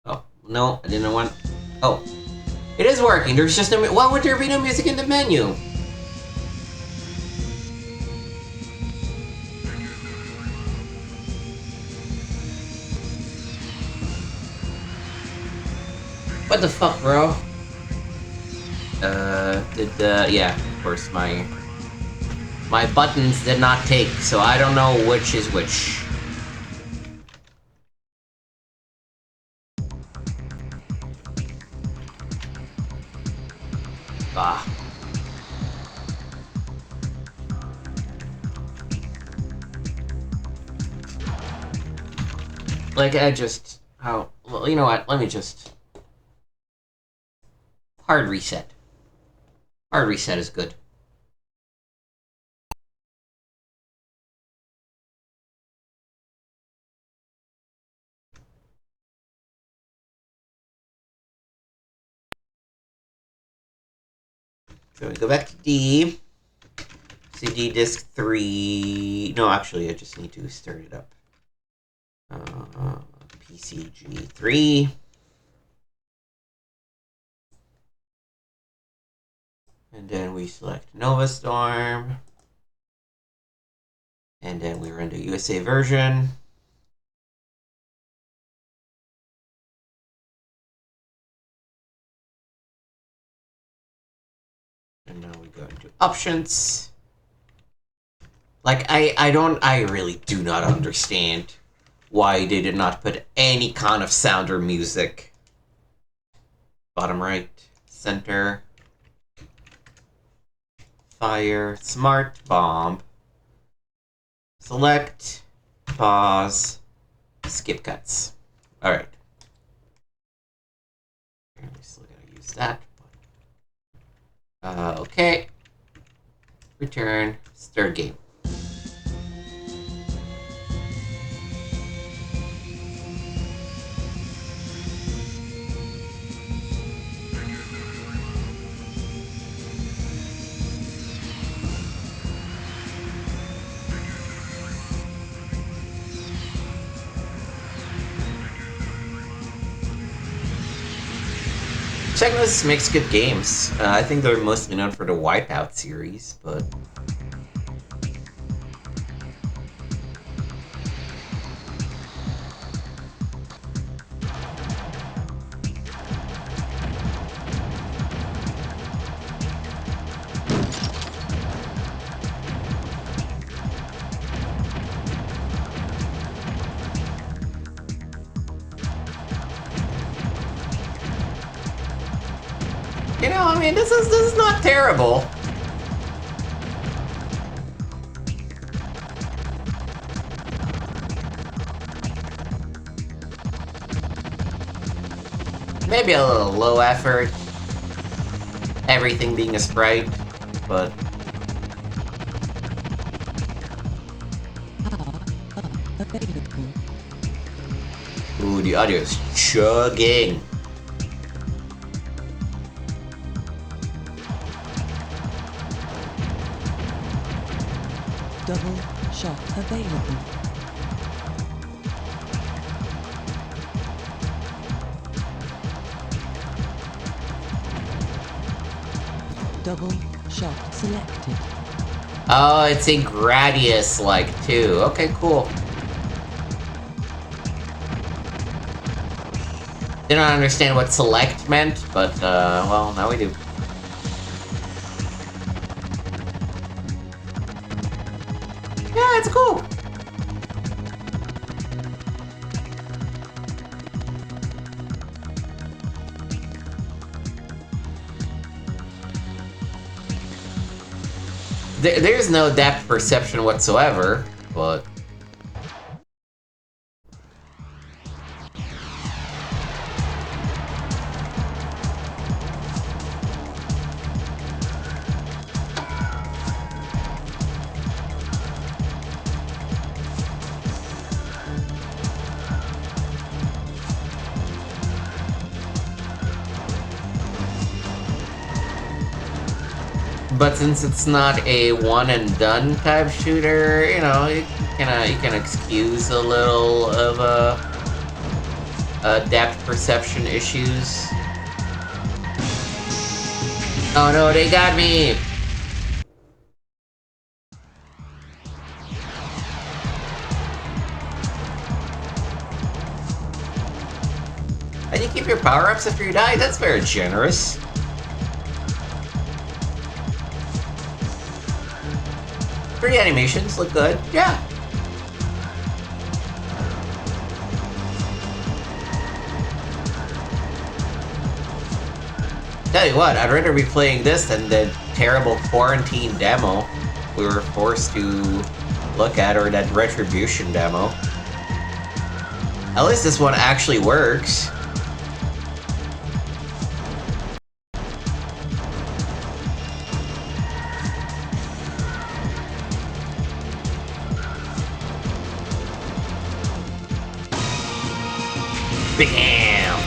Oh, no, I didn't want... Oh, it is working. There's just no... Why would there be no music in the menu? What the fuck, bro? Yeah, of course, my buttons did not take, so I don't know which is which. Ah. Like, I just... Oh, well, you know what? Let me just... Hard reset. Hard reset is good. So we go back to D. CD disk 3. No, actually, I just need to start it up. PCG 3. And then we select Novastorm. And then we run the USA version. And now we go into options. Like, I really do not understand why they did not put any kind of sound or music. Bottom right, center, fire, smart bomb, select, pause, skip cuts. Alright. We're still gonna use that. Okay. Return, start game. Miscellaneous makes good games. I think they're mostly known for the Wipeout series, but... You know, I mean, this is not terrible. Maybe a little low effort. Everything being a sprite, but... Ooh, the audio is chugging. Double shot available. Double shot selected. Oh, it's a Gradius-like, too. Okay, cool. Did not understand what select meant, but, well, now we do. Yeah, it's cool. There's no depth perception whatsoever, but... But since it's not a one and done type shooter, you know, you can excuse a little of depth perception issues. Oh no, they got me! And you keep your power-ups after you die? That's very generous. 3D animations look good, yeah. Tell you what, I'd rather be playing this than the terrible quarantine demo we were forced to look at, or that Retribution demo. At least this one actually works. Bam!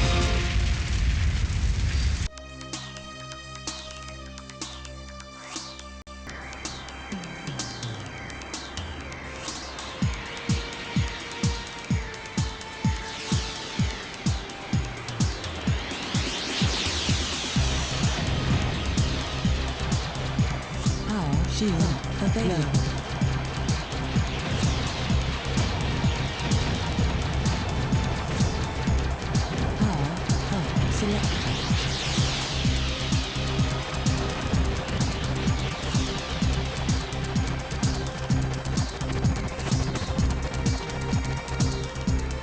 Shield available. Power selected.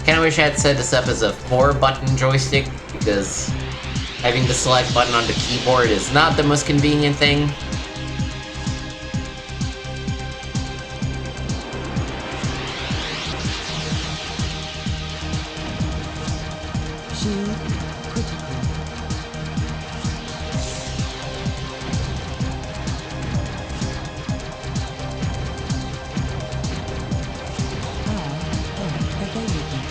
Kinda wish I had set this up as a 4-button joystick, because having the select button on the keyboard is not the most convenient thing. Shield critical. Power available.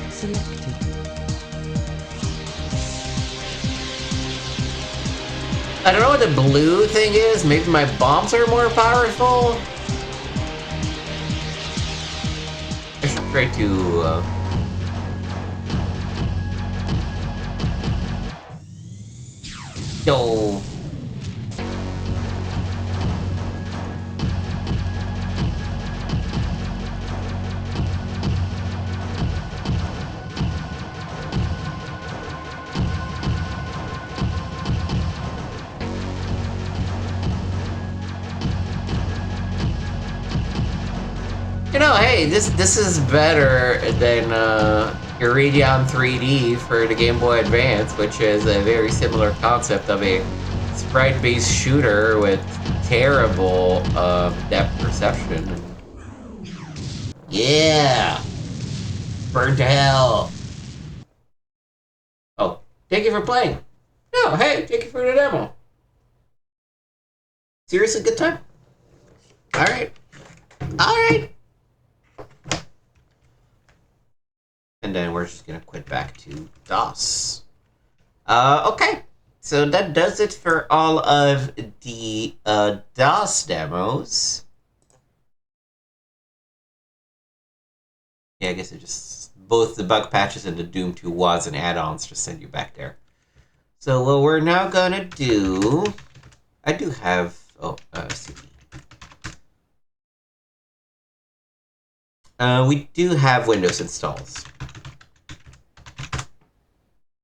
Selected. I don't know what the blue thing is. Maybe my bombs are more powerful? I should try to, Yo. You know, hey, this is better than Iridion 3D for the Game Boy Advance, which is a very similar concept of a sprite-based shooter with terrible depth perception. Yeah! Burn to hell! Oh, thank you for playing! No, hey, thank you for the demo! Seriously, good time? Alright. Alright! And then we're just gonna quit back to DOS. Okay. So that does it for all of the DOS demos. Yeah, I guess it just... both the bug patches and the Doom 2 WAS and add-ons just send you back there. So what we're now gonna do... I do have... oh, CD. We do have Windows installs.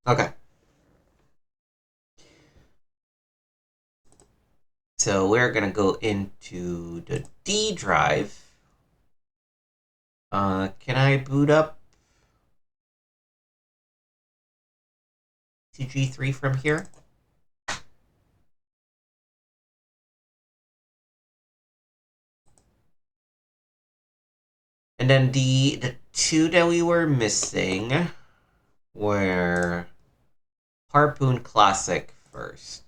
Okay. So we're gonna go into the D drive. Can I boot up TG3 from here? And then the two that we were missing were Harpoon Classic first?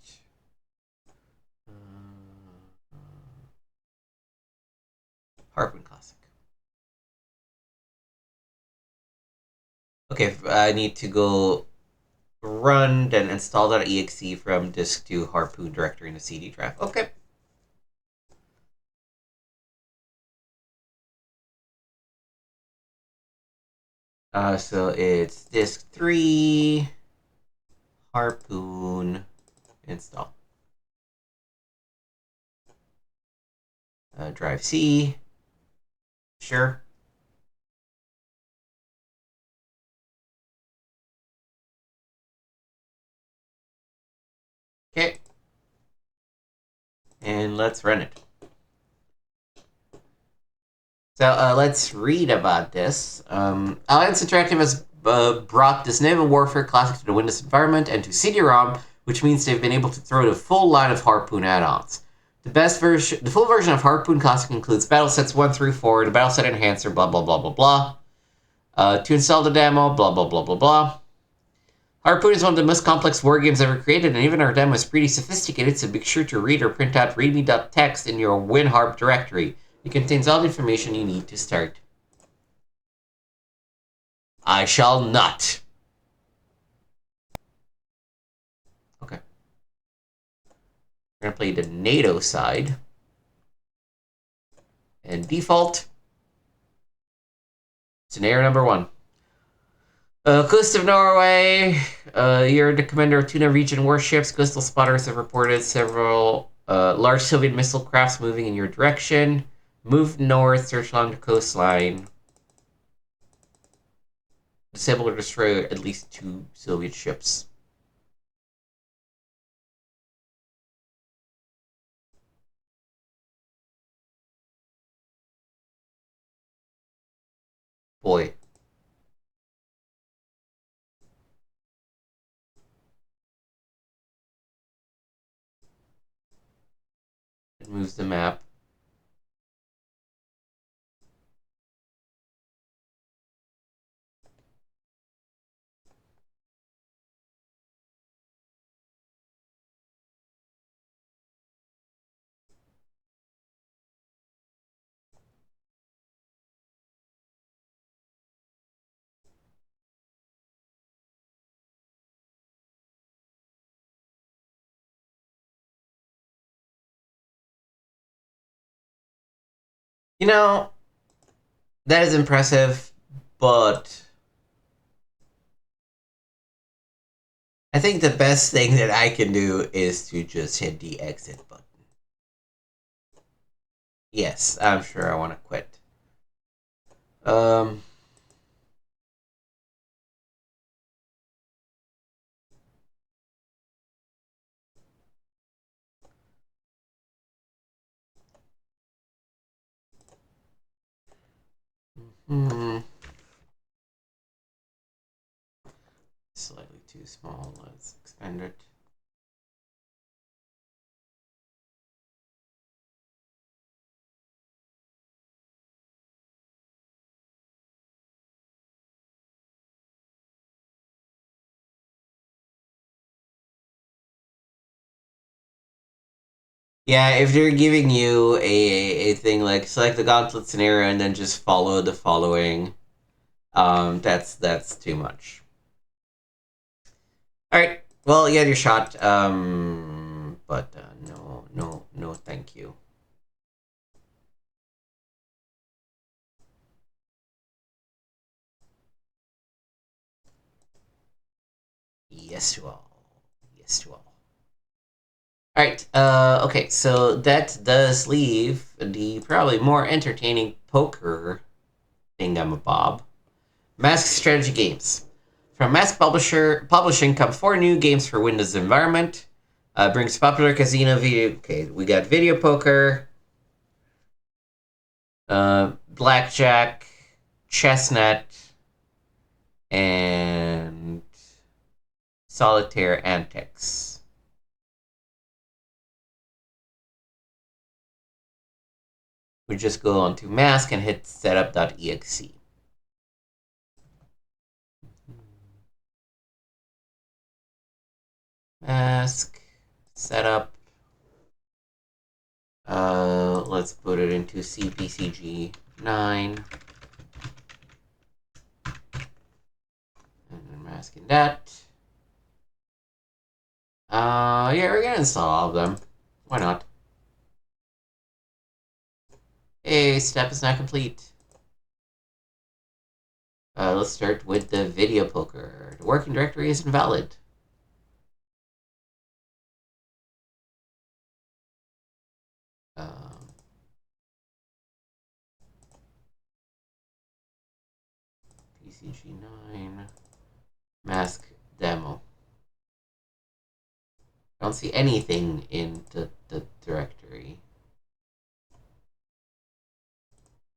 Harpoon Classic. Okay, I need to go run, then install.exe from disk to Harpoon directory in the CD drive. Okay. So it's disk 3, Harpoon, install. Drive C, sure. Okay. And let's run it. So let's read about this. Alliance Interactive has brought this naval warfare classic to the Windows environment and to CD-ROM, which means they've been able to throw the full line of Harpoon add-ons. The full version of Harpoon Classic includes battle sets 1 through 4, the battle set enhancer, blah blah blah blah blah. To install the demo, blah blah blah blah blah. Harpoon is one of the most complex wargames ever created, and even our demo is pretty sophisticated, so be sure to read or print out readme.txt in your WinHarp directory. It contains all the information you need to start. I shall not. Okay. We're going to play the NATO side. And default. Scenario number 1. Coast of Norway. You're the commander of tuna region warships. Coastal spotters have reported several large Soviet missile crafts moving in your direction. Move north, search along the coastline. Disable or destroy at least 2 Soviet ships. Boy. It moves the map. You know, that is impressive, but I think the best thing that I can do is to just hit the exit button. Yes, I'm sure I want to quit. Slightly too small. Let's expand it. Yeah, if they're giving you a thing like select the gauntlet scenario and then just follow the following, that's too much. All right, well, you had your shot, but no, thank you. Yes to all. Yes to all. Alright, okay, so that does leave the probably more entertaining poker thingamabob. Masque Strategy Games. From Masque Publishing come 4 new games for Windows environment. Brings popular casino video... Okay, we got video poker, blackjack, chestnut, and solitaire antics. We just go on to Masque and hit setup.exe. Masque. Setup. Let's put it into CPCG 9. And then masking that. Yeah, we're gonna install all of them. Why not? Hey, step is not complete. Let's start with the video poker. The working directory is invalid. PCG9. Masque demo. I don't see anything in the directory.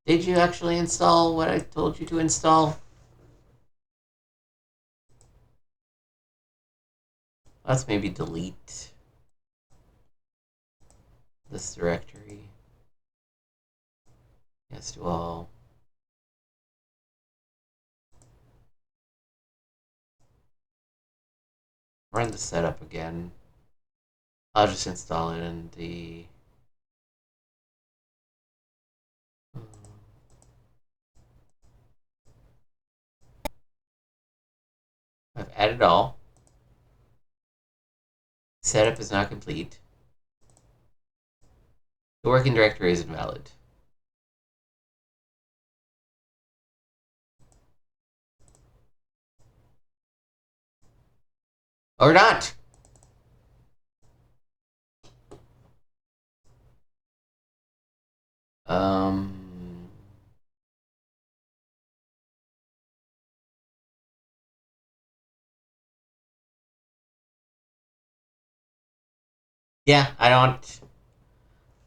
Did you actually install what I told you to install? Let's maybe delete this directory. Yes to all. Run the setup again. I'll just install it in the... I've added all. Setup is not complete. The working directory is invalid. Or not! Yeah, I don't...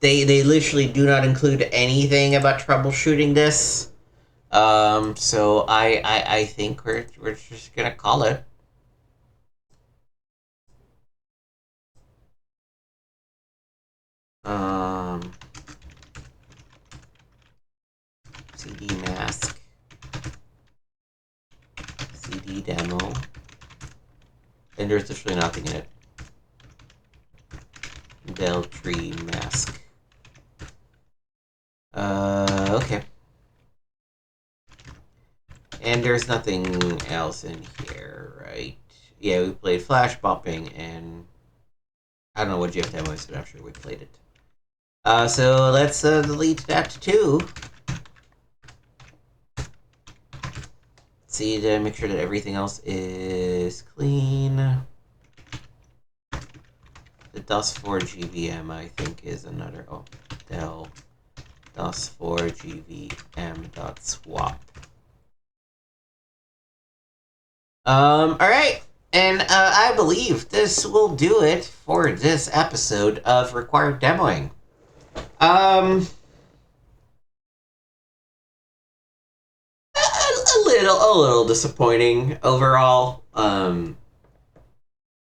They literally do not include anything about troubleshooting this. So I think we're just gonna call it. CD masque. CD demo. And there's literally nothing in it. Del tree masque. Okay. And there's nothing else in here, right? Yeah, we played Flash Bopping, and I don't know what GF demo is, but I'm sure we played it. So let's delete that too. See to make sure that everything else is clean. The DOS4 GVM, I think, is another. Oh, del DOS4 GVM.swap. Alright, and I believe this will do it for this episode of Required Demoing. A little disappointing overall.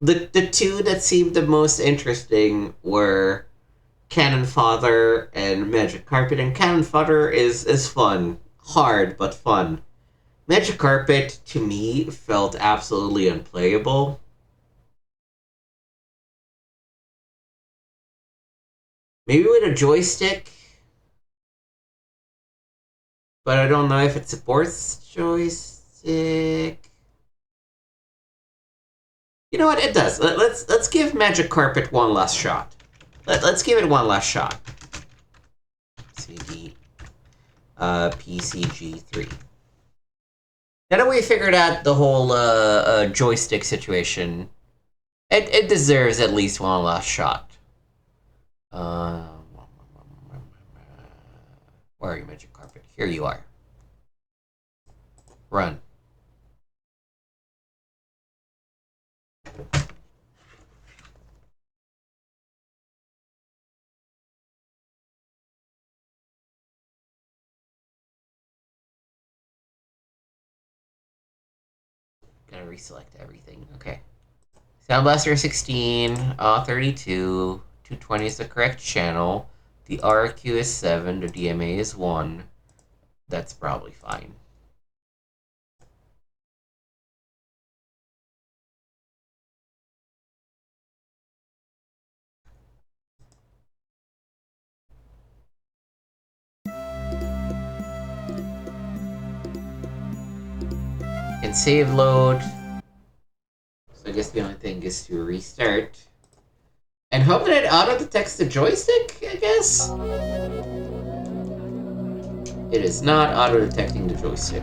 The two that seemed the most interesting were Cannon Fodder and Magic Carpet, and Cannon Fodder is fun. Hard, but fun. Magic Carpet, to me, felt absolutely unplayable. Maybe with a joystick, but I don't know if it supports joystick. You know what? It does. Let's give Magic Carpet one last shot. Let's give it one last shot. CD, PCG3. Now that we figured out the whole joystick situation, it deserves at least one last shot. Where are you, Magic Carpet? Here you are. Run. Gotta reselect everything. Okay. Sound Blaster 16, 32, 220 is the correct channel. The RQ is 7, the DMA is 1. That's probably fine. And save load. So I guess the only thing is to restart. And hope that it auto-detects the joystick, I guess? It is not auto-detecting the joystick.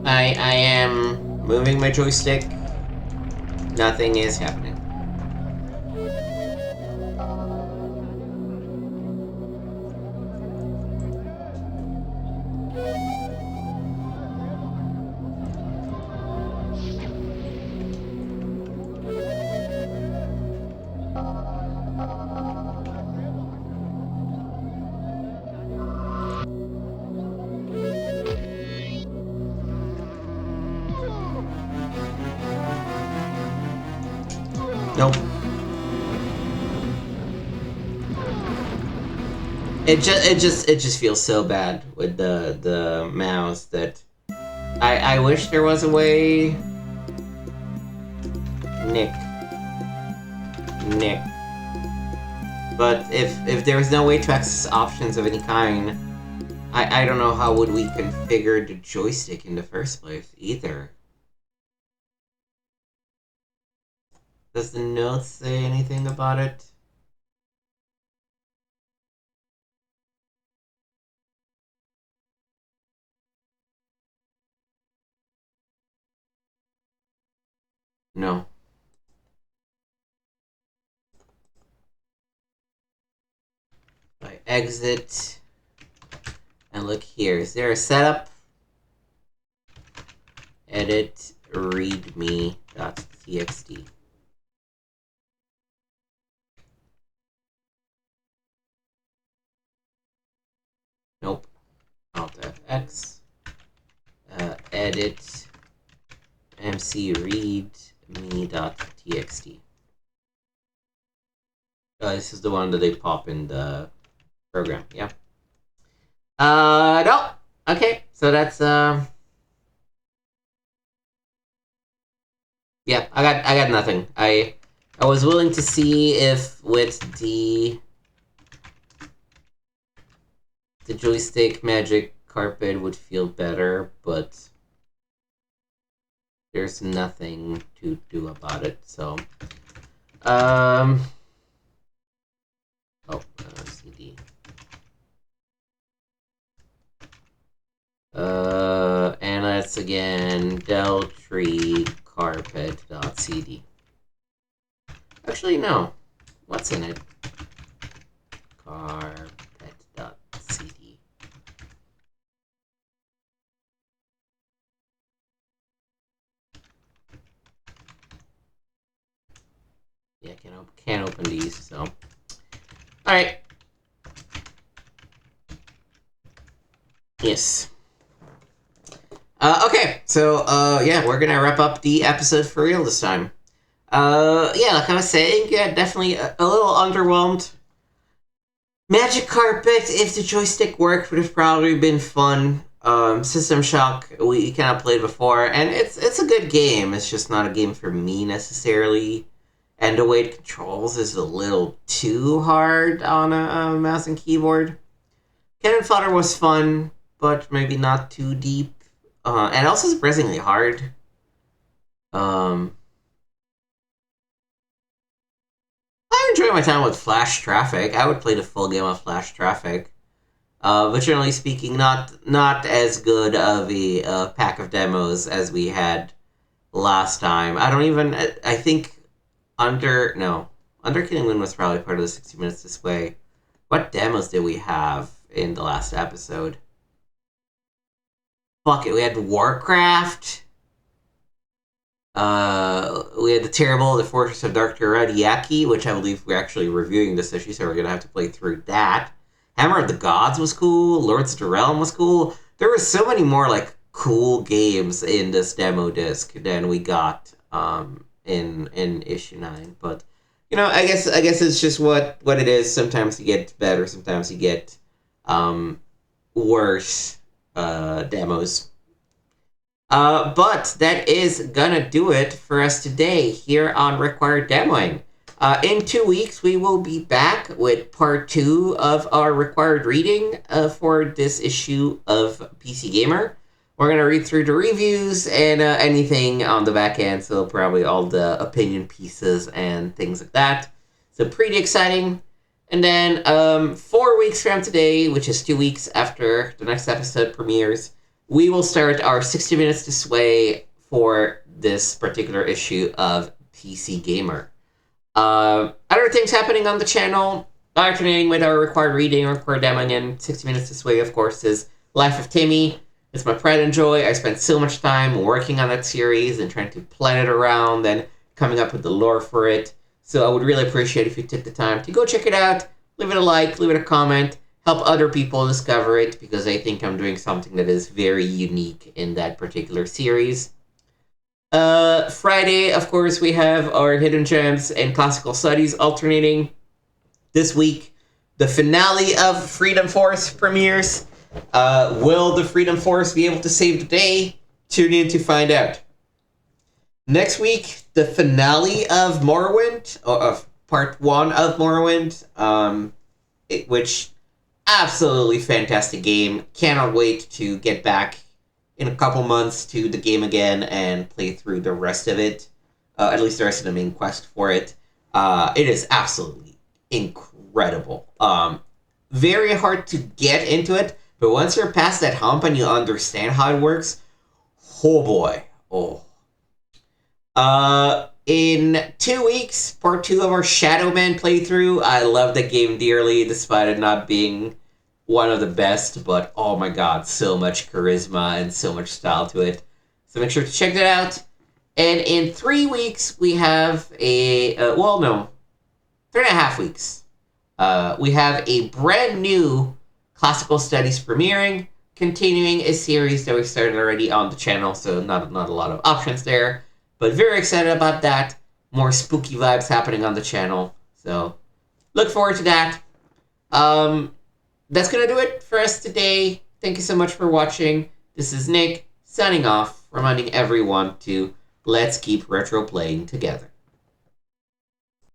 I am moving my joystick. Nothing is happening. Nope. It just feels so bad with the mouse that I wish there was a way. Nick. But if there was no way to access options of any kind, I don't know how would we configure the joystick in the first place either. Does the note say anything about it? No. I exit and look here. Is there a setup? Edit readme.txt. Nope. Alt FX. Edit mcreadme.txt. This is the one that they pop in the program. Yeah. No. Okay. So that's yeah. I got nothing. I was willing to see if with the joystick magic carpet would feel better, but there's nothing to do about it. So CD. And that's again Deltree carpet.cd. Actually, no. What's in it? Carpet.cd. Yeah, can't open these, so. Alright. Yes. Okay, so, yeah, we're gonna wrap up the episode for real this time. Yeah, like I was saying, yeah, definitely a little underwhelmed. Magic Carpet, if the joystick worked, would have probably been fun. System Shock, we kind of played before, and it's a good game. It's just not a game for me, necessarily. And the way it controls is a little too hard on a mouse and keyboard. Cannon Fodder was fun, but maybe not too deep. And also surprisingly hard. I enjoy my time with Flash Traffic. I would play the full game of Flash Traffic. But generally speaking, not as good of a pack of demos as we had last time. I think Under Killing Moon was probably part of the 60 Minutes This Way. What demos did we have in the last episode? Fuck it, we had Warcraft. We had The Fortress of Dr. Radiaki, which I believe we're actually reviewing this issue, so we're going to have to play through that. Hammer of the Gods was cool. Lords of the Realm was cool. There were so many more, like, cool games in this demo disc than we got in issue 9. But, you know, I guess it's just what it is. Sometimes you get better, sometimes you get worse demos. But that is gonna do it for us today here on Required Demoing. In 2 weeks, we will be back with part 2 of our required reading for this issue of PC Gamer. We're going to read through the reviews and anything on the back end, so probably all the opinion pieces and things like that. So pretty exciting. And then 4 weeks from today, which is 2 weeks after the next episode premieres, we will start our 60 Minutes to Sway for this particular issue of PC Gamer. Other things happening on the channel, alternating with our required reading, required demoing, and 60 Minutes to Sway, of course, is Life of Timmy. It's my pride and joy. I spent so much time working on that series and trying to plan it around and coming up with the lore for it. So I would really appreciate if you took the time to go check it out, leave it a like, leave it a comment, help other people discover it, because I think I'm doing something that is very unique in that particular series. Friday, of course, we have our Hidden Gems and Classical Studies alternating. This week, the finale of Freedom Force premieres. Will the Freedom Force be able to save the day? Tune in to find out. Next week, the finale of Morrowind, or of part 1 of Morrowind, which absolutely fantastic game. Cannot wait to get back in a couple months to the game again and play through the rest of it. At least the rest of the main quest for it. It is absolutely incredible. Very hard to get into it, but once you're past that hump and you understand how it works, oh boy. Oh. In 2 weeks, part 2 of our Shadow Man playthrough. I love the game dearly, despite it not being one of the best, but oh my god, so much charisma and so much style to it. So make sure to check that out. And in 3 weeks, we have 3.5 weeks. We have a brand new Classical Studies premiering, continuing a series that we've started already on the channel, so not a lot of options there. But very excited about that. More spooky vibes happening on the channel. So look forward to that. That's going to do it for us today. Thank you so much for watching. This is Nick, signing off, reminding everyone to let's keep retro playing together.